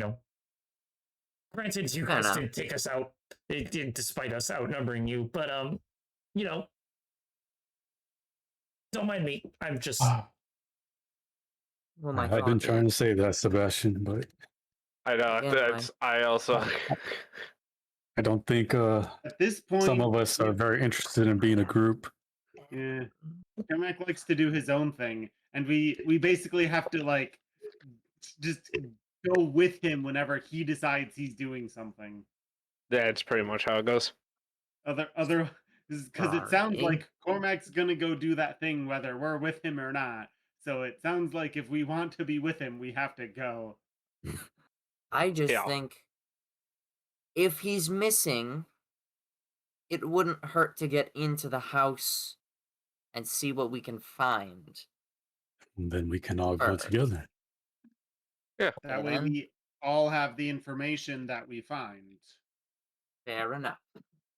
[SPEAKER 5] Granted, you guys didn't take us out, despite us outnumbering you, but, don't mind me. I'm just...
[SPEAKER 3] Well, my
[SPEAKER 6] I've been trying to say that, Sebastian, but
[SPEAKER 7] I know.
[SPEAKER 3] Yeah,
[SPEAKER 7] I also.
[SPEAKER 6] I don't think
[SPEAKER 4] At this point,
[SPEAKER 6] some of us are very interested in being a group.
[SPEAKER 4] yeah, Kermac likes to do his own thing, and we basically have to just go with him whenever he decides he's doing something.
[SPEAKER 7] That's pretty much how it goes.
[SPEAKER 4] Other because it sounds
[SPEAKER 3] Alright.
[SPEAKER 4] like Cormac's gonna go do that thing whether we're with him or not. So it sounds like if we want to be with him, we have to go.
[SPEAKER 3] I just
[SPEAKER 7] Yeah.
[SPEAKER 3] think if he's missing, it wouldn't hurt to get into the house and see what we can find.
[SPEAKER 6] And then we can all go
[SPEAKER 3] First.
[SPEAKER 6] together.
[SPEAKER 4] That
[SPEAKER 3] Okay,
[SPEAKER 4] way
[SPEAKER 3] then.
[SPEAKER 4] we all have the information that we find
[SPEAKER 3] Fair enough.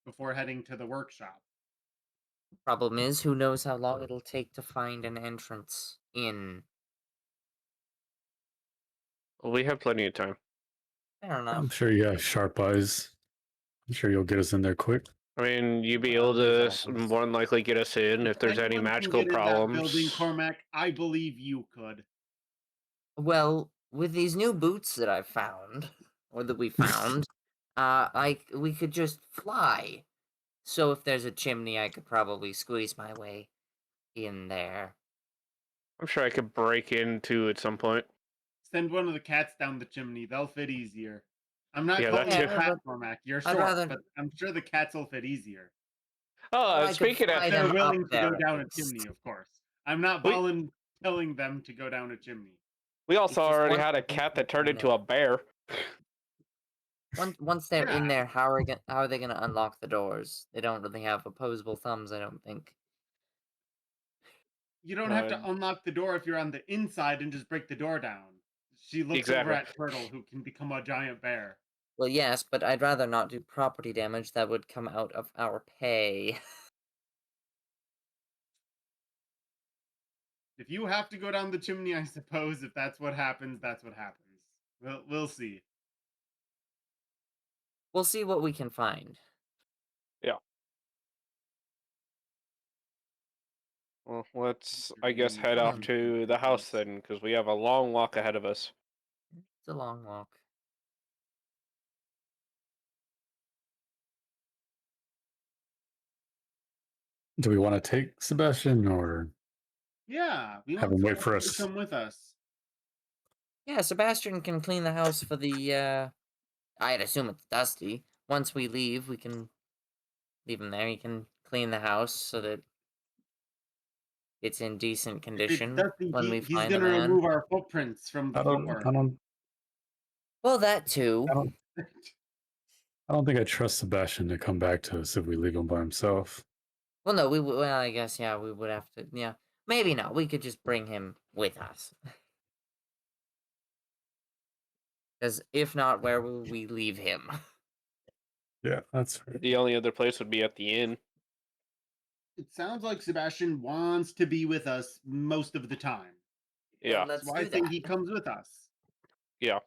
[SPEAKER 4] before heading to the workshop.
[SPEAKER 3] Problem is, who knows how long it'll take to find an entrance in.
[SPEAKER 7] Well, we have plenty of time.
[SPEAKER 3] Fair enough.
[SPEAKER 6] I'm sure you have sharp eyes. I'm sure you'll get us in there quick.
[SPEAKER 7] I mean, you'd be able to
[SPEAKER 4] Exactly.
[SPEAKER 7] more than likely get us in if there's any
[SPEAKER 4] Anyone can
[SPEAKER 7] magical
[SPEAKER 4] get in that
[SPEAKER 7] problems.
[SPEAKER 4] building, Cormac, I believe you could.
[SPEAKER 3] Well, with these new boots that I've found, or that we found, we could just fly. So if there's a chimney, I could probably squeeze my way in there.
[SPEAKER 7] I'm sure I could break into at some point.
[SPEAKER 4] Send one of the cats down the chimney. They'll fit easier. I'm not
[SPEAKER 7] Yeah,
[SPEAKER 4] calling
[SPEAKER 7] that
[SPEAKER 4] you
[SPEAKER 7] too.
[SPEAKER 4] fat, Cormac. You're
[SPEAKER 3] I'd
[SPEAKER 4] short,
[SPEAKER 3] rather-
[SPEAKER 4] but I'm sure the cats will fit easier.
[SPEAKER 7] Oh,
[SPEAKER 3] I could
[SPEAKER 7] speaking
[SPEAKER 3] fly
[SPEAKER 7] of,
[SPEAKER 3] them
[SPEAKER 4] They're
[SPEAKER 3] up
[SPEAKER 4] willing to
[SPEAKER 3] there
[SPEAKER 4] go
[SPEAKER 3] at
[SPEAKER 4] down a
[SPEAKER 3] least.
[SPEAKER 4] chimney, of course. I'm not
[SPEAKER 7] We-
[SPEAKER 4] telling them to go down a chimney.
[SPEAKER 7] we
[SPEAKER 3] It's
[SPEAKER 7] also
[SPEAKER 3] just
[SPEAKER 7] already
[SPEAKER 3] once
[SPEAKER 7] had a
[SPEAKER 3] we
[SPEAKER 7] cat
[SPEAKER 3] get
[SPEAKER 7] that turned
[SPEAKER 3] in
[SPEAKER 7] into
[SPEAKER 3] there.
[SPEAKER 7] a bear.
[SPEAKER 3] Once they're in
[SPEAKER 4] Yeah.
[SPEAKER 3] there, how are they gonna unlock the doors? They don't really have opposable thumbs, I don't think.
[SPEAKER 4] You don't have to unlock the door if you're on the inside and just break the door down. She looks over
[SPEAKER 7] Exactly.
[SPEAKER 4] at Turtle, who can become a giant bear.
[SPEAKER 3] Well, yes, but I'd rather not do property damage that would come out of our pay.
[SPEAKER 4] If you have to go down the chimney, I suppose if that's what happens, that's what happens. We'll see.
[SPEAKER 3] We'll see what we can find.
[SPEAKER 7] Yeah. Well, let's, I guess, head off
[SPEAKER 3] Um,
[SPEAKER 7] to the house then, because we have a long walk ahead of us.
[SPEAKER 3] It's a long walk.
[SPEAKER 6] Do we want to take Sebastian or
[SPEAKER 4] Yeah, we
[SPEAKER 6] have
[SPEAKER 4] want
[SPEAKER 6] him wait for
[SPEAKER 4] Sebastian to
[SPEAKER 6] us?
[SPEAKER 4] come with us.
[SPEAKER 3] Yeah, Sebastian can clean the house for the, I'd assume it's dusty. Once we leave, we can leave him there. He can clean the house so that it's in decent
[SPEAKER 4] If it's
[SPEAKER 3] condition
[SPEAKER 4] dusty,
[SPEAKER 3] when we
[SPEAKER 4] he's
[SPEAKER 3] find the
[SPEAKER 4] gonna
[SPEAKER 3] man.
[SPEAKER 4] remove our footprints from the
[SPEAKER 6] I don't.
[SPEAKER 4] floor.
[SPEAKER 6] I don't.
[SPEAKER 3] Well, that too.
[SPEAKER 6] I don't. I don't think I trust Sebastian to come back to us if we leave him by himself.
[SPEAKER 3] Well, no, well, I guess, yeah, we would have to, yeah. Maybe not. We could just bring him with us. Because if not, where will we leave him?
[SPEAKER 6] Yeah, that's right.
[SPEAKER 7] The only other place would be at the inn.
[SPEAKER 4] It sounds like Sebastian wants to be with us most of the time.
[SPEAKER 7] Yeah,
[SPEAKER 3] Then
[SPEAKER 4] That's
[SPEAKER 3] let's
[SPEAKER 4] why I
[SPEAKER 3] do
[SPEAKER 4] think
[SPEAKER 3] that.
[SPEAKER 4] he comes with us.
[SPEAKER 7] yeah.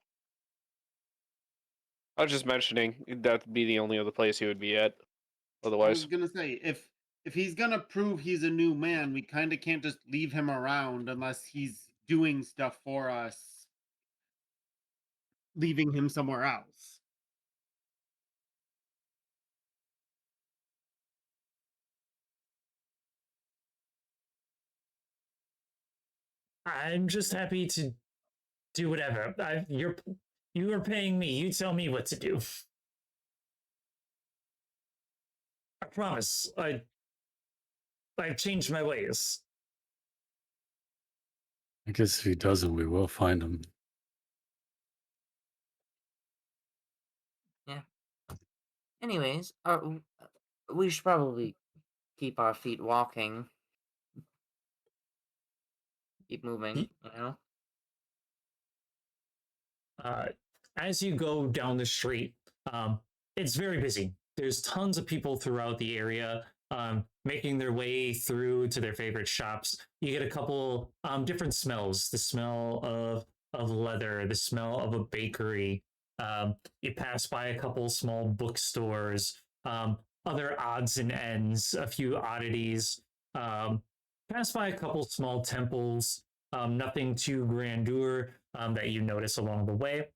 [SPEAKER 7] I was just mentioning that'd be the only other place he would be at.
[SPEAKER 4] I was
[SPEAKER 7] Otherwise,
[SPEAKER 4] gonna say if he's gonna prove he's a new man, we kind of can't just leave him around unless he's doing stuff for us, leaving him somewhere else.
[SPEAKER 5] I'm just happy to do whatever. You are paying me. You tell me what to do. I promise. I've changed my ways.
[SPEAKER 6] I guess if he doesn't, we will find him.
[SPEAKER 3] Anyways, we should probably keep our feet walking. Keep moving, you know?
[SPEAKER 5] Uh, as you go down the street, it's very busy. There's tons of people throughout the area making their way through to their favorite shops. You get a couple different smells: the smell of leather, the smell of a bakery. You pass by a couple small bookstores, other odds and ends, a few oddities. Pass by a couple small temples. Nothing too grandeur that you notice along the way.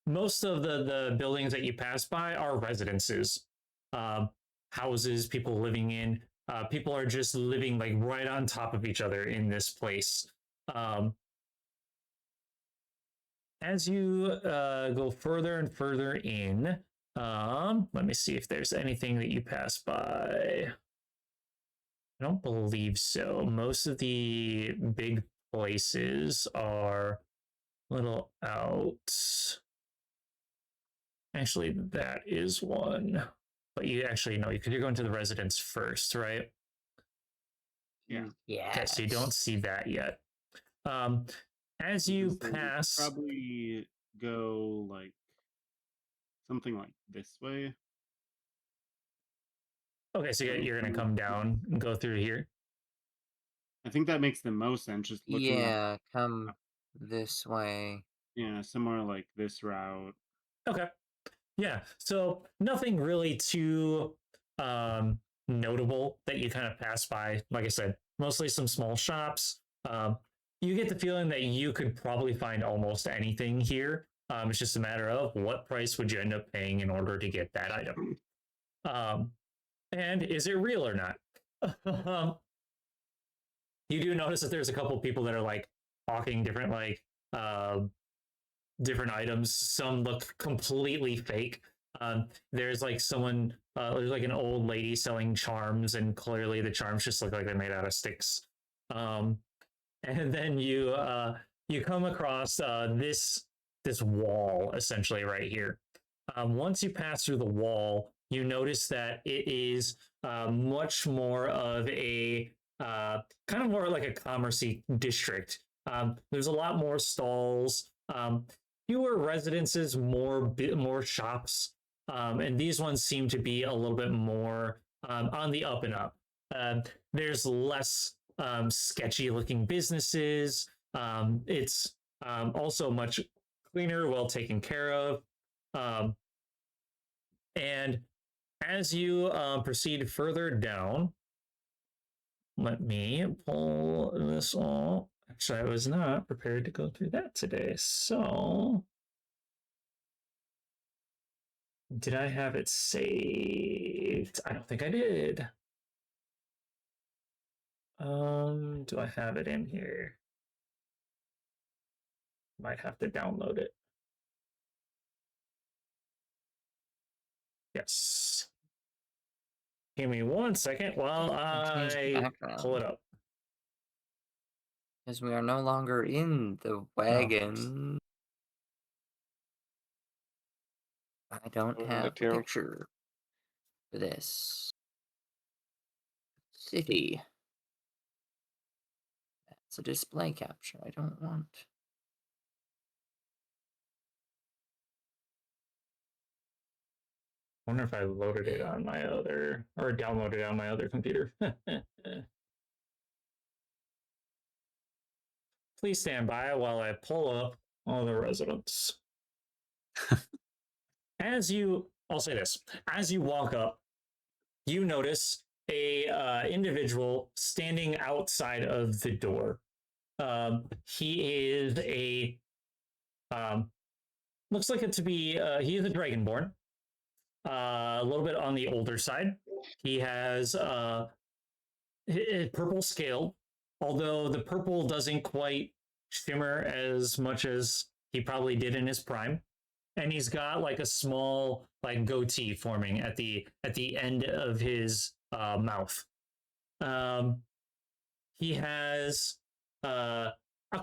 [SPEAKER 5] Most of the buildings that you pass by are residences, houses, people living in. People are just living like right on top of each other in this place. As you go further and further in, let me see if there's anything that you pass by. I don't believe so. Most of the big places are a little out. Actually, that is one. But you actually know because you're going to the residence first, right?
[SPEAKER 4] Yeah.
[SPEAKER 3] Yeah.
[SPEAKER 5] Okay, so you don't see that yet. As you
[SPEAKER 4] So we could
[SPEAKER 5] pass,
[SPEAKER 4] probably go like something like this way.
[SPEAKER 5] okay, so you're gonna come down and go through here.
[SPEAKER 4] I think that makes the most sense. Just looking up,
[SPEAKER 3] Yeah, come this way.
[SPEAKER 4] yeah, somewhere like this route.
[SPEAKER 5] Okay. Yeah. So nothing really too notable that you kind of pass by. Like I said, mostly some small shops. You get the feeling that you could probably find almost anything here. It's just a matter of what price would you end up paying in order to get that item. And is it real or not? You do notice that there's a couple people that are like hawking different different items. Some look completely fake. There's like someone, there's like an old lady selling charms, and clearly the charms just look like they're made out of sticks. And then you come across this wall essentially right here. Once you pass through the wall, you notice that it is much more of a kind of more like a commercey district. There's a lot more stalls, fewer residences, more shops, and these ones seem to be a little bit more on the up and up. There's less sketchy looking businesses. It's also much cleaner, well taken care of. And As you proceed further down, let me pull this all. Actually, I was not prepared to go through that today. So, did I have it saved? I don't think I did. Do I have it in here? Might have to download it. Yes. Give me 1 second while
[SPEAKER 3] Change the
[SPEAKER 5] I
[SPEAKER 3] background.
[SPEAKER 5] pull it up.
[SPEAKER 3] Because we are no longer in the wagon. I don't
[SPEAKER 7] Oh,
[SPEAKER 3] have a
[SPEAKER 7] dear.
[SPEAKER 3] picture for this. City. That's a display capture. I don't want.
[SPEAKER 5] I wonder if I loaded it on my other, or downloaded it on my other computer. Please stand by while I pull up all the residents. I'll say this, as you walk up, you notice a individual standing outside of the door. He is looks like it to be, he is a Dragonborn. A little bit on the older side. He has purple scale, although the purple doesn't quite shimmer as much as he probably did in his prime. And he's got like a small like goatee forming at the end of his mouth. He has a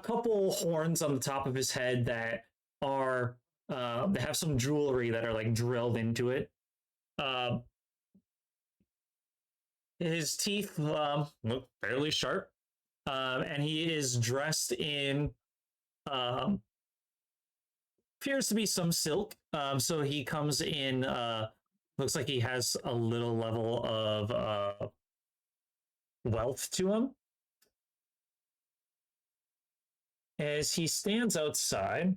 [SPEAKER 5] couple horns on the top of his head that are they have some jewelry that are like drilled into it. His teeth look fairly sharp, and he is dressed in appears to be some silk. So he comes in. Looks like he has a little level of wealth to him. As he stands outside,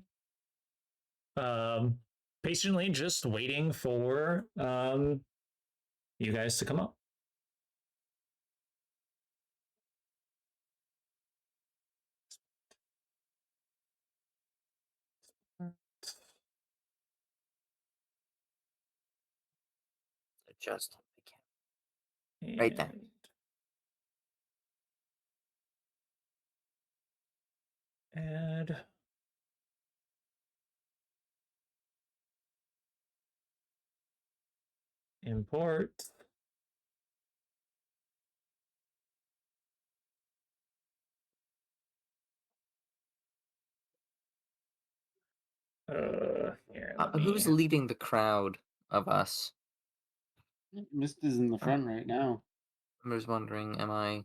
[SPEAKER 5] patiently just waiting for you guys to come up.
[SPEAKER 3] Adjust the camera. Right then.
[SPEAKER 5] Add. Import. Here,
[SPEAKER 3] Who's leading the crowd of us?
[SPEAKER 4] Mist is in the front right now.
[SPEAKER 3] I was wondering, am I?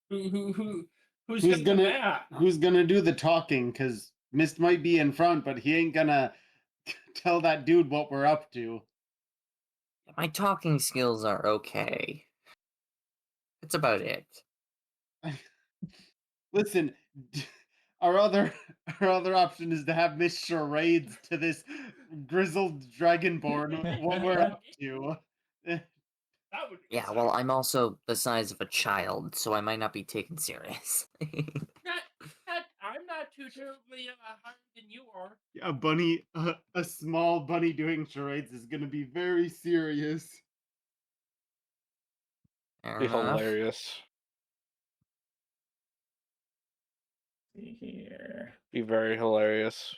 [SPEAKER 2] Who's
[SPEAKER 4] gonna do the talking? Because Mist might be in front, but he ain't gonna tell that dude what we're up to.
[SPEAKER 3] My talking skills are okay. That's about it.
[SPEAKER 4] Listen, our other option is to have Miss charades to this grizzled dragonborn what we're up to.
[SPEAKER 2] That would be
[SPEAKER 3] Yeah, well, I'm also the size of a child, so I might not be taken serious.
[SPEAKER 2] I'm not too terribly higher than you are.
[SPEAKER 4] A bunny, a small bunny doing charades is gonna be very serious.
[SPEAKER 3] Fair
[SPEAKER 7] Be
[SPEAKER 3] enough.
[SPEAKER 7] hilarious.
[SPEAKER 5] Here.
[SPEAKER 7] Be very hilarious.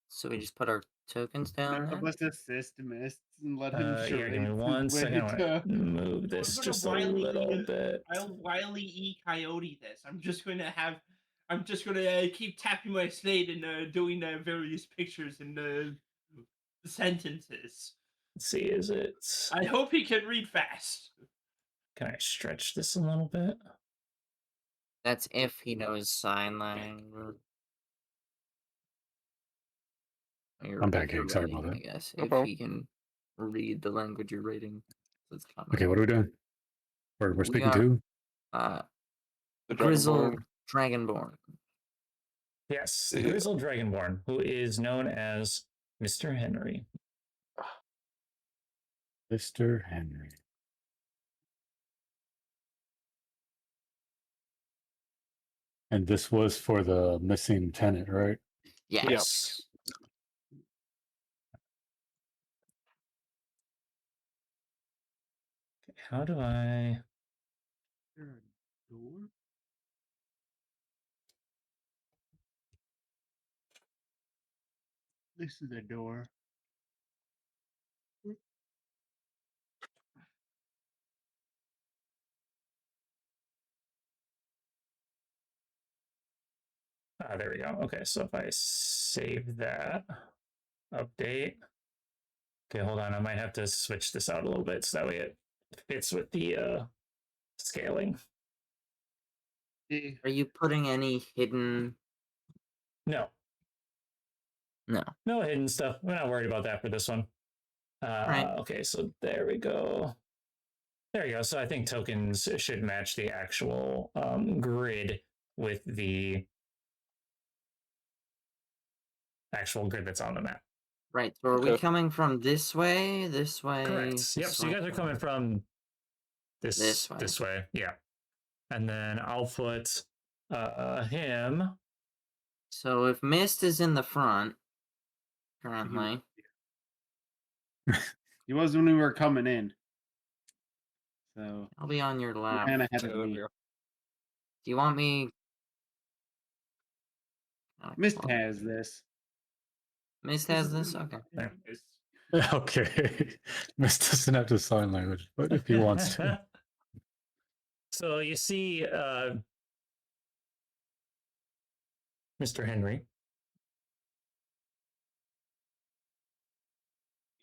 [SPEAKER 3] So we just put our tokens down there?
[SPEAKER 4] Let's assist Mist and let him
[SPEAKER 5] Yeah,
[SPEAKER 4] charade.
[SPEAKER 5] give me 1 second. I want to move this just a little bit.
[SPEAKER 2] I'll Wile E. Coyote this. I'm just going to keep tapping my slate and doing various pictures and sentences.
[SPEAKER 5] Let's see, is it?
[SPEAKER 2] I hope he can read fast.
[SPEAKER 5] Can I stretch this a little bit?
[SPEAKER 3] That's if he knows sign language.
[SPEAKER 6] I'm back here. Sorry about that.
[SPEAKER 3] I guess
[SPEAKER 7] No
[SPEAKER 3] if
[SPEAKER 7] problem.
[SPEAKER 3] he can read the language you're writing. That's common.
[SPEAKER 6] Okay, what are we doing? We're
[SPEAKER 3] We
[SPEAKER 6] speaking
[SPEAKER 3] are-
[SPEAKER 6] to?
[SPEAKER 7] The
[SPEAKER 3] Grizzled
[SPEAKER 7] Dragonborn.
[SPEAKER 3] Dragonborn.
[SPEAKER 5] Yes, the grizzled dragonborn, who is known as Mr. Henry.
[SPEAKER 6] Mr. Henry. And this was for the missing tenant, right?
[SPEAKER 3] Yes.
[SPEAKER 5] How do I?
[SPEAKER 4] There a door? This is a door.
[SPEAKER 5] Ah, there we go. Okay, so if I save that, update. Okay, hold on. I might have to switch this out a little bit so that way it fits with the scaling.
[SPEAKER 3] Are you putting any hidden?
[SPEAKER 5] No,
[SPEAKER 3] No.
[SPEAKER 5] no hidden stuff. We're not worried about that for this one.
[SPEAKER 3] Right.
[SPEAKER 5] Okay, so there we go. There you go. So I think tokens should match the actual grid with the actual grid that's on the map.
[SPEAKER 3] Right. So are we
[SPEAKER 7] Okay.
[SPEAKER 3] coming from this way? This way?
[SPEAKER 5] Correct. Yep.
[SPEAKER 3] this
[SPEAKER 5] So you
[SPEAKER 3] way?
[SPEAKER 5] guys are coming from
[SPEAKER 3] This way.
[SPEAKER 5] This way. Yeah. And then I'll put him.
[SPEAKER 3] So if Mist is in the front currently,
[SPEAKER 4] He was when we were coming in. So
[SPEAKER 3] I'll be on your
[SPEAKER 4] he
[SPEAKER 3] left.
[SPEAKER 4] ran ahead of
[SPEAKER 7] Okay, there we
[SPEAKER 4] me.
[SPEAKER 7] go.
[SPEAKER 3] Do you want me?
[SPEAKER 4] Mist has this.
[SPEAKER 3] Mist has this? Okay.
[SPEAKER 5] There.
[SPEAKER 6] Okay. Mist doesn't have to sign language, but if he wants to.
[SPEAKER 5] So you see Mr. Henry.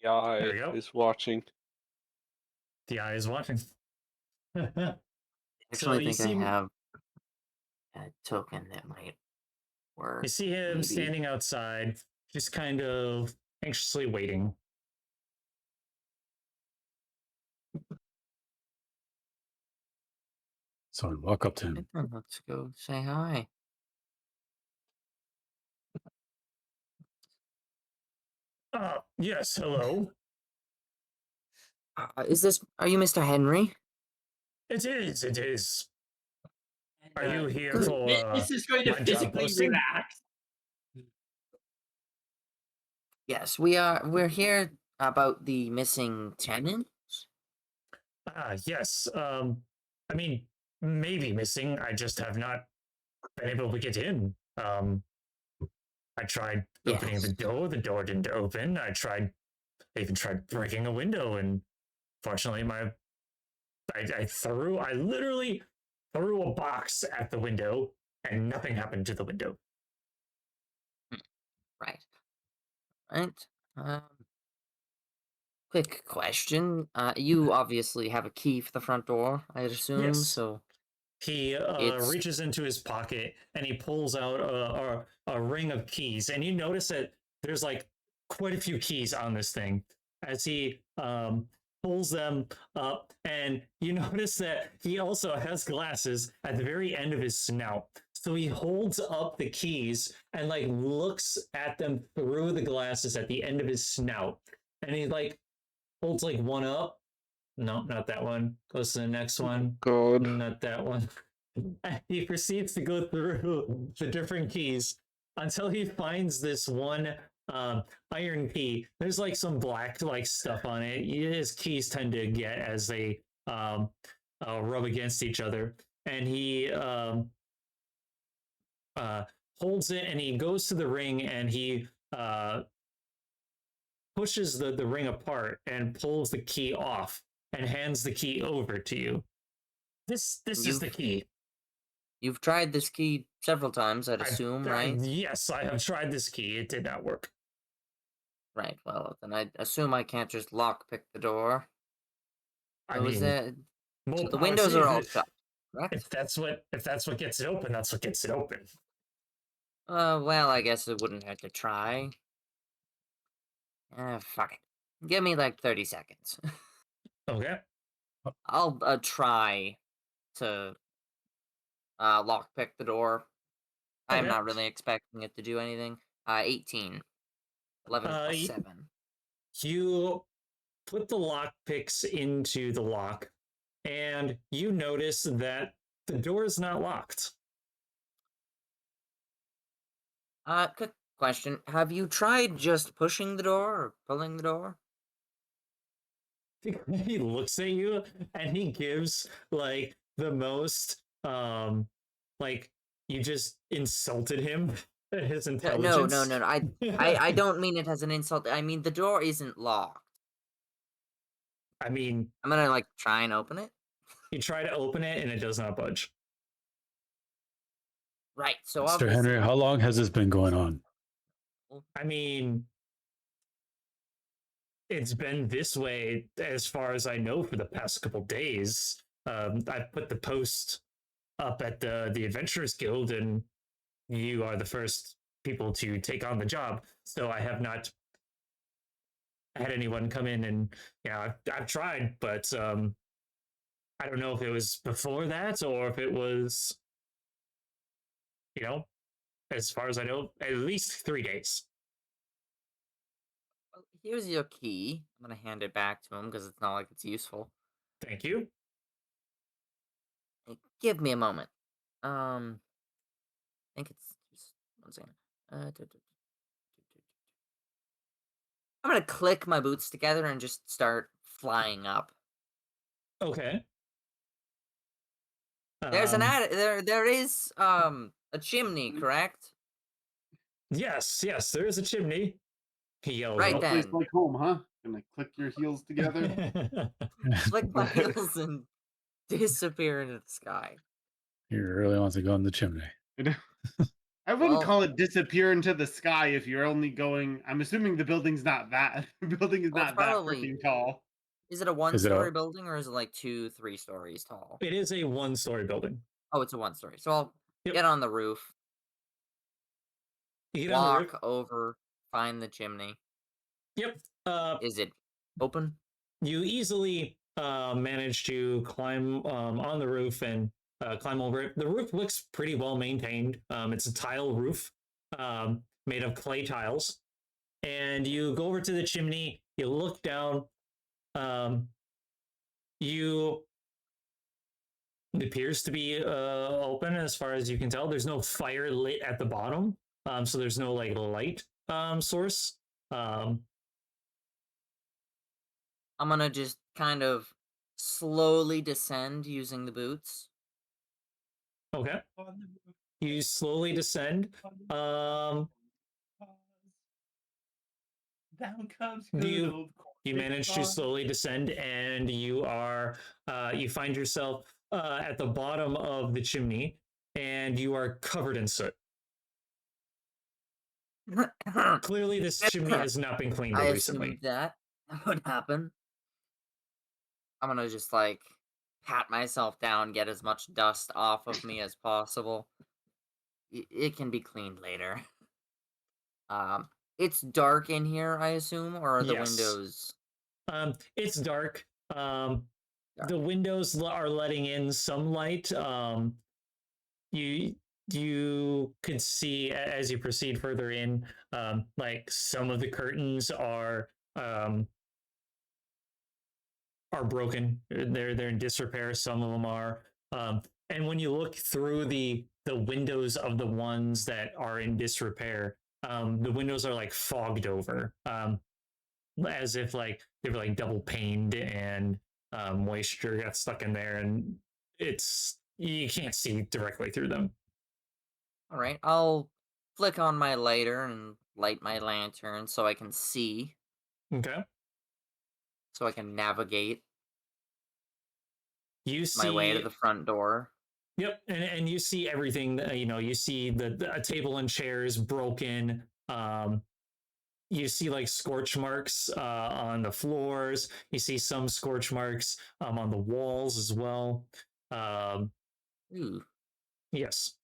[SPEAKER 7] The eye
[SPEAKER 5] There we go.
[SPEAKER 7] is watching.
[SPEAKER 5] The eye is watching.
[SPEAKER 3] I
[SPEAKER 5] So
[SPEAKER 3] actually
[SPEAKER 5] you
[SPEAKER 3] think I
[SPEAKER 5] see-
[SPEAKER 3] have a token that might work.
[SPEAKER 5] You see him
[SPEAKER 3] maybe.
[SPEAKER 5] standing outside, just kind of anxiously waiting.
[SPEAKER 6] So I walk up to him.
[SPEAKER 3] Let's go say hi.
[SPEAKER 5] Yes, hello.
[SPEAKER 3] Are you Mr. Henry?
[SPEAKER 5] It is, it is. Are you here
[SPEAKER 3] Good.
[SPEAKER 5] for
[SPEAKER 2] This is going to
[SPEAKER 5] my job
[SPEAKER 2] physically
[SPEAKER 5] posting?
[SPEAKER 2] relax.
[SPEAKER 3] Yes, we are. We're here about the missing tenant.
[SPEAKER 5] Yes. I mean, maybe missing. I just have not been able to get in. I tried opening the
[SPEAKER 3] Yes.
[SPEAKER 5] door didn't open. I even tried breaking a window, and fortunately, I literally threw a box at the window, and nothing happened to the window.
[SPEAKER 3] Right. Right. Quick question. You obviously have a key for the front door, I'd assume.
[SPEAKER 5] Yes.
[SPEAKER 3] So
[SPEAKER 5] He
[SPEAKER 3] It's-
[SPEAKER 5] reaches into his pocket and he pulls out a ring of keys, and you notice that there's like quite a few keys on this thing as he pulls them up, and you notice that he also has glasses at the very end of his snout. So he holds up the keys and like looks at them through the glasses at the end of his snout, and he like holds like one up. No, not that one. Goes to the next one.
[SPEAKER 7] God.
[SPEAKER 5] Not that one. He proceeds to go through the different keys until he finds this one iron key. There's like some black like stuff on it. His keys tend to get as they rub against each other, and he holds it and he goes to the ring and he pushes the ring apart and pulls the key off and hands the key over to you. This is the key.
[SPEAKER 3] you've tried this key several times, I'd assume, right?
[SPEAKER 5] Yes, I have tried this key. It did not work.
[SPEAKER 3] Right. Well, then I assume I can't just lockpick the door.
[SPEAKER 5] I
[SPEAKER 3] So is
[SPEAKER 5] mean,
[SPEAKER 3] that
[SPEAKER 5] more
[SPEAKER 3] the
[SPEAKER 5] power
[SPEAKER 3] windows
[SPEAKER 5] to you.
[SPEAKER 3] are all shut? Correct.
[SPEAKER 5] If that's what gets it open, that's what gets it open.
[SPEAKER 3] Well, I guess it wouldn't hurt to try. Fuck it. Give me like 30 seconds.
[SPEAKER 5] Okay.
[SPEAKER 3] I'll try to lockpick the door. I'm
[SPEAKER 5] Okay.
[SPEAKER 3] not really expecting it to do anything. 18. 11 plus
[SPEAKER 5] y-
[SPEAKER 3] 7.
[SPEAKER 5] You put the lock picks into the lock, and you notice that the door is not locked.
[SPEAKER 3] Quick question. Have you tried just pushing the door or pulling the door?
[SPEAKER 5] He looks at you and he gives like the most like you just insulted him his
[SPEAKER 3] No,
[SPEAKER 5] intelligence.
[SPEAKER 3] no. I don't mean it as an insult. I mean the door isn't locked.
[SPEAKER 5] I mean,
[SPEAKER 3] I'm gonna like try and open it.
[SPEAKER 5] you try to open it and it does not budge.
[SPEAKER 3] Right. So
[SPEAKER 6] Mr.
[SPEAKER 3] obviously,
[SPEAKER 6] Henry, how long has this been going on?
[SPEAKER 5] I mean, it's been this way as far as I know for the past couple days. I put the post up at the Adventurers Guild, and you are the first people to take on the job. So I have not had anyone come in, and yeah, I've tried, but I don't know if it was before that or if it was, as far as I know, at least 3 days.
[SPEAKER 3] well, here's your key. I'm gonna hand it back to him because it's not like it's useful.
[SPEAKER 5] Thank you.
[SPEAKER 3] Hey, give me a moment. I think it's just 1 second. I'm gonna click my boots together and just start flying up.
[SPEAKER 5] Okay.
[SPEAKER 3] There's there is a chimney, correct?
[SPEAKER 5] Yes, there is a chimney. He yells
[SPEAKER 3] Right
[SPEAKER 5] out.
[SPEAKER 3] then.
[SPEAKER 4] Place like home, huh? Gonna click your heels together.
[SPEAKER 3] Click my heels and disappear into the sky.
[SPEAKER 6] He really wants to go in the chimney.
[SPEAKER 4] I wouldn't
[SPEAKER 3] Well-
[SPEAKER 4] call it disappear into the sky if you're only going. I'm assuming the building's not that. The building is
[SPEAKER 3] Well, it's
[SPEAKER 4] not that
[SPEAKER 3] probably-
[SPEAKER 4] freaking tall.
[SPEAKER 3] Is it a
[SPEAKER 6] Is it
[SPEAKER 3] one-story
[SPEAKER 6] a-
[SPEAKER 3] building or is it like 2, 3 stories tall?
[SPEAKER 5] It is a 1-story building.
[SPEAKER 3] Oh, it's a 1-story. So I'll
[SPEAKER 5] Yep.
[SPEAKER 3] get on the roof,
[SPEAKER 5] You get on the
[SPEAKER 3] walk
[SPEAKER 5] roof.
[SPEAKER 3] over, find the chimney.
[SPEAKER 5] Yep.
[SPEAKER 3] Is it open?
[SPEAKER 5] You easily manage to climb on the roof and climb over it. The roof looks pretty well maintained. It's a tile roof made of clay tiles. And you go over to the chimney, you look down, it appears to be open as far as you can tell. There's no fire lit at the bottom, so there's no like light source.
[SPEAKER 3] I'm gonna just kind of slowly descend using the boots.
[SPEAKER 5] Okay.
[SPEAKER 2] On the roof,
[SPEAKER 5] You slowly descend.
[SPEAKER 2] on the roof, down comes
[SPEAKER 5] Do
[SPEAKER 2] good
[SPEAKER 5] you-
[SPEAKER 2] old
[SPEAKER 5] You
[SPEAKER 2] Corey
[SPEAKER 5] manage to
[SPEAKER 2] Bond.
[SPEAKER 5] slowly descend, and you find yourself at the bottom of the chimney, and you are covered in soot. Clearly, this chimney has not been cleaned
[SPEAKER 3] I
[SPEAKER 5] recently.
[SPEAKER 3] assumed that would happen. I'm gonna just like pat myself down, get as much dust off of me as possible. It can be cleaned later. It's dark in here, I assume, or are the
[SPEAKER 5] Yes.
[SPEAKER 3] windows?
[SPEAKER 5] It's dark. The windows are letting in some light. You could see as you proceed further in, like some of the curtains are broken. They're in disrepair. Some of them are. And when you look through the windows of the ones that are in disrepair, the windows are like fogged over, as if like they were like double paned and moisture got stuck in there, and you can't see directly through them.
[SPEAKER 3] All right, I'll flick on my lighter and light my lantern so I can see,
[SPEAKER 5] Okay.
[SPEAKER 3] so I can navigate
[SPEAKER 5] You see
[SPEAKER 3] my way to the front door.
[SPEAKER 5] Yep, and you see everything. You see a table and chairs broken. You see like scorch marks on the floors. You see some scorch marks on the walls as well.
[SPEAKER 3] Ooh,
[SPEAKER 5] Yes.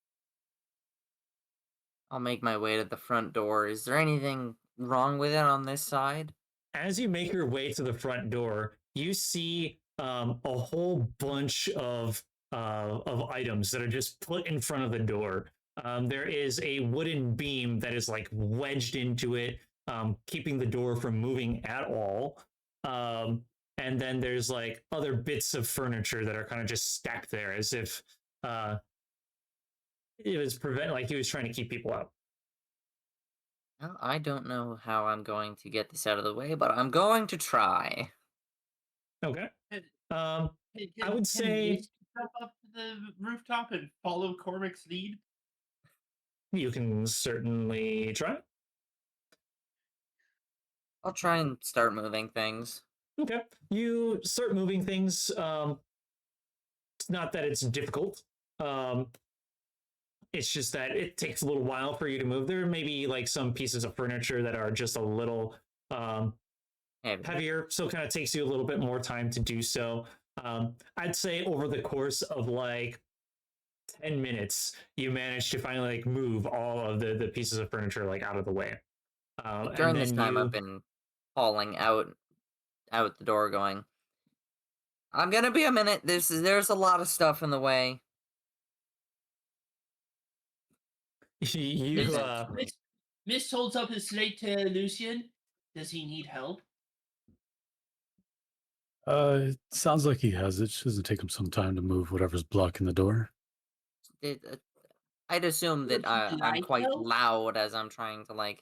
[SPEAKER 3] I'll make my way to the front door. Is there anything wrong with it on this side?
[SPEAKER 5] As you make your way to the front door, you see a whole bunch of items that are just put in front of the door. There is a wooden beam that is like wedged into it, keeping the door from moving at all. And then there's like other bits of furniture that are kind of just stacked there as if it was he was trying to keep people out.
[SPEAKER 3] Well, I don't know how I'm going to get this out of the way, but I'm going to try.
[SPEAKER 5] Okay.
[SPEAKER 2] Can-
[SPEAKER 5] I would
[SPEAKER 2] can
[SPEAKER 5] say-
[SPEAKER 2] Mist jump up to the rooftop and follow Cormac's lead.
[SPEAKER 5] You can certainly try.
[SPEAKER 3] I'll try and start moving things.
[SPEAKER 5] Okay. You start moving things. It's not that it's difficult. It's just that it takes a little while for you to move. There may be like some pieces of furniture that are just a little heavier, so it kind of takes you a little bit more time to do so. I'd say over the course of like 10 minutes, you manage to finally like move all of the pieces of furniture like out of the way.
[SPEAKER 3] During this time, I've been falling out the door, going, "I'm gonna be a minute. There's a lot of stuff in the way."
[SPEAKER 5] you
[SPEAKER 2] Mist holds up his slate to Lucian. Does he need help?
[SPEAKER 6] It sounds like he has it. Doesn't take him some time to move whatever's blocking the door.
[SPEAKER 3] I'd assume that I'm
[SPEAKER 2] Light
[SPEAKER 3] quite
[SPEAKER 2] help?
[SPEAKER 3] loud as I'm trying to like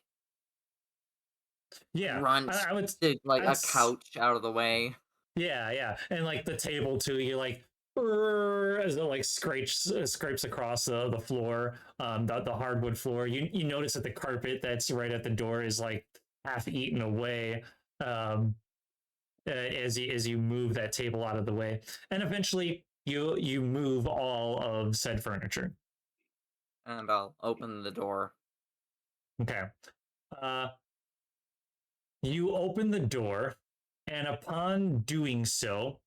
[SPEAKER 5] yeah,
[SPEAKER 3] run
[SPEAKER 5] I would
[SPEAKER 3] stick like a
[SPEAKER 5] I'd
[SPEAKER 3] couch out of the way.
[SPEAKER 5] yeah, and like the table too. You like as it like scrapes across the floor, the hardwood floor. You notice that the carpet that's right at the door is like half eaten away. As you move that table out of the way, and eventually you move all of said furniture.
[SPEAKER 3] And I'll open the door.
[SPEAKER 5] Okay. You open the door, and upon doing so,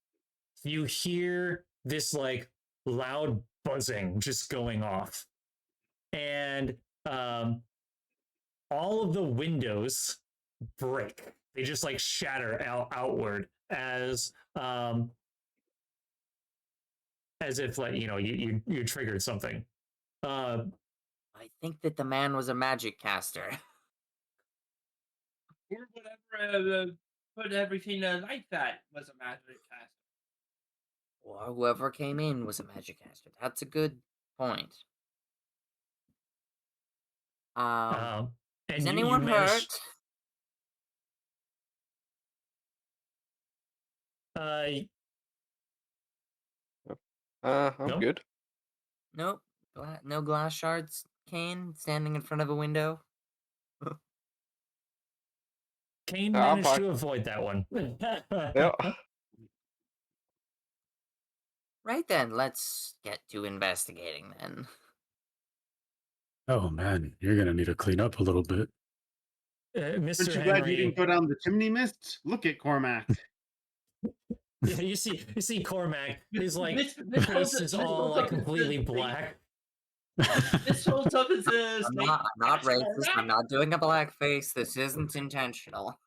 [SPEAKER 5] you hear this like loud buzzing just going off. And all of the windows break. They just like shatter outward as if like you triggered something.
[SPEAKER 3] I think that the man was a magic caster.
[SPEAKER 2] Or whatever put everything like that was a magic cast.
[SPEAKER 3] Or whoever came in was a magic caster. That's a good point.
[SPEAKER 5] And
[SPEAKER 3] Is
[SPEAKER 5] you
[SPEAKER 3] anyone hurt?
[SPEAKER 5] Uh,
[SPEAKER 7] I'm
[SPEAKER 5] No?
[SPEAKER 7] good.
[SPEAKER 3] Nope. No glass shards. Kane standing in front of a window.
[SPEAKER 5] Kane
[SPEAKER 7] I'm
[SPEAKER 5] managed
[SPEAKER 7] fine.
[SPEAKER 5] to avoid that one.
[SPEAKER 7] Yeah.
[SPEAKER 3] Right then, let's get to investigating then.
[SPEAKER 6] Oh man, you're gonna need to clean up a little bit.
[SPEAKER 4] Aren't
[SPEAKER 5] Mr.
[SPEAKER 4] you glad you
[SPEAKER 5] Henry,
[SPEAKER 4] didn't go down the chimney, Mist? Look at Cormac.
[SPEAKER 5] yeah, you see Cormac. His like
[SPEAKER 2] This
[SPEAKER 5] face is all like completely black.
[SPEAKER 2] This holds up his
[SPEAKER 3] I'm not racist. I'm not doing a blackface. This isn't intentional.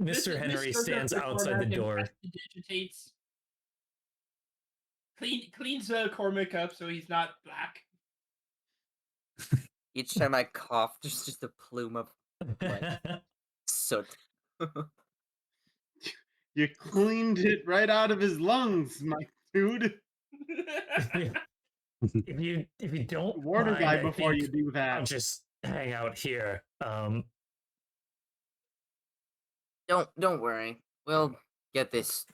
[SPEAKER 5] Mr. Henry stands outside the door.
[SPEAKER 2] Digitates. Cleans Cormac up so he's not black.
[SPEAKER 3] Each time I cough, there's just a plume of soot.
[SPEAKER 4] You cleaned it right out of his lungs, my dude.
[SPEAKER 5] if you don't
[SPEAKER 4] Water
[SPEAKER 5] mind,
[SPEAKER 4] guy
[SPEAKER 5] I
[SPEAKER 4] before you
[SPEAKER 5] think
[SPEAKER 4] do
[SPEAKER 5] I'll
[SPEAKER 4] that.
[SPEAKER 5] just hang out here.
[SPEAKER 3] Don't worry. We'll get this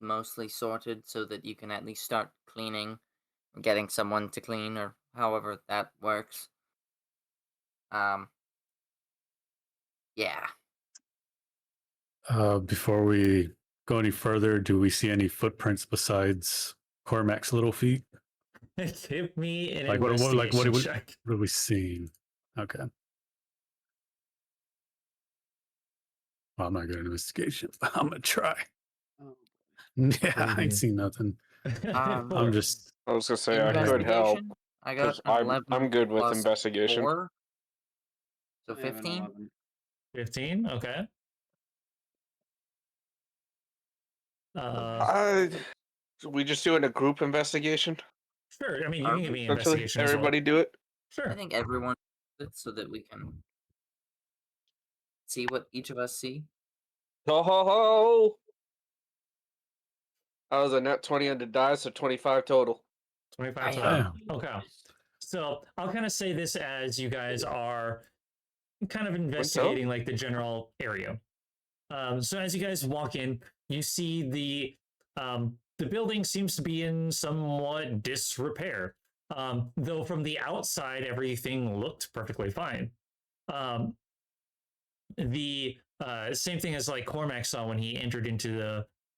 [SPEAKER 3] mostly sorted so that you can at least start cleaning, or getting someone to clean, or however that works. Yeah.
[SPEAKER 6] Before we go any further, do we see any footprints besides Cormac's little feet?
[SPEAKER 5] Give me an
[SPEAKER 6] Like what
[SPEAKER 5] investigation
[SPEAKER 6] are
[SPEAKER 5] check.
[SPEAKER 6] we seeing? Okay. Well, I'm not good at investigation, but I'm gonna try.
[SPEAKER 4] Oh,
[SPEAKER 6] Yeah, I ain't seen nothing. I'm just
[SPEAKER 7] I was gonna say I could help
[SPEAKER 3] Investigation, I got
[SPEAKER 7] 'cause
[SPEAKER 3] an
[SPEAKER 7] I'm
[SPEAKER 3] 11
[SPEAKER 7] good with
[SPEAKER 3] plus
[SPEAKER 7] investigation.
[SPEAKER 3] 4, so
[SPEAKER 4] I have an
[SPEAKER 3] 15.
[SPEAKER 4] 11.
[SPEAKER 5] 15. Okay.
[SPEAKER 7] Should we just doing a group investigation?
[SPEAKER 5] Sure. I mean, you can give me an
[SPEAKER 7] Essentially,
[SPEAKER 5] investigation as well.
[SPEAKER 7] everybody do it.
[SPEAKER 3] I
[SPEAKER 5] Sure.
[SPEAKER 3] think everyone, so that we can see what each of us see?
[SPEAKER 7] Ho ho ho! I was a net 20 on the die, so 25 total.
[SPEAKER 5] 25
[SPEAKER 3] Damn.
[SPEAKER 5] total. Okay. So I'll kind of say this as you guys are kind of investigating like the general area. So as you guys walk in, you see the building seems to be in somewhat disrepair. Though from the outside, everything looked perfectly fine. The same thing as like Cormac saw when he entered into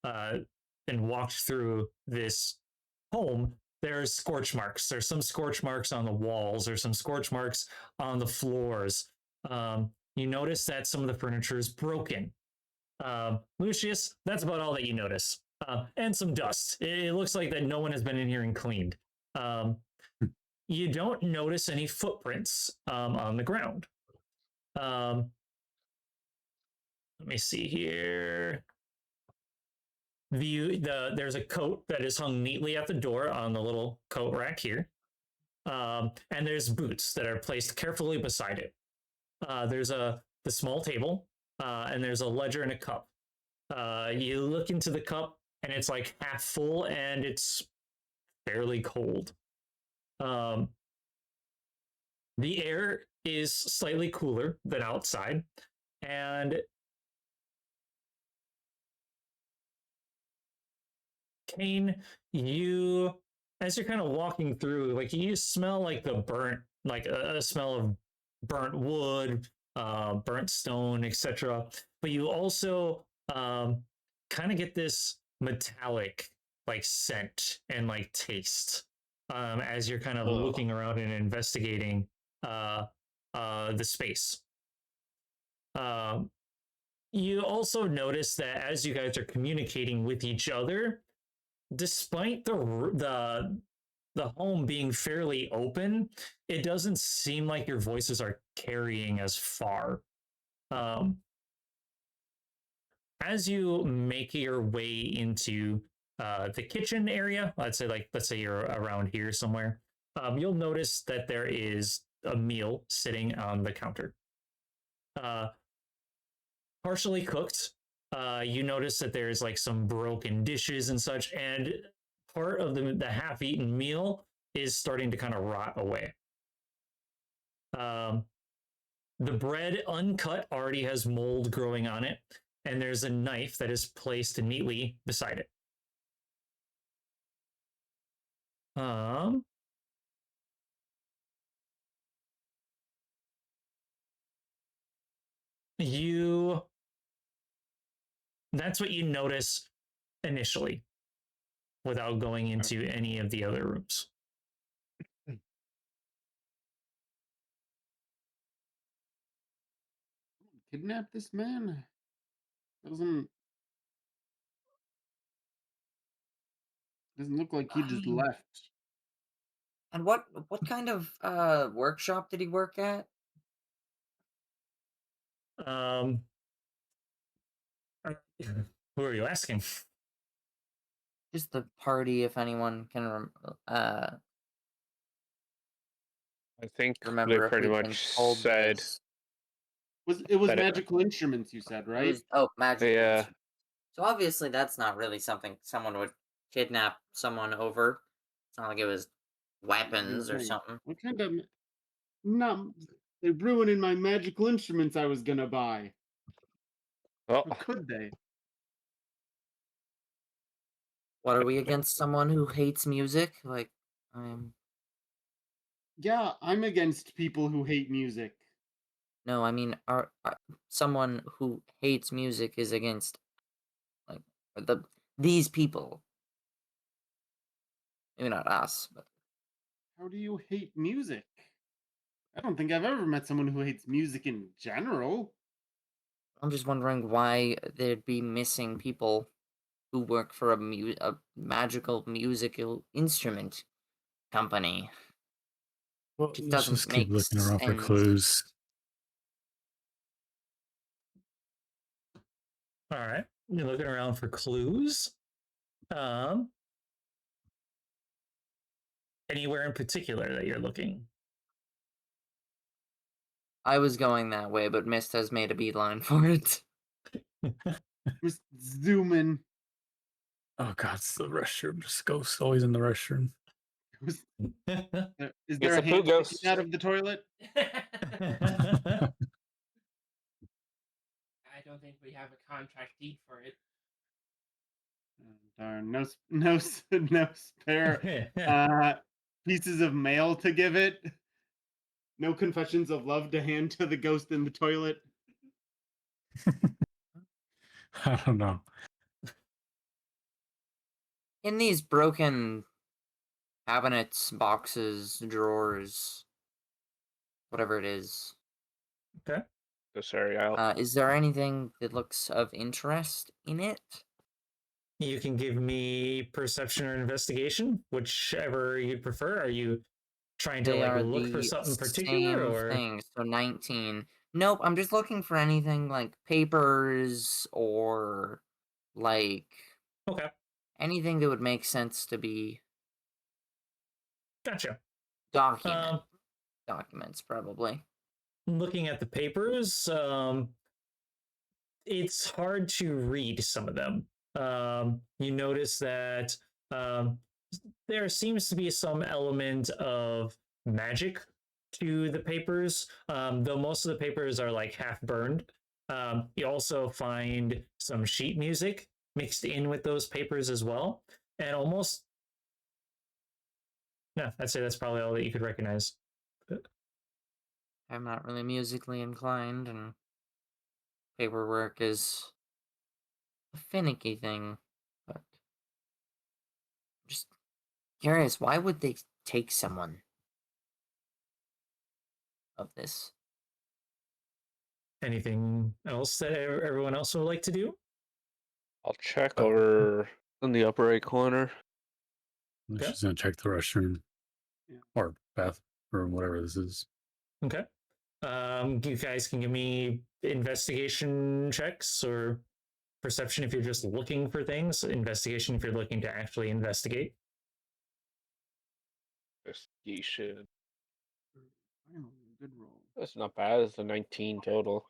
[SPEAKER 5] the and walked through this home. There's scorch marks. There's some scorch marks on the walls. There's some scorch marks on the floors. You notice that some of the furniture is broken. Lucius, that's about all that you notice. And some dust. It looks like that no one has been in here and cleaned. You don't notice any footprints on the ground. Let me see here. There's a coat that is hung neatly at the door on the little coat rack here. And there's boots that are placed carefully beside it. There's the small table, and there's a ledger and a cup. You look into the cup, and it's like half full, and it's fairly cold. The air is slightly cooler than outside, and Kane, as you're kind of walking through, like you smell like the burnt, like a smell of burnt wood, burnt stone, etc. But you also kind of get this metallic like scent and like taste as you're kind of looking around and investigating the space. You also notice that as you guys are communicating with each other, despite the home being fairly open, it doesn't seem like your voices are carrying as far. As you make your way into the kitchen area, let's say you're around here somewhere, you'll notice that there is a meal sitting on the counter. Partially cooked. You notice that there's like some broken dishes and such, and part of the half-eaten meal is starting to kind of rot away. The bread, uncut, already has mold growing on it, and there's a knife that is placed neatly beside it. That's what you notice initially without going into any of the other rooms.
[SPEAKER 4] Kidnap this man? Doesn't look like he just left.
[SPEAKER 3] And what kind of workshop did he work at?
[SPEAKER 5] Who are you asking?
[SPEAKER 3] Just the party, if anyone can
[SPEAKER 7] I think
[SPEAKER 3] remember.
[SPEAKER 7] they
[SPEAKER 3] if
[SPEAKER 7] pretty
[SPEAKER 3] we've been
[SPEAKER 7] much
[SPEAKER 3] told
[SPEAKER 7] said
[SPEAKER 3] this.
[SPEAKER 4] It was
[SPEAKER 7] But it-
[SPEAKER 4] magical instruments, you said, right?
[SPEAKER 3] Magic.
[SPEAKER 7] Yeah.
[SPEAKER 3] So obviously that's not really something someone would kidnap someone over. It's not like it was weapons or
[SPEAKER 4] Right.
[SPEAKER 3] something.
[SPEAKER 4] What kind of no? They're ruining my magical instruments I was gonna buy.
[SPEAKER 7] Oh,
[SPEAKER 4] How could they?
[SPEAKER 3] What are we against someone who hates music? Like,
[SPEAKER 4] Yeah, I'm against people who hate music.
[SPEAKER 3] no, I mean, someone who hates music is against like these people. Maybe not us, but
[SPEAKER 4] How do you hate music? I don't think I've ever met someone who hates music in general.
[SPEAKER 3] I'm just wondering why there'd be missing people who work for a magical musical instrument company.
[SPEAKER 6] Well,
[SPEAKER 3] Just
[SPEAKER 6] let's
[SPEAKER 3] doesn't
[SPEAKER 6] just keep
[SPEAKER 3] make
[SPEAKER 6] looking around for
[SPEAKER 3] sense.
[SPEAKER 6] clues.
[SPEAKER 5] All right, you're looking around for clues. Anywhere in particular that you're looking?
[SPEAKER 3] I was going that way, but Mist has made a beeline for it.
[SPEAKER 4] Just zooming.
[SPEAKER 6] Oh god, it's the restroom. Just ghost always in the restroom.
[SPEAKER 4] Is
[SPEAKER 7] It's
[SPEAKER 4] there
[SPEAKER 7] a
[SPEAKER 4] a
[SPEAKER 7] poo
[SPEAKER 4] hand
[SPEAKER 7] ghost.
[SPEAKER 4] sticking out of the toilet?
[SPEAKER 2] I don't think we have a contract deed for it.
[SPEAKER 4] Oh, darn, no spare pieces of mail to give it. No confessions of love to hand to the ghost in the toilet.
[SPEAKER 6] I don't know.
[SPEAKER 3] In these broken cabinets, boxes, drawers, whatever it is,
[SPEAKER 7] Sorry, I'll
[SPEAKER 3] is there anything that looks of interest in it?
[SPEAKER 5] You can give me perception or investigation, whichever you prefer. Are you trying to
[SPEAKER 3] They
[SPEAKER 5] like
[SPEAKER 3] are
[SPEAKER 5] look for
[SPEAKER 3] the
[SPEAKER 5] something particular,
[SPEAKER 3] same
[SPEAKER 5] or
[SPEAKER 3] thing. So 19. Nope, I'm just looking for anything like papers or like
[SPEAKER 5] okay,
[SPEAKER 3] anything that would make sense to be
[SPEAKER 5] gotcha.
[SPEAKER 3] documents, probably.
[SPEAKER 5] Looking at the papers, it's hard to read some of them. You notice that there seems to be some element of magic to the papers, though most of the papers are like half burned. You also find some sheet music mixed in with those papers as well, and almost no, I'd say that's probably all that you could recognize.
[SPEAKER 3] I'm not really musically inclined, and paperwork is a finicky thing. But I'm just curious, why would they take someone of this?
[SPEAKER 5] Anything else that everyone else would like to do?
[SPEAKER 7] check over in the upper right corner.
[SPEAKER 5] Okay.
[SPEAKER 6] She's gonna check the restroom.
[SPEAKER 4] Yeah.
[SPEAKER 6] Or bathroom, whatever this is.
[SPEAKER 5] Okay. You guys can give me investigation checks or perception if you're just looking for things, investigation if you're looking to actually investigate.
[SPEAKER 7] Investigation.
[SPEAKER 4] Finally, a good roll.
[SPEAKER 7] That's not bad. It's a 19 total.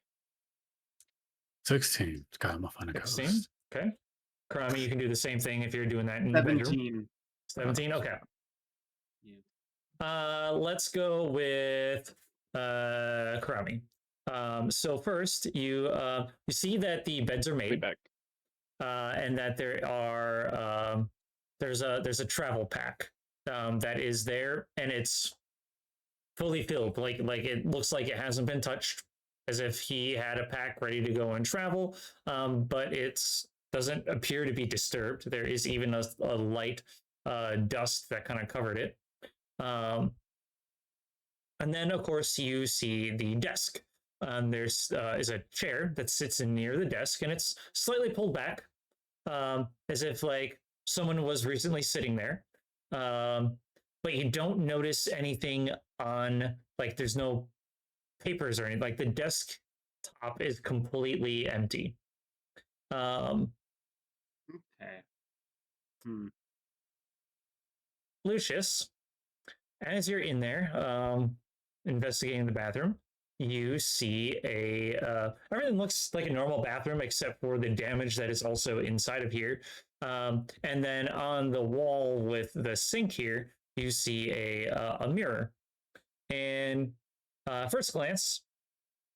[SPEAKER 6] 16. God, I'm gonna find a
[SPEAKER 5] 16.
[SPEAKER 6] ghost.
[SPEAKER 5] Okay. Karami, you can do the same thing if you're doing that in the bedroom.
[SPEAKER 4] 17.
[SPEAKER 5] 17. Okay.
[SPEAKER 4] Yeah.
[SPEAKER 5] Let's go with Karami. So first, you see that the beds are
[SPEAKER 7] Be
[SPEAKER 5] made,
[SPEAKER 7] back.
[SPEAKER 5] and that there are there's a travel pack that is there, and it's fully filled. Like it looks like it hasn't been touched, as if he had a pack ready to go and travel. But it's doesn't appear to be disturbed. There is even a light dust that kind of covered it. And then, of course, you see the desk. There's is a chair that sits in near the desk, and it's slightly pulled back, as if like someone was recently sitting there. But you don't notice anything on like there's no papers or anything. Like the desk top is completely empty.
[SPEAKER 4] Okay.
[SPEAKER 5] Lucius, as you're in there investigating the bathroom, you see everything looks like a normal bathroom except for the damage that is also inside of here. And then on the wall with the sink here, you see a mirror. And first glance,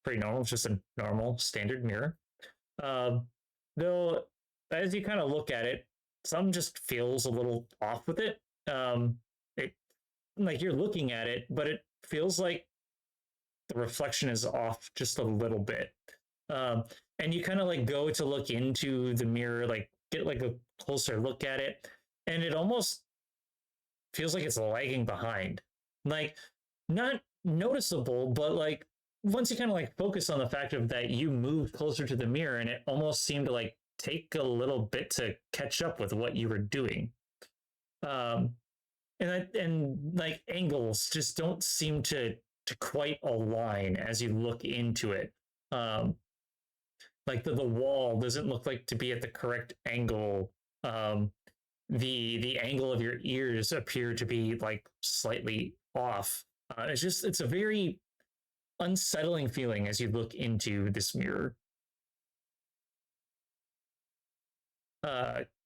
[SPEAKER 5] pretty normal. It's just a normal standard mirror. Though, as you kind of look at it, something just feels a little off with it. It like you're looking at it, but it feels like the reflection is off just a little bit. And you kind of like go to look into the mirror, like get like a closer look at it, and it almost feels like it's lagging behind. Like not noticeable, but like once you kind of like focus on the fact of that you moved closer to the mirror and it almost seemed to like take a little bit to catch up with what you were doing. And like angles just don't seem to quite align as you look into it. Like the wall doesn't look like to be at the correct angle. The angle of your ears appear to be like slightly off. It's a very unsettling feeling as you look into this mirror.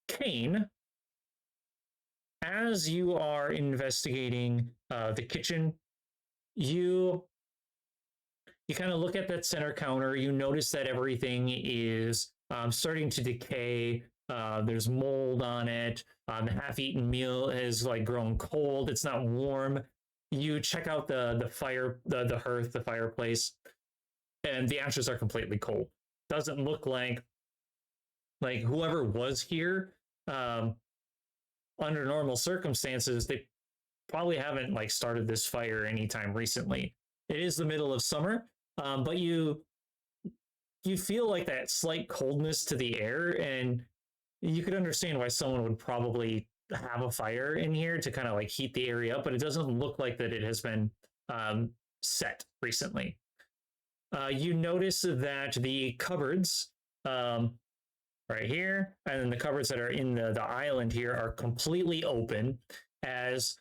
[SPEAKER 5] Kane, as you are investigating the kitchen, you kind of look at that center counter. You notice that everything is starting to decay. There's mold on it. The half-eaten meal has like grown cold. It's not warm. You check out the fire, the hearth, the fireplace, and the ashes are completely cold. Doesn't look like whoever was here under normal circumstances, they probably haven't like started this fire anytime recently. It is the middle of summer, but you feel like that slight coldness to the air, and you could understand why someone would probably have a fire in here to kind of like heat the area up, but it doesn't look like that it has been set recently. You notice that the cupboards right here, and then the cupboards that are in the island here are completely open, as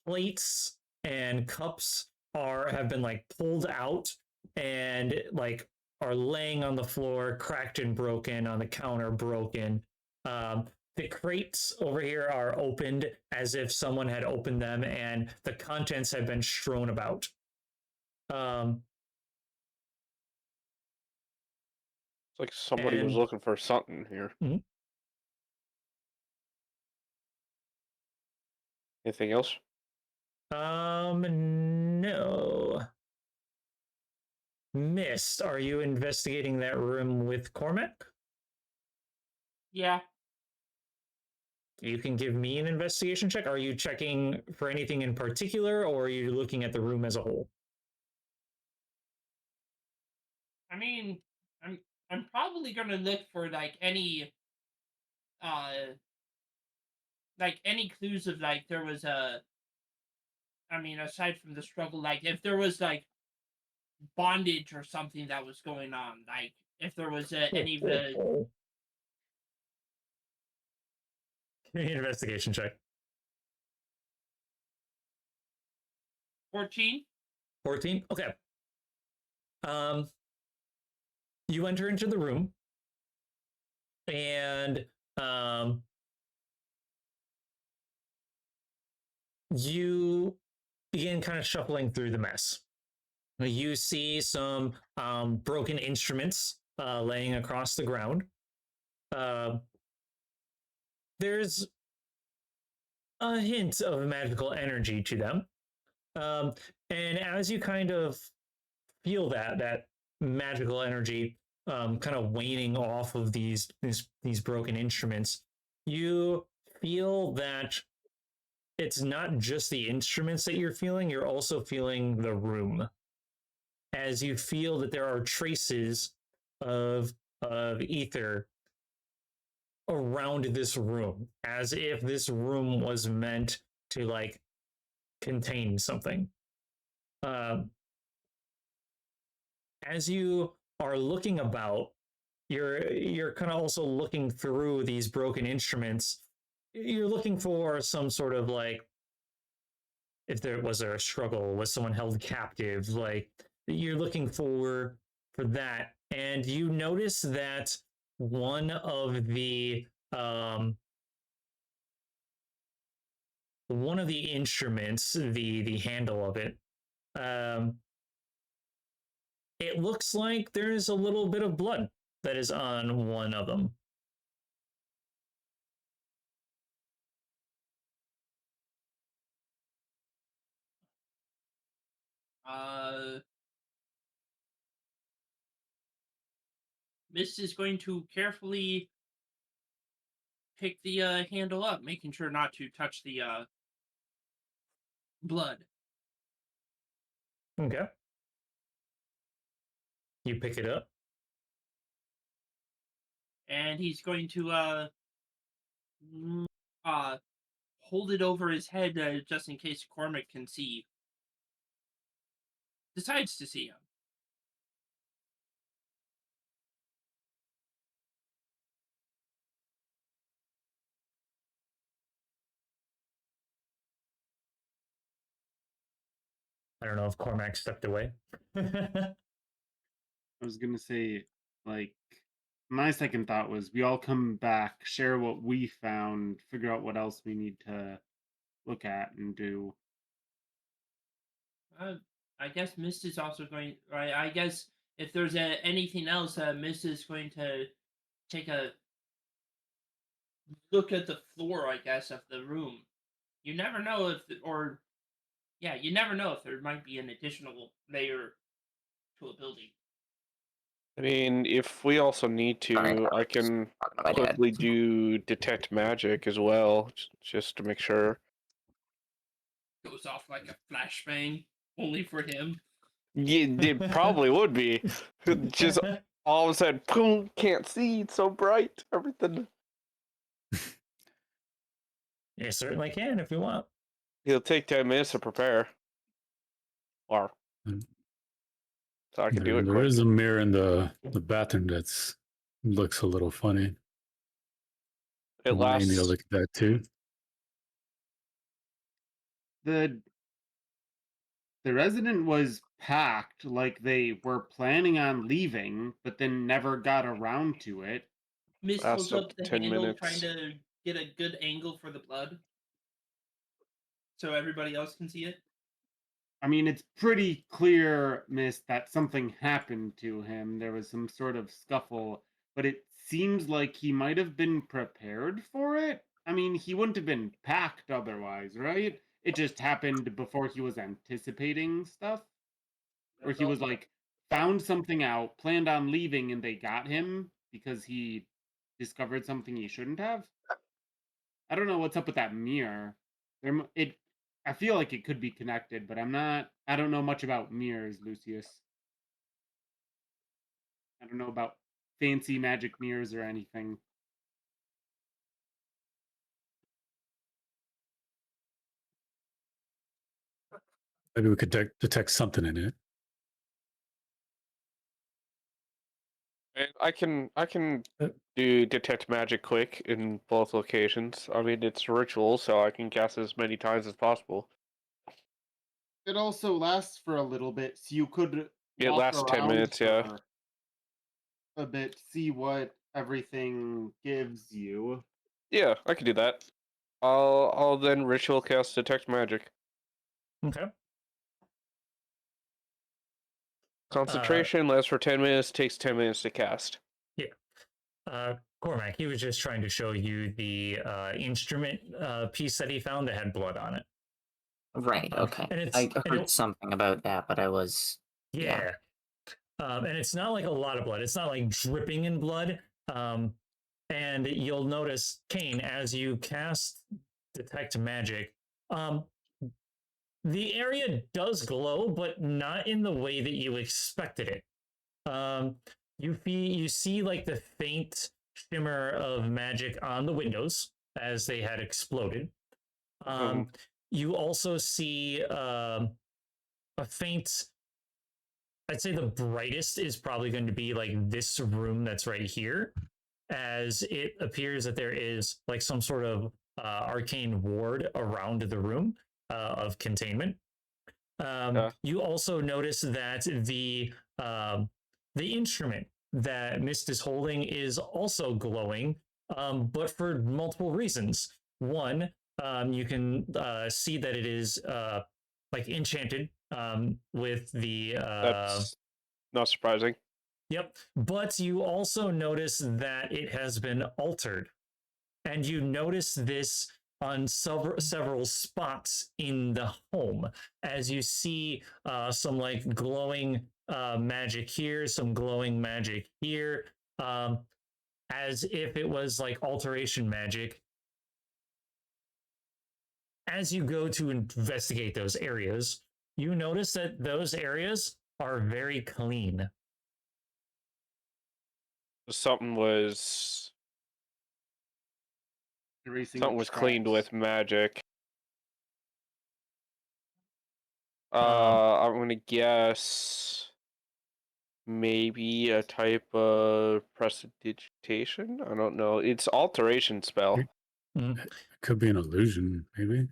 [SPEAKER 5] plates and cups have been like pulled out and like are laying on the floor, cracked and broken, on the counter broken. The crates over here are opened as if someone had opened them, and the contents have been strewn about.
[SPEAKER 7] It's like somebody was
[SPEAKER 5] And-
[SPEAKER 7] looking for something here.
[SPEAKER 5] Mhm.
[SPEAKER 7] Anything else?
[SPEAKER 5] No. Mist, are you investigating that room with Cormac?
[SPEAKER 2] Yeah.
[SPEAKER 5] You can give me an investigation check. Are you checking for anything in particular, or are you looking at the room as a whole?
[SPEAKER 2] I mean, I'm probably gonna look for like any clues of like there was a. I mean, aside from the struggle, like if there was like bondage or something that was going on, like if there was any of the.
[SPEAKER 5] Give me an investigation check.
[SPEAKER 2] 14.
[SPEAKER 5] 14? Okay. You enter into the room, and you begin kind of shuffling through the mess. You see some broken instruments laying across the ground. There's a hint of magical energy to them. And as you kind of feel that magical energy kind of waning off of these broken instruments, you feel that it's not just the instruments that you're feeling, you're also feeling the room. As you feel that there are traces of ether around this room, as if this room was meant to like contain something. As you are looking about, you're kind of also looking through these broken instruments. You're looking for some sort of like, if there was a struggle, was someone held captive, like you're looking for that, and you notice that one of the instruments, the handle of it, it looks like there's a little bit of blood that is on one of them.
[SPEAKER 2] Mist is going to carefully pick the handle up, making sure not to touch the blood.
[SPEAKER 5] Okay. You pick it up.
[SPEAKER 2] And he's going to hold it over his head just in case Cormac can see. Decides to see him.
[SPEAKER 5] I don't know if Cormac stepped away.
[SPEAKER 4] I was gonna say, like, my second thought was we all come back, share what we found, figure out what else we need to look at and do.
[SPEAKER 2] I guess Mist is also going. Right. I guess if there's anything else, Mist is going to take a look at the floor. I guess of the room. You never know if, or yeah, you never know if there might be an additional layer to a building.
[SPEAKER 7] I mean, if we also need to, I can
[SPEAKER 3] Talking to my dad.
[SPEAKER 7] quickly do detect magic as well, just to make sure.
[SPEAKER 2] Goes off like a flashbang, only for him.
[SPEAKER 7] Yeah, it probably would be. Just all of a sudden, boom, can't see, it's so bright, everything.
[SPEAKER 5] You certainly can if you want.
[SPEAKER 7] It'll take 10 minutes to prepare. Or,
[SPEAKER 6] Mm.
[SPEAKER 7] so I can do it
[SPEAKER 6] There
[SPEAKER 7] quick.
[SPEAKER 6] is a mirror in the bathroom looks a little funny.
[SPEAKER 7] It
[SPEAKER 6] You may need to
[SPEAKER 7] lasts.
[SPEAKER 6] look at that too.
[SPEAKER 4] The resident was packed, like they were planning on leaving, but then never got around to it.
[SPEAKER 2] Mist
[SPEAKER 7] Lasts
[SPEAKER 2] holds
[SPEAKER 7] up
[SPEAKER 2] up
[SPEAKER 7] to
[SPEAKER 2] the
[SPEAKER 7] 10
[SPEAKER 2] handle,
[SPEAKER 7] minutes.
[SPEAKER 2] trying to get a good angle for the blood, so everybody else can see it.
[SPEAKER 4] I mean, it's pretty clear, Miss, that something happened to him. There was some sort of scuffle, but it seems like he might have been prepared for it. I mean, he wouldn't have been packed otherwise, right? It just happened before he was anticipating stuff. Or
[SPEAKER 2] That's
[SPEAKER 4] he
[SPEAKER 2] all.
[SPEAKER 4] was like, found something out, planned on leaving, and they got him because he discovered something he shouldn't have. I don't know what's up with that mirror. I feel like it could be connected, but I don't know much about mirrors, Lucius. I don't know about fancy magic mirrors or anything.
[SPEAKER 6] Maybe we could detect something in it.
[SPEAKER 7] And I can
[SPEAKER 6] Uh,
[SPEAKER 7] do detect magic quick in both locations. I mean, it's ritual, so I can cast as many times as possible.
[SPEAKER 4] It also lasts for a little bit, so you could
[SPEAKER 7] It
[SPEAKER 4] walk
[SPEAKER 7] lasts 10
[SPEAKER 4] around
[SPEAKER 7] minutes, yeah.
[SPEAKER 4] for a bit, see what everything gives you.
[SPEAKER 7] Yeah, I can do that. I'll then ritual cast detect magic.
[SPEAKER 5] Okay.
[SPEAKER 7] Concentration lasts for 10 minutes, takes 10 minutes to cast.
[SPEAKER 5] Cormac, he was just trying to show you the instrument piece that he found that had blood on it.
[SPEAKER 3] Right. Okay.
[SPEAKER 5] And it's
[SPEAKER 3] I
[SPEAKER 5] and
[SPEAKER 3] heard
[SPEAKER 5] it-
[SPEAKER 3] something about that, but I was
[SPEAKER 5] yeah. And it's not like a lot of blood. It's not like dripping in blood. And you'll notice, Kane, as you cast detect magic, the area does glow, but not in the way that you expected it. You see like the faint shimmer of magic on the windows as they had exploded. You also see a faint. I'd say the brightest is probably going to be like this room that's right here, as it appears that there is like some sort of arcane ward around the room of containment. You also notice that the instrument that Mist is holding is also glowing, but for multiple reasons. One, you can see that it is like enchanted with the
[SPEAKER 7] That's not surprising.
[SPEAKER 5] Yep. But you also notice that it has been altered. And you notice this on several spots in the home as you see some like glowing magic here, some glowing magic here, as if it was like alteration magic. As you go to investigate those areas, you notice that those areas are very clean.
[SPEAKER 7] Something was
[SPEAKER 4] Erasing
[SPEAKER 7] something was cleaned
[SPEAKER 4] traps.
[SPEAKER 7] with magic.
[SPEAKER 5] Um,
[SPEAKER 7] I'm gonna guess maybe a type of prestidigitation. I don't know. It's alteration spell.
[SPEAKER 6] It could be an illusion, maybe.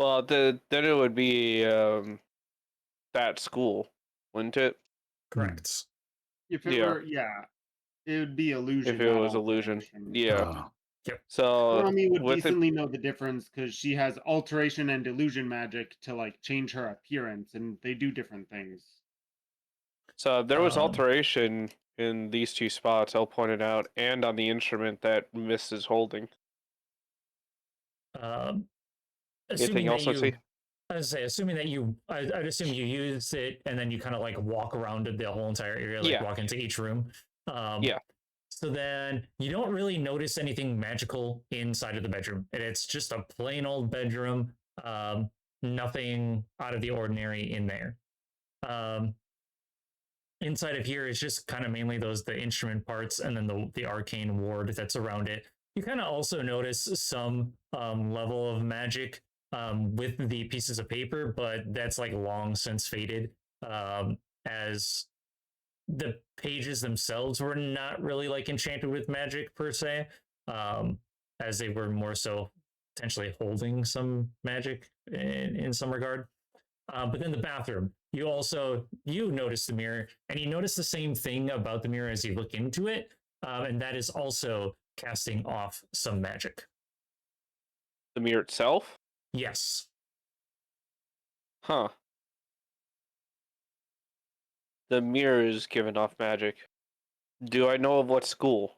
[SPEAKER 7] Well, then it would be that school, wouldn't it?
[SPEAKER 5] Correct.
[SPEAKER 4] If it
[SPEAKER 7] Yeah.
[SPEAKER 4] were, yeah, it would be illusion.
[SPEAKER 7] If it
[SPEAKER 4] not
[SPEAKER 7] was illusion,
[SPEAKER 4] alteration.
[SPEAKER 7] yeah. So
[SPEAKER 4] Rami would
[SPEAKER 7] with it,
[SPEAKER 4] decently know the difference because she has alteration and illusion magic to like change her appearance, and they do different things.
[SPEAKER 7] so there was
[SPEAKER 5] Um,
[SPEAKER 7] alteration in these two spots. I'll point it out, and on the instrument that Miss is holding.
[SPEAKER 5] Um,
[SPEAKER 7] Anything else I see?
[SPEAKER 5] assuming that I'd assume you use it and then you kind of like walk around the whole entire area, like
[SPEAKER 7] Yeah.
[SPEAKER 5] walk into each room.
[SPEAKER 7] Yeah.
[SPEAKER 5] So then you don't really notice anything magical inside of the bedroom. It's just a plain old bedroom. Nothing out of the ordinary in there. Inside of here is just kind of mainly the instrument parts and then the arcane ward that's around it. You kind of also notice some level of magic with the pieces of paper, but that's like long since faded, as the pages themselves were not really like enchanted with magic per se, as they were more so potentially holding some magic in some regard. But then the bathroom, you notice the mirror, and you notice the same thing about the mirror as you look into it, and that is also casting off some magic.
[SPEAKER 7] The mirror itself?
[SPEAKER 5] Yes.
[SPEAKER 7] Huh. The mirror is giving off magic. Do I know of what school?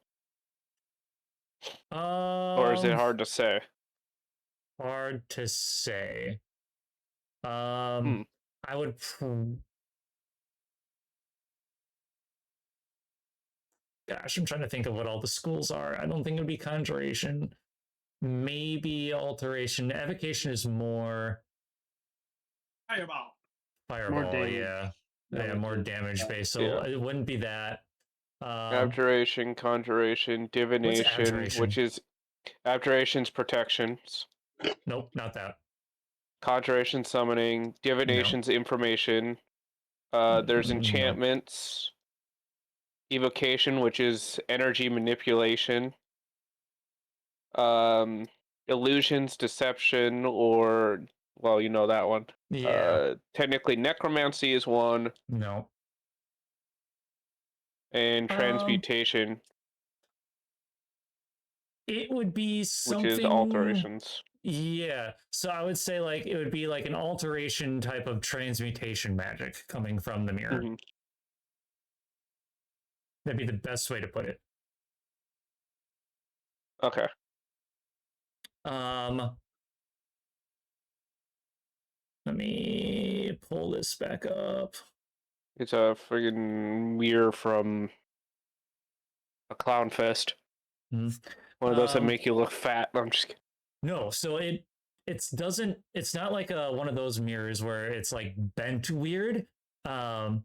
[SPEAKER 7] Or is it hard to say?
[SPEAKER 5] Hard to say.
[SPEAKER 7] Hmm.
[SPEAKER 5] I would. Gosh, I'm trying to think of what all the schools are. I don't think it'd be conjuration. Maybe alteration. Evocation is more
[SPEAKER 2] Fireball.
[SPEAKER 5] fireball.
[SPEAKER 4] damage.
[SPEAKER 5] Yeah,
[SPEAKER 4] Relative
[SPEAKER 5] more
[SPEAKER 4] to
[SPEAKER 5] damage
[SPEAKER 4] that.
[SPEAKER 5] based. So
[SPEAKER 7] Yeah.
[SPEAKER 5] it wouldn't be that.
[SPEAKER 7] Abjuration, conjuration, divination,
[SPEAKER 5] abjuration?
[SPEAKER 7] which is abjuration's protections.
[SPEAKER 5] Nope, not that.
[SPEAKER 7] Conjuration, summoning, divination's information. There's
[SPEAKER 5] No.
[SPEAKER 7] enchantments, evocation, which is energy manipulation. Illusions, deception, or well, you know that one.
[SPEAKER 5] Yeah.
[SPEAKER 7] Technically, necromancy is one,
[SPEAKER 5] No.
[SPEAKER 7] and transmutation,
[SPEAKER 5] It would be
[SPEAKER 7] which
[SPEAKER 5] something.
[SPEAKER 7] is alterations.
[SPEAKER 5] Yeah. So I would say like it would be like an alteration type of transmutation magic coming from the mirror.
[SPEAKER 7] Mhm.
[SPEAKER 5] That'd be the best way to put it.
[SPEAKER 7] Okay.
[SPEAKER 5] Let me pull this back up.
[SPEAKER 7] It's a friggin' mirror from a clown fest.
[SPEAKER 5] Mhm.
[SPEAKER 7] One of those that
[SPEAKER 5] Um,
[SPEAKER 7] make you look fat. I'm just kidding.
[SPEAKER 5] No, so it's not like one of those mirrors where it's like bent weird.
[SPEAKER 7] Mhm.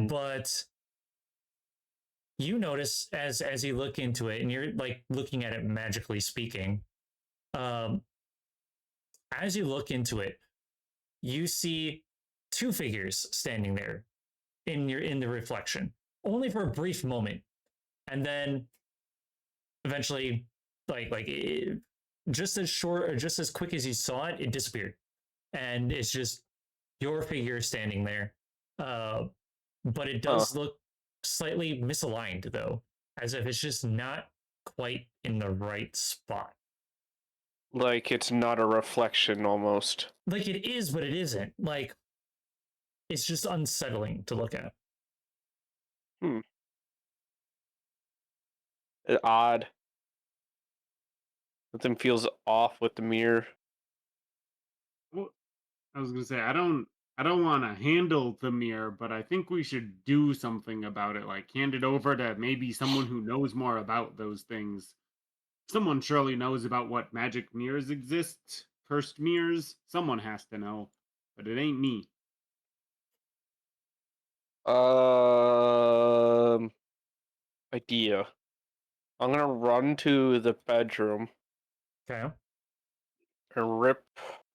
[SPEAKER 5] But you notice as you look into it and you're like looking at it magically speaking, as you look into it, you see two figures standing there in the reflection, only for a brief moment, and then eventually, just as short or just as quick as you saw it, it disappeared, and it's just your figure standing there. But it does look slightly misaligned, though, as if it's just not quite in the right spot.
[SPEAKER 7] Like it's not a reflection almost.
[SPEAKER 5] Like it is, but it isn't. Like it's just unsettling to look at.
[SPEAKER 7] Odd. Something feels off with the mirror.
[SPEAKER 4] Well, I was gonna say I don't want to handle the mirror, but I think we should do something about it. Like hand it over to maybe someone who knows more about those things. Someone surely knows about what magic mirrors exist, cursed mirrors. Someone has to know, but it ain't me.
[SPEAKER 7] Idea. I'm gonna run to the bedroom
[SPEAKER 5] Okay.
[SPEAKER 7] and rip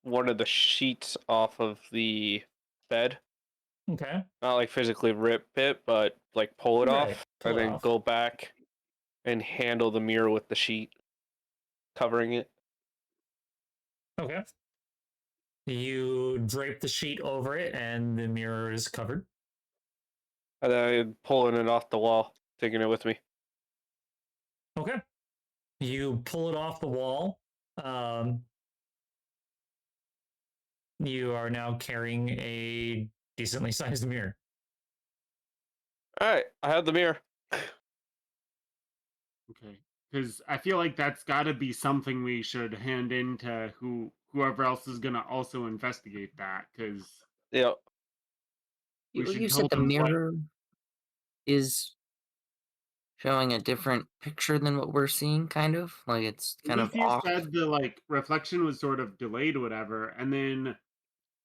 [SPEAKER 7] one of the sheets off of the bed.
[SPEAKER 5] Okay.
[SPEAKER 7] Not like physically rip it, but like pull it
[SPEAKER 5] Right,
[SPEAKER 7] off,
[SPEAKER 5] pull
[SPEAKER 7] and
[SPEAKER 5] it
[SPEAKER 7] then
[SPEAKER 5] off.
[SPEAKER 7] go back and handle the mirror with the sheet covering it.
[SPEAKER 5] Okay. You drape the sheet over it, and the mirror is covered.
[SPEAKER 7] And then I'm pulling it off the wall, taking it with me.
[SPEAKER 5] Okay. You pull it off the wall. You are now carrying a decently sized mirror.
[SPEAKER 4] Oh.
[SPEAKER 7] All right, I have the mirror.
[SPEAKER 4] Okay, because I feel like that's got to be something we should hand in to whoever else is gonna also investigate that. Because
[SPEAKER 7] Yeah.
[SPEAKER 4] we
[SPEAKER 3] You
[SPEAKER 4] should
[SPEAKER 3] said
[SPEAKER 4] tell
[SPEAKER 3] the
[SPEAKER 4] them what.
[SPEAKER 3] mirror is showing a different picture than what we're seeing, kind of like it's kind of
[SPEAKER 4] Lucius
[SPEAKER 3] off.
[SPEAKER 4] said the reflection was sort of delayed, or whatever, and then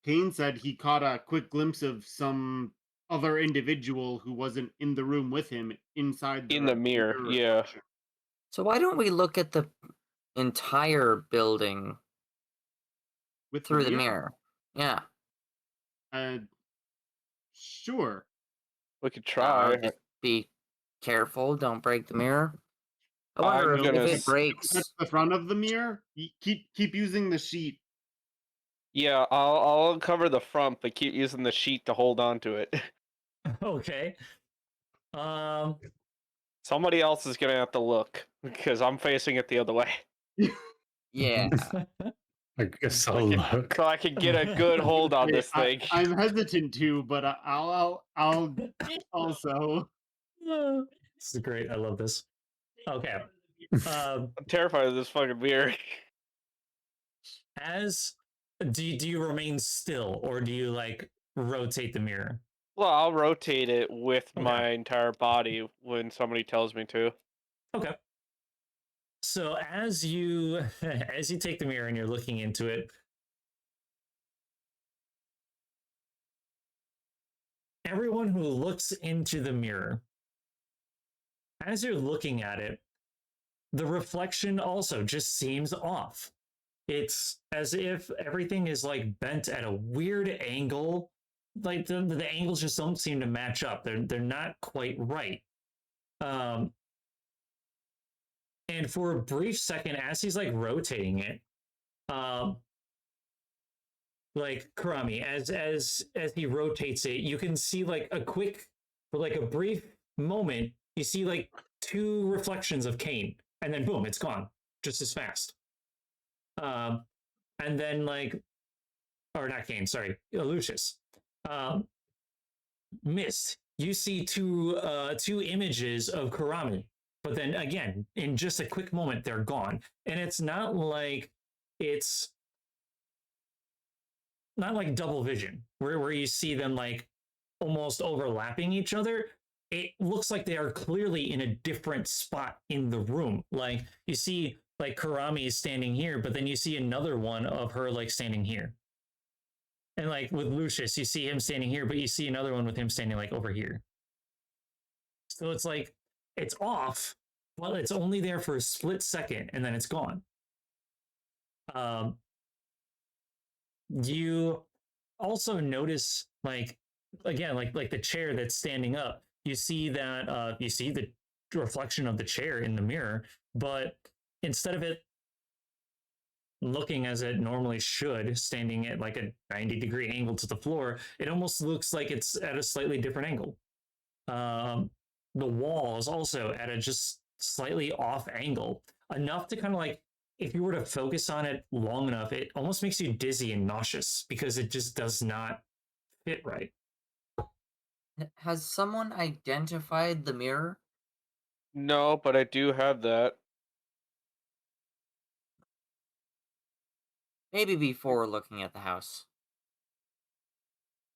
[SPEAKER 4] Kane said he caught a quick glimpse of some other individual who wasn't in the room with him inside
[SPEAKER 7] In the mirror, yeah.
[SPEAKER 4] reflection.
[SPEAKER 3] So why don't we look at the entire building
[SPEAKER 4] With
[SPEAKER 3] through the mirror? Yeah.
[SPEAKER 4] Uh, sure.
[SPEAKER 7] We could
[SPEAKER 3] I'll
[SPEAKER 7] try.
[SPEAKER 3] just be careful. Don't break the mirror. I
[SPEAKER 7] I'm
[SPEAKER 3] wonder
[SPEAKER 7] gonna
[SPEAKER 3] if
[SPEAKER 7] s-
[SPEAKER 3] it breaks.
[SPEAKER 4] That's the front of the mirror. Keep using the sheet.
[SPEAKER 7] Yeah, I'll uncover the front, but keep using the sheet to hold on to it.
[SPEAKER 5] Okay.
[SPEAKER 7] Somebody else is gonna have to look because I'm facing it the other way,
[SPEAKER 3] Yeah.
[SPEAKER 6] I guess I'll
[SPEAKER 7] Okay.
[SPEAKER 6] look.
[SPEAKER 7] so I can get a good hold on this thing.
[SPEAKER 4] I'm hesitant to, but I'll also.
[SPEAKER 5] This is great. I love this. Okay.
[SPEAKER 7] I'm terrified of this fucking mirror.
[SPEAKER 5] Do you remain still, or do you rotate the mirror?
[SPEAKER 7] Well, I'll rotate it with
[SPEAKER 5] Okay.
[SPEAKER 7] my entire body when somebody tells me to.
[SPEAKER 5] Okay. So as you as you take the mirror and you're looking into it, everyone who looks into the mirror, as you're looking at it, the reflection also just seems off. It's as if everything is bent at a weird angle. Like the angles just don't seem to match up. They're not quite right. And for a brief second, as he's rotating it, Karami, as he rotates it, you can see a quick, for a brief moment, you see two reflections of Kane, and then boom, it's gone just as fast. And then or not Kane, sorry, Lucius. Mist, you see two images of Karami, but then again, in just a quick moment, they're gone. And it's not like double vision, where you see them almost overlapping each other. It looks like they are clearly in a different spot in the room. You see Karami is standing here, but then you see another one of her standing here. And with Lucius, you see him standing here, but you see another one with him standing over here. So it's it's off, but it's only there for a split second, and then it's gone. You also notice again, the chair that's standing up. You see that you see the reflection of the chair in the mirror, but instead of it looking as it normally should, standing at a 90-degree angle to the floor, it almost looks like it's at a slightly different angle. The wall is also at a just slightly off angle, enough to kind of if you were to focus on it long enough, it almost makes you dizzy and nauseous because it just does not fit right.
[SPEAKER 3] Has someone identified the mirror?
[SPEAKER 7] No, but I do have that.
[SPEAKER 3] Maybe before looking at the house.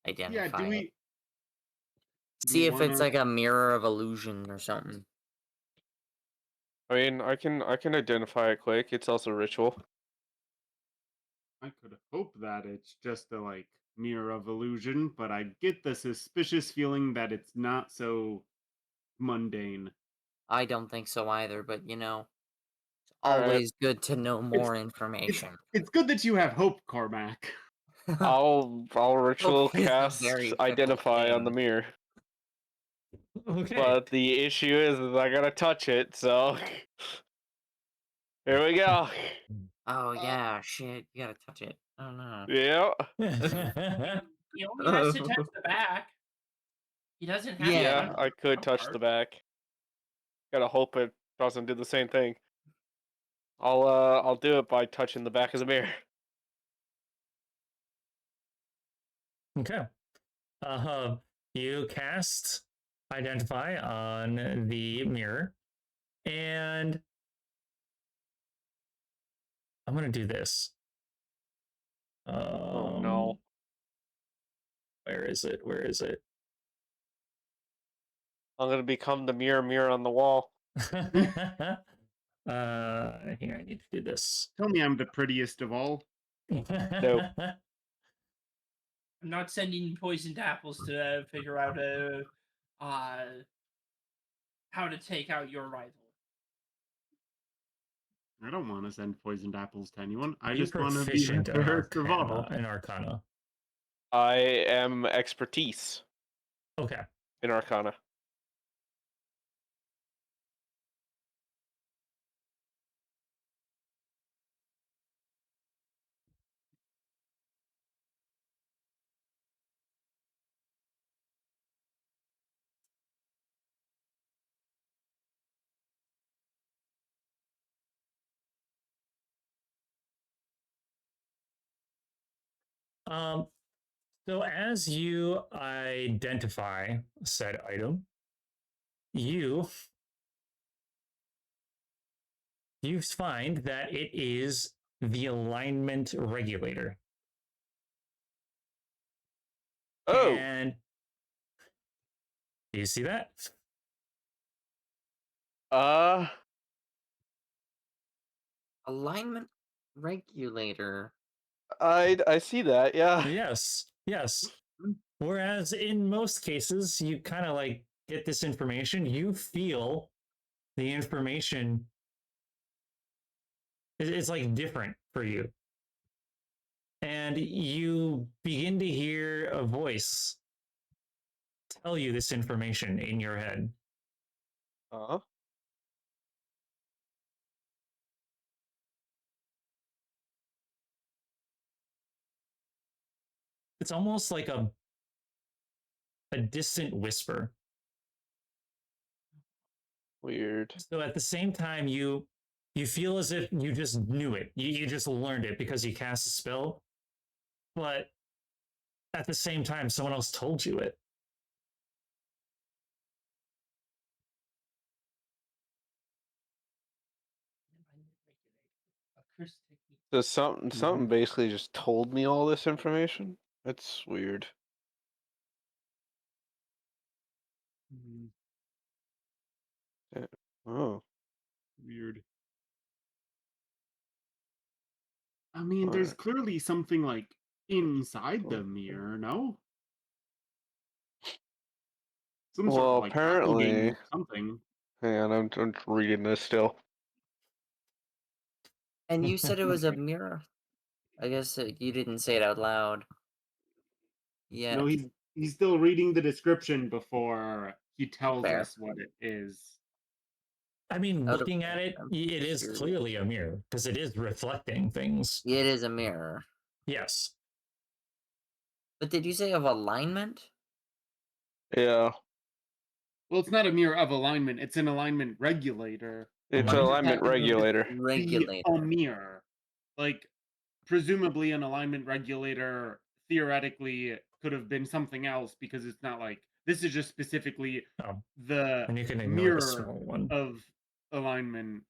[SPEAKER 3] Identify
[SPEAKER 4] Yeah,
[SPEAKER 3] it. See
[SPEAKER 4] we
[SPEAKER 3] if it's
[SPEAKER 4] wanna-
[SPEAKER 3] a mirror of illusion or something.
[SPEAKER 7] I mean, I can identify it quick. It's also ritual.
[SPEAKER 4] I could hope that it's just a mirror of illusion, but I get the suspicious feeling that it's not so mundane.
[SPEAKER 3] I don't think so either, but it's
[SPEAKER 7] All right.
[SPEAKER 3] always good to know more information.
[SPEAKER 4] It's good that you have hope, Carmack.
[SPEAKER 7] I'll ritual
[SPEAKER 3] is a
[SPEAKER 7] cast
[SPEAKER 3] very fickle
[SPEAKER 7] identify on the
[SPEAKER 3] thing.
[SPEAKER 7] mirror.
[SPEAKER 5] Okay.
[SPEAKER 7] But the issue is I gotta touch it, so here we go.
[SPEAKER 3] Oh yeah, shit! You gotta touch it. Oh no.
[SPEAKER 7] Yeah.
[SPEAKER 2] He only has to touch the back. He doesn't have to
[SPEAKER 3] Yeah.
[SPEAKER 2] touch
[SPEAKER 7] I could
[SPEAKER 2] the
[SPEAKER 7] touch
[SPEAKER 2] part.
[SPEAKER 7] the back. Gotta hope it doesn't do the same thing. I'll do it by touching the back of the mirror.
[SPEAKER 5] Okay. You cast Identify on the mirror, and I'm gonna do this.
[SPEAKER 7] Oh no.
[SPEAKER 5] Where is it? Where is it?
[SPEAKER 7] I'm gonna become the mirror on the wall.
[SPEAKER 5] Here, I need to do this.
[SPEAKER 4] Tell me I'm the prettiest of all.
[SPEAKER 7] Nope.
[SPEAKER 2] I'm not sending poisoned apples to figure out how to take out your rival.
[SPEAKER 4] I don't want to send poisoned apples to anyone. I
[SPEAKER 5] Are you
[SPEAKER 4] just want to be
[SPEAKER 5] proficient
[SPEAKER 4] the
[SPEAKER 5] in
[SPEAKER 4] first of all.
[SPEAKER 5] Arcana?
[SPEAKER 7] I am expertise
[SPEAKER 5] Okay.
[SPEAKER 7] in Arcana.
[SPEAKER 5] So as you identify said item, you find that it is the alignment regulator.
[SPEAKER 7] Oh.
[SPEAKER 5] And do you see that?
[SPEAKER 3] Alignment regulator.
[SPEAKER 7] I see that. Yeah.
[SPEAKER 5] Yes. Yes. Whereas in most cases, you kind of like get this information, you feel the information it's like different for you. And you begin to hear a voice tell you this information in your head.
[SPEAKER 7] Huh?
[SPEAKER 5] It's almost like a distant whisper.
[SPEAKER 7] Weird.
[SPEAKER 5] So at the same time, you feel as if you just knew it. You just learned it because you cast a spell. But at the same time, someone else told you it.
[SPEAKER 7] So something basically just told me all this information. That's weird. Oh.
[SPEAKER 4] Weird. I mean, there's
[SPEAKER 7] Alright.
[SPEAKER 4] clearly something like inside the mirror, no? Some sort of
[SPEAKER 7] Well,
[SPEAKER 4] like doppelganger
[SPEAKER 7] apparently,
[SPEAKER 4] or something.
[SPEAKER 7] hang on, I'm reading this still.
[SPEAKER 3] And you said it was a mirror. I guess you didn't say it out loud. Yeah.
[SPEAKER 4] No, he's still reading the description before he tells
[SPEAKER 3] Fair.
[SPEAKER 4] us what it is.
[SPEAKER 5] I mean,
[SPEAKER 3] Out of-
[SPEAKER 5] looking at it,
[SPEAKER 3] I'm
[SPEAKER 5] it is
[SPEAKER 3] curious.
[SPEAKER 5] clearly a mirror because it is reflecting things.
[SPEAKER 3] It is a mirror.
[SPEAKER 5] Yes.
[SPEAKER 3] But did you say of alignment?
[SPEAKER 7] Yeah.
[SPEAKER 4] Well, it's not a mirror of alignment, it's an alignment regulator.
[SPEAKER 7] It's
[SPEAKER 4] But
[SPEAKER 7] an
[SPEAKER 4] it
[SPEAKER 7] alignment
[SPEAKER 4] happens to
[SPEAKER 7] regulator.
[SPEAKER 4] be
[SPEAKER 3] Regulator.
[SPEAKER 4] a mirror. Like, presumably an alignment regulator theoretically could have been something else because it's not like this is just specifically
[SPEAKER 5] Oh,
[SPEAKER 4] the
[SPEAKER 5] and you can ignore the
[SPEAKER 4] mirror
[SPEAKER 5] small one.
[SPEAKER 4] of alignment.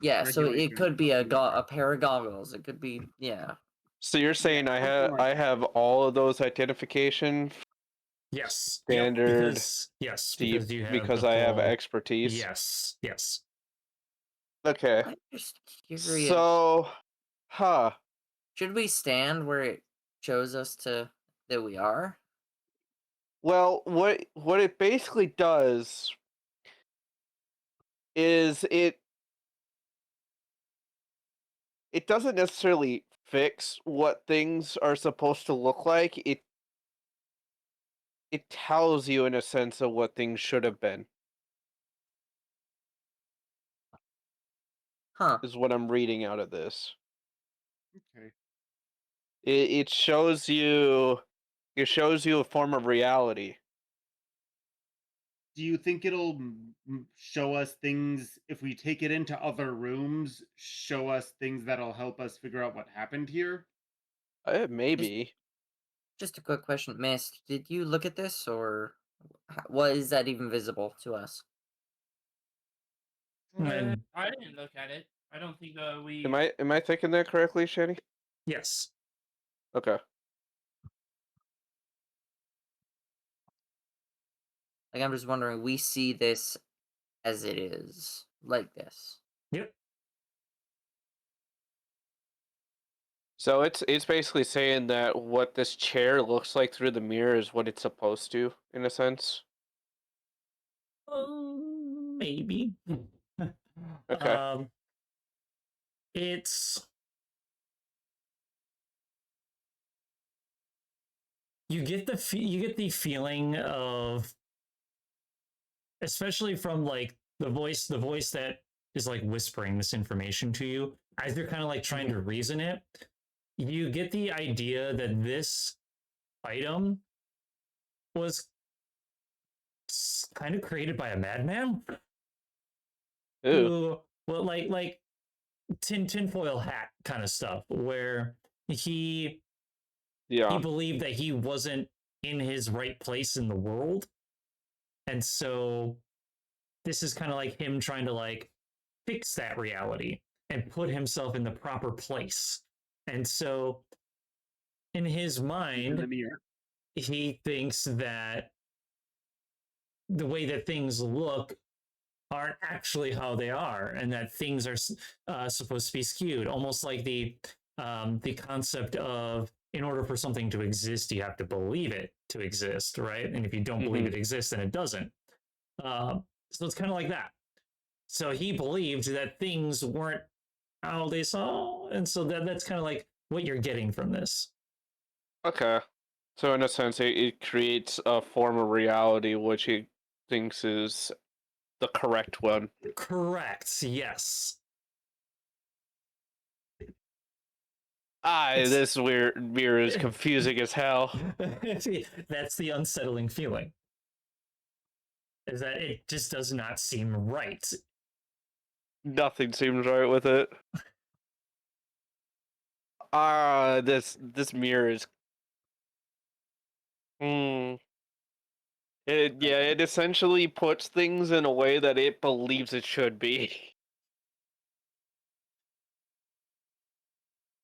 [SPEAKER 3] Yeah, so it
[SPEAKER 4] Regulator,
[SPEAKER 3] could be a
[SPEAKER 4] something like that.
[SPEAKER 3] pair of goggles. It could be, yeah.
[SPEAKER 7] So you're saying
[SPEAKER 4] Yeah, something like
[SPEAKER 7] I have all of those identification
[SPEAKER 5] Yes.
[SPEAKER 7] standard
[SPEAKER 5] Because, yes,
[SPEAKER 7] deep
[SPEAKER 5] because you have
[SPEAKER 7] because
[SPEAKER 5] the
[SPEAKER 7] I have
[SPEAKER 5] full-
[SPEAKER 7] expertise?
[SPEAKER 5] Yes. Yes.
[SPEAKER 7] Okay.
[SPEAKER 3] I'm just curious.
[SPEAKER 7] So, huh.
[SPEAKER 3] Should we stand where it shows us that we are?
[SPEAKER 7] Well, what it basically does is it doesn't necessarily fix what things are supposed to look like. It tells you in a sense of what things should have been.
[SPEAKER 3] Huh.
[SPEAKER 7] Is what I'm reading out of this.
[SPEAKER 4] Okay.
[SPEAKER 7] It shows you. It shows you a form of reality.
[SPEAKER 4] Do you think it'll show us things if we take it into other rooms? Show us things that'll help us figure out what happened here?
[SPEAKER 7] Maybe.
[SPEAKER 3] Just a quick question, Mist. Did you look at this, or what is that even visible to us?
[SPEAKER 5] And
[SPEAKER 2] I didn't look at it. I don't think we.
[SPEAKER 7] Am I thinking that correctly, Shani?
[SPEAKER 5] yes,
[SPEAKER 7] Okay.
[SPEAKER 3] Like, I'm just wondering, we see this as it is, like this.
[SPEAKER 5] yep.
[SPEAKER 7] So it's basically saying that what this chair looks like through the mirror is what it's supposed to, in a sense.
[SPEAKER 5] Maybe.
[SPEAKER 7] Okay.
[SPEAKER 5] It's you get the feeling of, especially from like the voice that is like whispering this information to you as you're kind of like trying to reason it. You get the idea that this item was kind of created by a madman
[SPEAKER 7] Ooh.
[SPEAKER 5] who, well, like tinfoil hat kind of stuff, where he
[SPEAKER 7] Yeah.
[SPEAKER 5] believed that he wasn't in his right place in the world, and so this is kind of like him trying to like fix that reality and put himself in the proper place. And so in his
[SPEAKER 4] In the
[SPEAKER 5] mind,
[SPEAKER 4] mirror.
[SPEAKER 5] he thinks that the way that things look aren't actually how they are, and that things are supposed to be skewed, almost like the concept of, in order for something to exist, you have to believe it to exist, right? And if you don't believe it exists, then it doesn't. So it's kind of like that. So he believed that things weren't how they saw, and so that's kind of like what you're getting from this.
[SPEAKER 7] Okay. So in a sense, it creates a form of reality which he thinks is the correct one.
[SPEAKER 5] Correct. Yes.
[SPEAKER 7] This weird mirror is confusing as hell.
[SPEAKER 5] That's the unsettling feeling. Is that it just does not seem right.
[SPEAKER 7] Nothing seems right with it. This mirror is. It essentially puts things in a way that it believes it should be.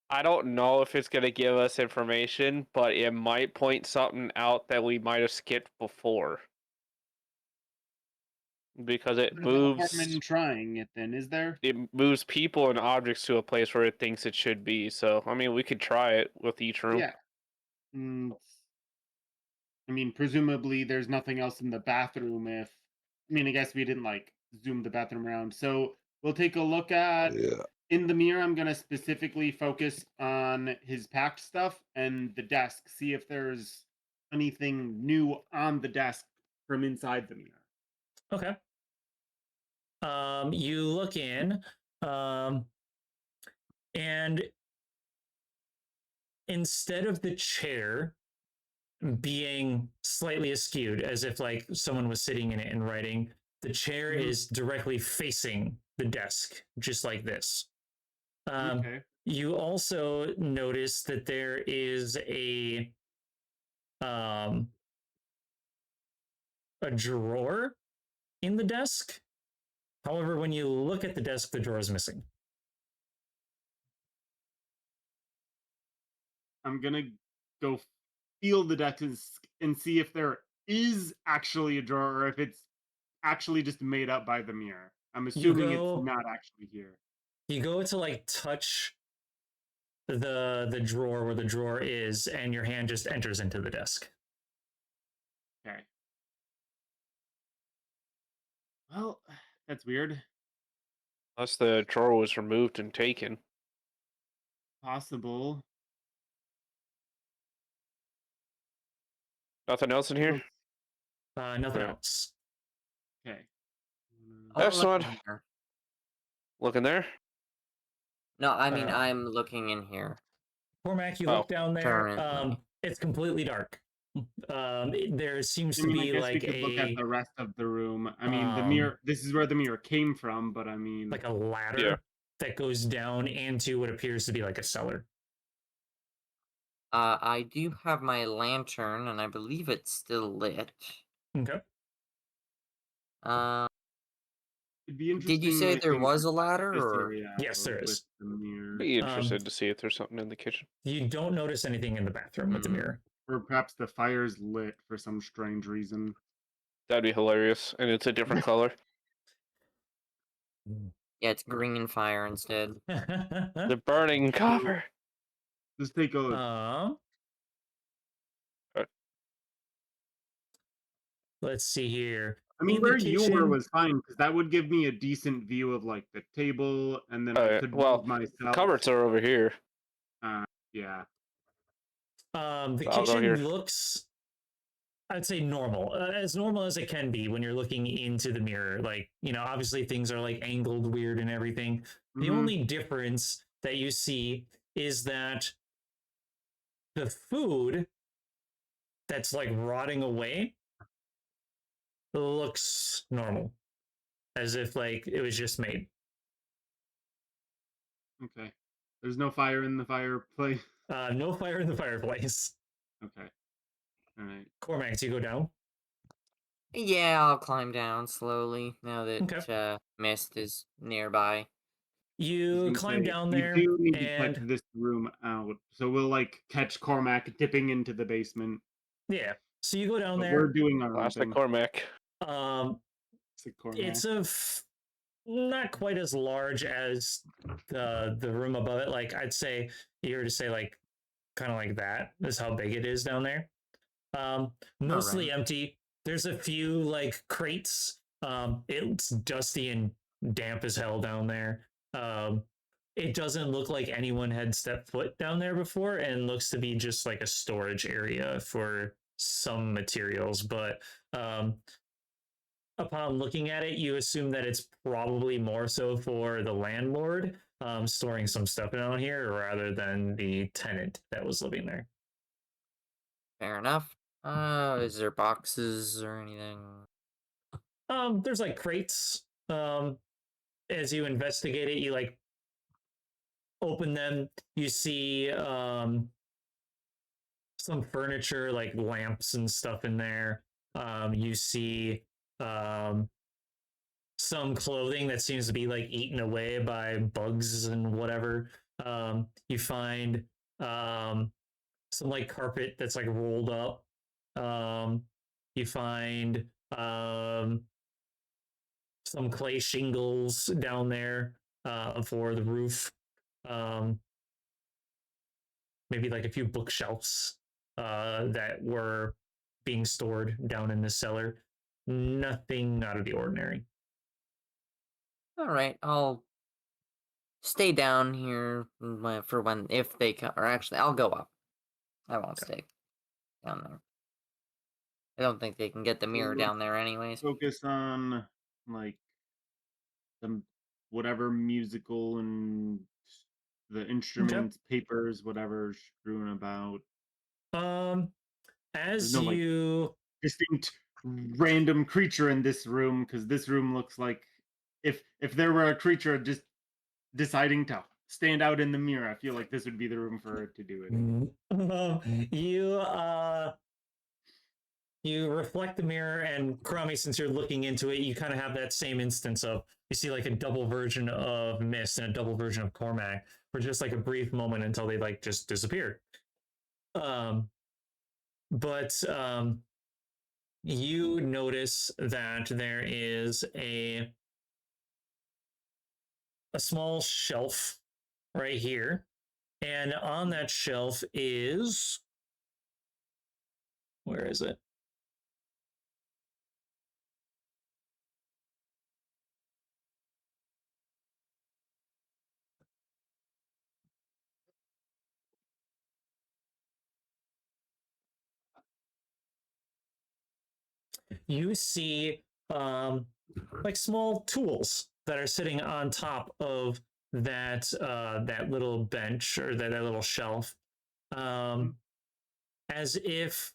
[SPEAKER 7] I don't know if it's gonna give us information, but it might point something out that we might have skipped before. Because it
[SPEAKER 4] There's no harm
[SPEAKER 7] moves
[SPEAKER 4] in trying it then, is there?
[SPEAKER 7] it moves people and objects to a place where it thinks it should be. So I mean we could try it with each room.
[SPEAKER 4] Yeah. I mean, presumably there's nothing else in the bathroom if I guess we didn't like zoom the bathroom around. So we'll take a look at in the mirror. I'm gonna specifically focus on his packed stuff and the desk, see if there's anything new on the desk from inside the mirror.
[SPEAKER 5] Okay. You look in, and instead of the chair being slightly askewed, as if like someone was sitting in it and writing, the chair is directly facing the desk, just like this.
[SPEAKER 4] Okay.
[SPEAKER 5] You also notice that there is a drawer in the desk. However, when you look at the desk, the drawer is missing.
[SPEAKER 4] I'm gonna go feel the desk and see if there is actually a drawer or if it's actually just made up by the mirror. I'm assuming it's not actually here.
[SPEAKER 5] You go to like touch the drawer where the drawer is, and your hand just enters into the desk.
[SPEAKER 4] Okay. Well, that's weird.
[SPEAKER 7] Unless the drawer was removed and taken.
[SPEAKER 4] Possible.
[SPEAKER 7] Nothing else in here?
[SPEAKER 5] Nothing
[SPEAKER 7] Yeah.
[SPEAKER 5] else.
[SPEAKER 4] Okay.
[SPEAKER 7] Excellent.
[SPEAKER 3] Look in here.
[SPEAKER 7] Look in there.
[SPEAKER 3] No, I mean I'm looking in here.
[SPEAKER 5] Cormac, you
[SPEAKER 7] Oh,
[SPEAKER 5] look down there.
[SPEAKER 3] currently.
[SPEAKER 5] It's completely dark. There seems
[SPEAKER 4] I
[SPEAKER 5] to
[SPEAKER 4] mean, I
[SPEAKER 5] be
[SPEAKER 4] guess we
[SPEAKER 5] like
[SPEAKER 4] could look at
[SPEAKER 5] a
[SPEAKER 4] the rest of the room. I mean, the
[SPEAKER 5] um,
[SPEAKER 4] mirror. This is where the mirror came from, but I mean,
[SPEAKER 5] like a ladder
[SPEAKER 7] Yeah.
[SPEAKER 5] that goes down into what appears to be like a cellar.
[SPEAKER 3] I do have my lantern, and I believe it's still lit.
[SPEAKER 5] Okay.
[SPEAKER 4] it'd be interesting.
[SPEAKER 3] Did you say
[SPEAKER 4] I
[SPEAKER 3] there
[SPEAKER 4] think,
[SPEAKER 3] was a
[SPEAKER 4] to test
[SPEAKER 3] ladder,
[SPEAKER 4] this
[SPEAKER 3] or
[SPEAKER 4] area
[SPEAKER 5] Yes, there
[SPEAKER 4] out
[SPEAKER 5] is.
[SPEAKER 4] with the mirror,
[SPEAKER 7] Be interested to see if there's something in the kitchen.
[SPEAKER 5] You don't notice anything in the bathroom with the
[SPEAKER 3] Hmm.
[SPEAKER 5] mirror.
[SPEAKER 4] or perhaps the fire's lit for some strange reason.
[SPEAKER 7] That'd be hilarious, and it's a different color.
[SPEAKER 3] yeah, it's green fire instead.
[SPEAKER 7] The burning copper.
[SPEAKER 4] Let's take a look.
[SPEAKER 5] Let's see here.
[SPEAKER 4] I mean,
[SPEAKER 5] in the
[SPEAKER 4] where you were
[SPEAKER 5] kitchen-
[SPEAKER 4] was fine because that would give me a decent view of like the table, and then I
[SPEAKER 7] Alright,
[SPEAKER 4] could
[SPEAKER 7] well,
[SPEAKER 4] move myself.
[SPEAKER 7] Cupboards are over here.
[SPEAKER 4] Yeah.
[SPEAKER 5] The
[SPEAKER 7] I'll go
[SPEAKER 5] kitchen
[SPEAKER 7] here.
[SPEAKER 5] looks, I'd say, normal, as normal as it can be when you're looking into the mirror. Like, obviously things are like angled weird and everything. The
[SPEAKER 4] Mhm.
[SPEAKER 5] only difference that you see is that the food that's like rotting away looks normal, as if like it was just made.
[SPEAKER 4] Okay. There's no fire in the fireplace.
[SPEAKER 5] No fire in the fireplace.
[SPEAKER 4] Okay. All right.
[SPEAKER 5] Cormac, do you go down?
[SPEAKER 3] Yeah, I'll climb down slowly now that
[SPEAKER 5] Okay.
[SPEAKER 3] Mist is nearby.
[SPEAKER 4] I was
[SPEAKER 5] You
[SPEAKER 4] gonna
[SPEAKER 5] climb
[SPEAKER 4] say,
[SPEAKER 5] down
[SPEAKER 4] we
[SPEAKER 5] there,
[SPEAKER 4] do need to
[SPEAKER 5] and
[SPEAKER 4] check this room out, so we'll like catch Cormac dipping into the basement.
[SPEAKER 5] yeah. So you go down
[SPEAKER 4] But
[SPEAKER 5] there.
[SPEAKER 4] we're doing our own
[SPEAKER 7] Classic
[SPEAKER 4] thing.
[SPEAKER 7] Cormac.
[SPEAKER 4] Classic Cormac.
[SPEAKER 5] It's not quite as large as the room above it. Like, I'd say, you were to say like kind of like that is how big it is down there. Mostly
[SPEAKER 3] Alright.
[SPEAKER 5] empty. There's a few like crates. It's dusty and damp as hell down there. It doesn't look like anyone had stepped foot down there before, and looks to be just like a storage area for some materials. But upon looking at it, you assume that it's probably more so for the landlord storing some stuff down here rather than the tenant that was living there.
[SPEAKER 3] Fair enough. Is there boxes or anything?
[SPEAKER 5] There's like crates. As you investigate it, you like open them. You see some furniture, like lamps and stuff in there. You see some clothing that seems to be like eaten away by bugs and whatever. You find some like carpet that's like rolled up. You find some clay shingles down there for the roof. Maybe like a few bookshelves that were being stored down in the cellar. Nothing out of the ordinary.
[SPEAKER 3] Alright, I'll stay down here for when, if they come. Or actually, I'll go up. I won't stay down there. I don't think they can get the mirror down there anyways.
[SPEAKER 4] Focus on like the whatever musical and the instruments, papers, whatever strewn about.
[SPEAKER 5] As
[SPEAKER 4] There's no, like,
[SPEAKER 5] you
[SPEAKER 4] distinct random creature in this room, because this room looks like if there were a creature just deciding to stand out in the mirror, I feel like this would be the room for it to do it.
[SPEAKER 5] you reflect the mirror, and Kurami, since you're looking into it, you kind of have that same instance of you see like a double version of Mist and a double version of Cormac for just like a brief moment until they like just disappeared. But you notice that there is a small shelf right here, and on that shelf is, where is it? You see like small tools that are sitting on top of that that little bench or that little shelf. as if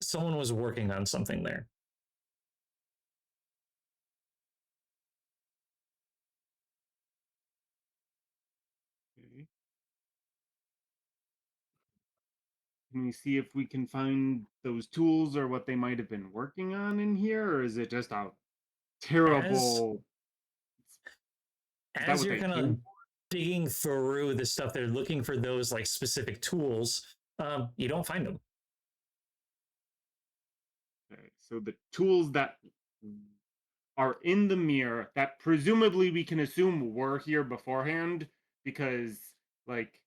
[SPEAKER 5] someone was working on something there.
[SPEAKER 4] Okay. Can we see if we can find those tools or what they might have been working on in here, or is it just a terrible? Is that
[SPEAKER 5] As
[SPEAKER 4] what
[SPEAKER 5] you're
[SPEAKER 4] they
[SPEAKER 5] kind of
[SPEAKER 4] came
[SPEAKER 5] digging through the stuff, they're looking for those like specific tools. You don't find them.
[SPEAKER 4] Okay, so the tools that are in the mirror that presumably we can assume were here beforehand, because like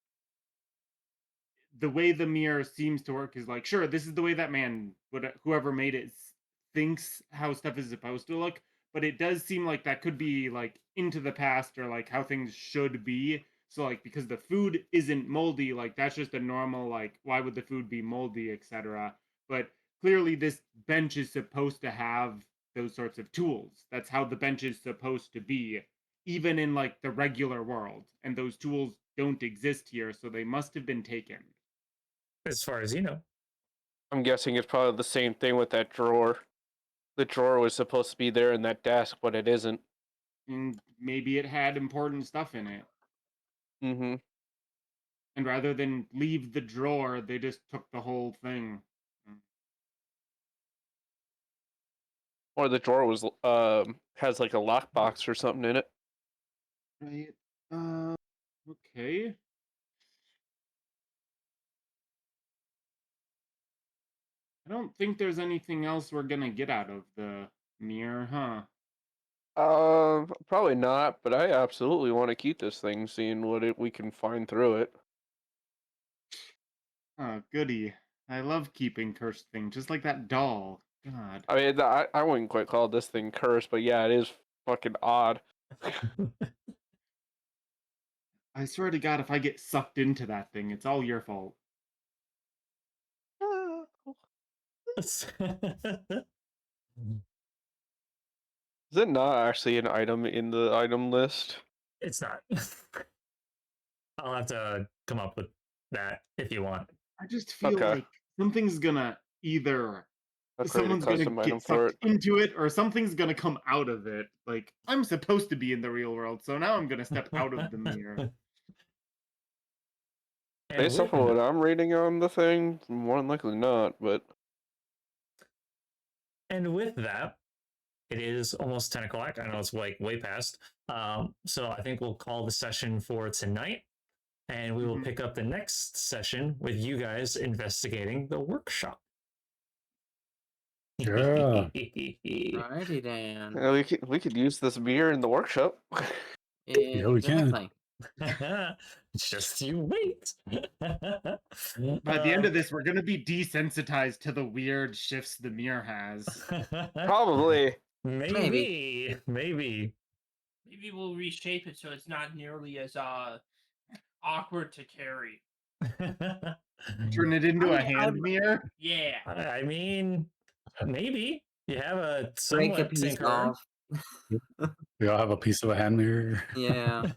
[SPEAKER 4] the way the mirror seems to work is like, sure, this is the way that man, whoever made it, thinks how stuff is supposed to look, but it does seem like that could be like into the past or like how things should be. So like because the food isn't moldy, like that's just a normal like why would the food be moldy, etc. But clearly this bench is supposed to have those sorts of tools. That's how the bench is supposed to be, even in like the regular world. And those tools don't exist here, so they must have been taken.
[SPEAKER 5] As far as you know.
[SPEAKER 7] I'm guessing it's probably the same thing with that drawer. The drawer was supposed to be there in that desk, but it isn't.
[SPEAKER 4] And maybe it had important stuff in it.
[SPEAKER 7] Mm-hmm.
[SPEAKER 4] And rather than leave the drawer, they just took the whole thing.
[SPEAKER 7] Or the drawer was has like a lockbox or something in it.
[SPEAKER 4] Right. Okay. I don't think there's anything else we're gonna get out of the mirror, huh?
[SPEAKER 7] Probably not, but I absolutely want to keep this thing, seeing what we can find through it.
[SPEAKER 4] Oh, goody. I love keeping cursed things, just like that doll. God.
[SPEAKER 7] I mean, I wouldn't quite call this thing cursed, but yeah, it is fucking odd.
[SPEAKER 4] I swear to God, if I get sucked into that thing, it's all your fault.
[SPEAKER 7] Is it not actually an item in the item list?
[SPEAKER 5] It's not. I'll have to come up with that if you want.
[SPEAKER 4] I just feel
[SPEAKER 7] Okay.
[SPEAKER 4] like something's gonna either
[SPEAKER 7] I'll create a
[SPEAKER 4] someone's gonna
[SPEAKER 7] custom item
[SPEAKER 4] get
[SPEAKER 7] for
[SPEAKER 4] sucked
[SPEAKER 7] it.
[SPEAKER 4] into it or something's gonna come out of it. Like I'm supposed to be in the real world, so now I'm gonna step out of the mirror.
[SPEAKER 5] And
[SPEAKER 7] Based off of
[SPEAKER 5] with,
[SPEAKER 7] what I'm reading on the thing, more than likely not, but
[SPEAKER 5] and with that, it is almost 10 o'clock. I know it's like way past. So I think we'll call the session for tonight. And we will
[SPEAKER 4] Mhm.
[SPEAKER 5] pick up the next session with you guys investigating the workshop.
[SPEAKER 6] Yeah.
[SPEAKER 3] Alrighty then.
[SPEAKER 7] yeah, we could use this beer in the workshop.
[SPEAKER 6] Yeah, we can.
[SPEAKER 3] Exactly.
[SPEAKER 5] Just you wait.
[SPEAKER 4] By the end of this, we're gonna be desensitized to the weird shifts the mirror has.
[SPEAKER 7] Probably.
[SPEAKER 5] Maybe.
[SPEAKER 2] Maybe we'll reshape it so it's not nearly as awkward to carry.
[SPEAKER 4] Turn it into a hand mirror.
[SPEAKER 2] Yeah.
[SPEAKER 5] I mean, maybe you have a
[SPEAKER 3] Break a
[SPEAKER 5] somewhat
[SPEAKER 3] piece
[SPEAKER 5] tinker.
[SPEAKER 3] off.
[SPEAKER 6] We all have a piece of a hand mirror.
[SPEAKER 3] Yeah.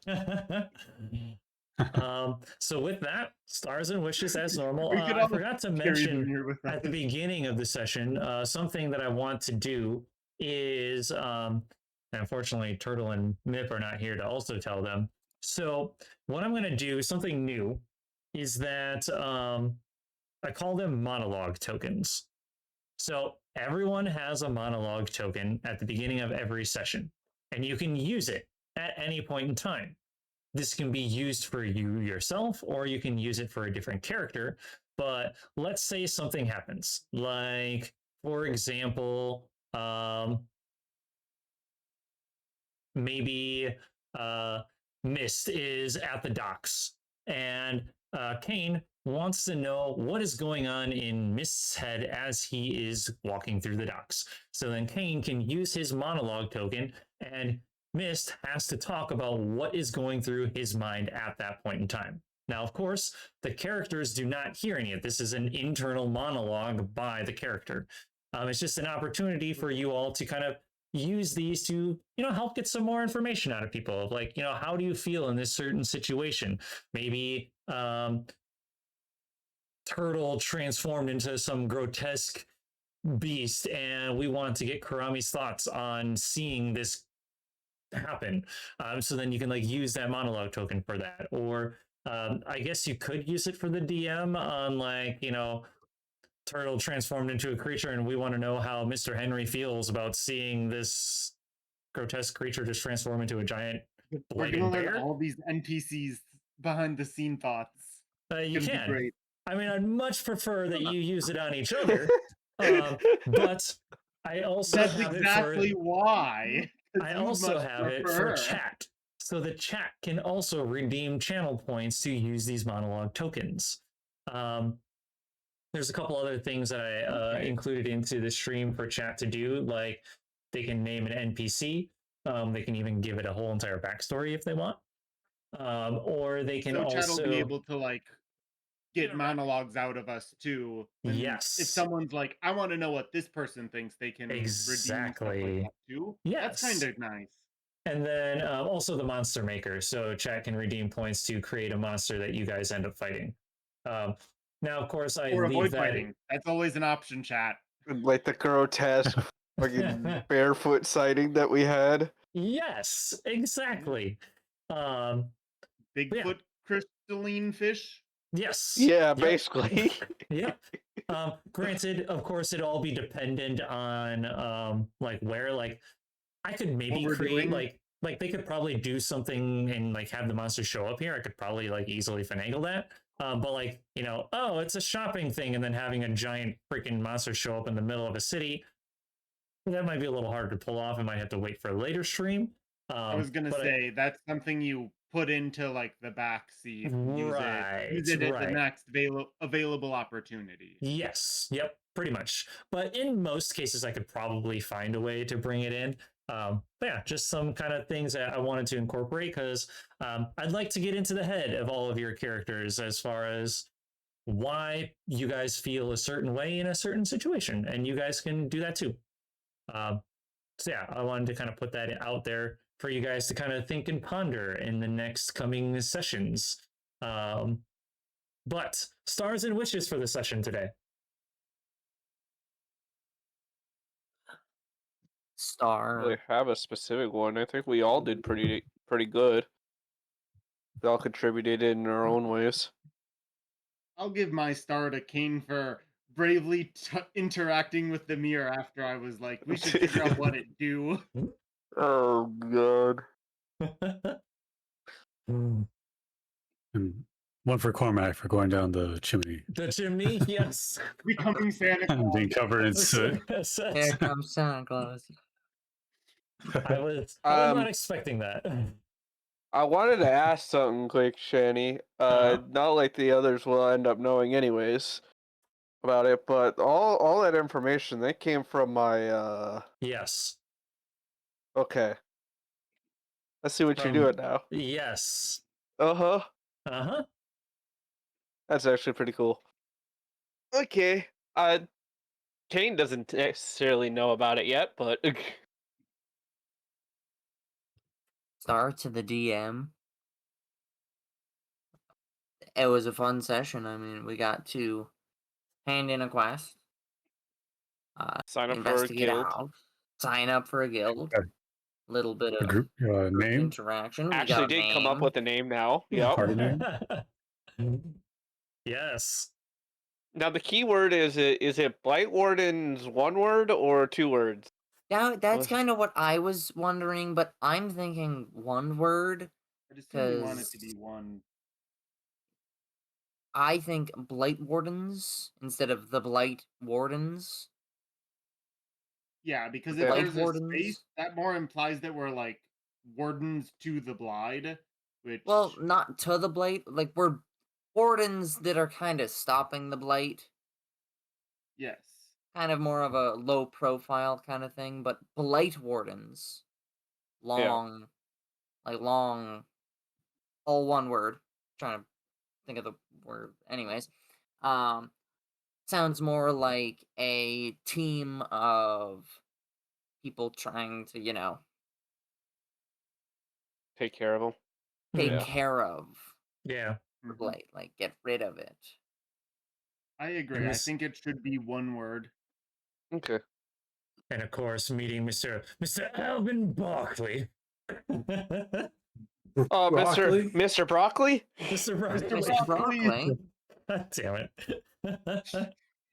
[SPEAKER 5] So with that, stars and wishes as normal.
[SPEAKER 4] We could
[SPEAKER 5] I
[SPEAKER 4] all
[SPEAKER 5] forgot to
[SPEAKER 4] Carry the
[SPEAKER 5] mention
[SPEAKER 4] mirror with
[SPEAKER 5] at the
[SPEAKER 4] us.
[SPEAKER 5] beginning of the session, something that I want to do is, and unfortunately, Turtle and Mip are not here to also tell them. So what I'm going to do, something new, is that I call them monologue tokens. So everyone has a monologue token at the beginning of every session, and you can use it at any point in time. This can be used for you yourself, or you can use it for a different character. But let's say something happens, like, for example, maybe Mist is at the docks, and Kane wants to know what is going on in Mist's head as he is walking through the docks. So then Kane can use his monologue token, and Mist has to talk about what is going through his mind at that point in time. Now, of course, the characters do not hear any of it. This is an internal monologue by the character. It's just an opportunity for you all to kind of use these to, help get some more information out of people. Like, how do you feel in this certain situation? Maybe turtle transformed into some grotesque beast, and we want to get Karami's thoughts on seeing this happen. So then you can like use that monologue token for that, or I guess you could use it for the DM on like, you know, turtle transformed into a creature, and we want to know how Mr. Henry feels about seeing this grotesque creature just transform into a giant
[SPEAKER 4] We're gonna
[SPEAKER 5] blighted
[SPEAKER 4] learn
[SPEAKER 5] bear.
[SPEAKER 4] all these NPCs behind the scene thoughts.
[SPEAKER 5] You
[SPEAKER 4] It's gonna be
[SPEAKER 5] can.
[SPEAKER 4] great.
[SPEAKER 5] I mean, I'd much prefer that you use it on each other, but I also
[SPEAKER 4] That's
[SPEAKER 5] have
[SPEAKER 4] exactly
[SPEAKER 5] it for.
[SPEAKER 4] why. 'cause
[SPEAKER 5] I
[SPEAKER 4] you'd
[SPEAKER 5] also
[SPEAKER 4] much
[SPEAKER 5] have it for
[SPEAKER 4] prefer.
[SPEAKER 5] chat, so the chat can also redeem channel points to use these monologue tokens. There's a couple other things that I
[SPEAKER 4] Okay.
[SPEAKER 5] included into the stream for chat to do, like they can name an NPC. They can even give it a whole entire backstory if they want, or they can
[SPEAKER 4] So chat
[SPEAKER 5] also
[SPEAKER 4] will be able to like get monologues out of us too. And
[SPEAKER 5] Yes.
[SPEAKER 4] if someone's like, I want to know what this person thinks, they can redeem stuff like
[SPEAKER 5] Exactly.
[SPEAKER 4] that too.
[SPEAKER 5] Yes.
[SPEAKER 4] That's kind of nice.
[SPEAKER 5] And then also the monster maker. So chat can redeem points to create a monster that you guys end up fighting. Now, of course, I
[SPEAKER 4] Or
[SPEAKER 5] leave
[SPEAKER 4] avoid
[SPEAKER 5] that.
[SPEAKER 4] fighting. That's always an option, chat.
[SPEAKER 7] Like the grotesque fucking barefoot sighting that we had.
[SPEAKER 5] Yes, exactly.
[SPEAKER 4] Bigfoot crystalline fish.
[SPEAKER 5] Yes.
[SPEAKER 7] Yeah,
[SPEAKER 5] Yep.
[SPEAKER 7] basically.
[SPEAKER 5] Yep. Granted, of course, it'd all be dependent on like where. Like, I could maybe
[SPEAKER 4] we're
[SPEAKER 5] create
[SPEAKER 4] doing.
[SPEAKER 5] like they could probably do something and like have the monster show up here. I could probably like easily finagle that. But like, you know, oh, it's a shopping thing, and then having a giant freaking monster show up in the middle of a city, that might be a little hard to pull off. I might have to wait for a later stream.
[SPEAKER 4] I was gonna
[SPEAKER 5] but
[SPEAKER 4] say that's something you put into like the back seat.
[SPEAKER 5] Right,
[SPEAKER 4] Use it at the
[SPEAKER 5] right.
[SPEAKER 4] next available opportunity.
[SPEAKER 5] Yes, yep, pretty much. But in most cases, I could probably find a way to bring it in. But yeah, just some kind of things that I wanted to incorporate because I'd like to get into the head of all of your characters as far as why you guys feel a certain way in a certain situation, and you guys can do that too. So yeah, I wanted to kind of put that out there for you guys to kind of think and ponder in the next coming sessions. But stars and wishes for the session today.
[SPEAKER 3] Star.
[SPEAKER 7] Really have a specific one. I think we all did pretty good. We all contributed in our own ways.
[SPEAKER 4] I'll give my star to Kane for bravely interacting with the mirror after I was like, we should figure out what it do.
[SPEAKER 7] Oh god.
[SPEAKER 6] And one for Cormac for going down the chimney
[SPEAKER 5] The chimney, yes.
[SPEAKER 4] Becoming Santa
[SPEAKER 6] and
[SPEAKER 4] Claus.
[SPEAKER 6] being covered in soot.
[SPEAKER 3] Here comes Santa Claus.
[SPEAKER 5] I was not expecting that.
[SPEAKER 7] I wanted to ask something quick, Shani. Not like the others will end up knowing anyways about it, but all that information that came from my
[SPEAKER 5] Yes.
[SPEAKER 7] Okay. Let's see what
[SPEAKER 5] From-
[SPEAKER 7] you're doing now.
[SPEAKER 5] Yes.
[SPEAKER 7] Uh-huh.
[SPEAKER 5] Uh-huh.
[SPEAKER 7] That's actually pretty cool. Okay. Kane doesn't necessarily know about it yet, but
[SPEAKER 3] Star to the DM. It was a fun session. I mean, we got to hand in a quest.
[SPEAKER 7] sign up for a
[SPEAKER 3] investigate
[SPEAKER 7] guild.
[SPEAKER 3] house, sign up for a guild.
[SPEAKER 6] Okay.
[SPEAKER 3] Little bit
[SPEAKER 6] A
[SPEAKER 3] of
[SPEAKER 6] group name,
[SPEAKER 3] interaction. We
[SPEAKER 7] Actually
[SPEAKER 3] got a
[SPEAKER 7] did come up
[SPEAKER 3] name.
[SPEAKER 7] with a name now. Yep.
[SPEAKER 6] party name.
[SPEAKER 5] Yes.
[SPEAKER 7] Now the keyword is it Blightwarden's one word or two words?
[SPEAKER 3] Yeah, that's
[SPEAKER 7] Was-
[SPEAKER 3] kind of what I was wondering, but I'm thinking one word.
[SPEAKER 4] I just really want it to
[SPEAKER 3] 'Cause-
[SPEAKER 4] be one.
[SPEAKER 3] I think Blight Wardens instead of the Blight Wardens.
[SPEAKER 4] Yeah, because
[SPEAKER 7] Okay.
[SPEAKER 4] if
[SPEAKER 3] Blight
[SPEAKER 4] there's a
[SPEAKER 3] Wardens.
[SPEAKER 4] space, that more implies that we're like wardens to the Blight, which
[SPEAKER 3] Well, not to the Blight. Like, we're Wardens that are kind of stopping the Blight.
[SPEAKER 4] yes.
[SPEAKER 3] Kind of more of a low profile kind of thing, but Blight Wardens. Long, all one word. Trying to think of the word. Anyways, sounds more like a team of people trying to,
[SPEAKER 7] Take care of them.
[SPEAKER 3] take
[SPEAKER 7] Yeah.
[SPEAKER 3] care of
[SPEAKER 5] Yeah.
[SPEAKER 3] the Blight, like get rid of it.
[SPEAKER 4] I agree.
[SPEAKER 5] And
[SPEAKER 4] I
[SPEAKER 5] this-
[SPEAKER 4] think it should be one word.
[SPEAKER 7] Okay.
[SPEAKER 5] And of course, meeting Mr. Alvin Barkley.
[SPEAKER 7] Oh,
[SPEAKER 6] Broccoli?
[SPEAKER 7] Mr. Broccoli?
[SPEAKER 5] Mr. Broccoli.
[SPEAKER 3] Mr. Broccoli.
[SPEAKER 5] God damn it.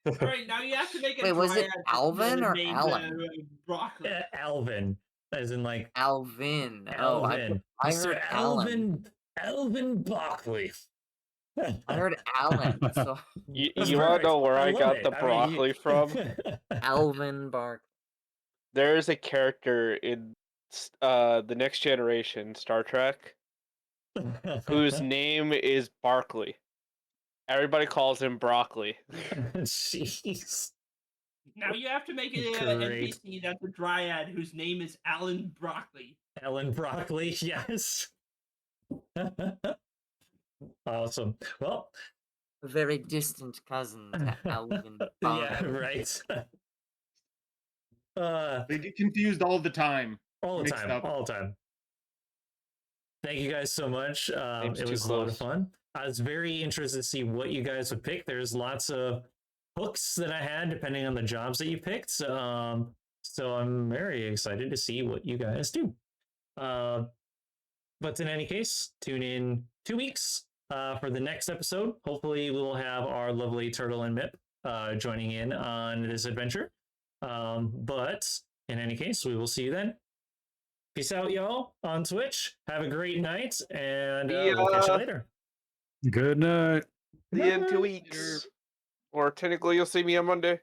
[SPEAKER 2] All right, now you have to make a
[SPEAKER 3] Wait, was it
[SPEAKER 2] dryad
[SPEAKER 3] Alvin or
[SPEAKER 2] named,
[SPEAKER 3] Alan?
[SPEAKER 2] Broccoli.
[SPEAKER 5] Alvin, as in like
[SPEAKER 3] Alvin.
[SPEAKER 5] Alvin.
[SPEAKER 3] I
[SPEAKER 5] Mr.
[SPEAKER 3] heard Alan.
[SPEAKER 5] Alvin Barkley.
[SPEAKER 3] I heard Alan. So
[SPEAKER 7] You
[SPEAKER 5] That's
[SPEAKER 7] want to
[SPEAKER 5] perfect.
[SPEAKER 7] know where I
[SPEAKER 5] love
[SPEAKER 7] got
[SPEAKER 5] it.
[SPEAKER 7] the
[SPEAKER 5] I mean,
[SPEAKER 7] broccoli from?
[SPEAKER 3] Alvin Bark.
[SPEAKER 7] There is a character in the Next Generation Star Trek whose name is Barkley. Everybody calls him Broccoli.
[SPEAKER 5] Jeez.
[SPEAKER 2] Now you have to make an
[SPEAKER 5] Great.
[SPEAKER 2] NPC that's a dryad whose name is Alan Broccoli.
[SPEAKER 5] Alan Broccoli, yes. Awesome. Well,
[SPEAKER 3] A very distant cousin to Alvin
[SPEAKER 5] yeah,
[SPEAKER 3] Bark.
[SPEAKER 5] right.
[SPEAKER 4] They get confused all the time.
[SPEAKER 5] All the
[SPEAKER 4] Mixed
[SPEAKER 5] time.
[SPEAKER 4] up.
[SPEAKER 5] All the time. Thank you guys so much.
[SPEAKER 7] Name's
[SPEAKER 5] It
[SPEAKER 7] too
[SPEAKER 5] was a lot of
[SPEAKER 7] close.
[SPEAKER 5] fun. I was very interested to see what you guys would pick. There's lots of hooks that I had depending on the jobs that you picked. So I'm very excited to see what you guys do. But in any case, tune in 2 weeks for the next episode. Hopefully, we will have our lovely Turtle and Mip joining in on this adventure. But in any case, we will see you then. Peace out, y'all, on Twitch. Have a great night, and we'll catch you later.
[SPEAKER 6] Good night.
[SPEAKER 7] See you in 2 weeks. Or technically, you'll see me on Monday.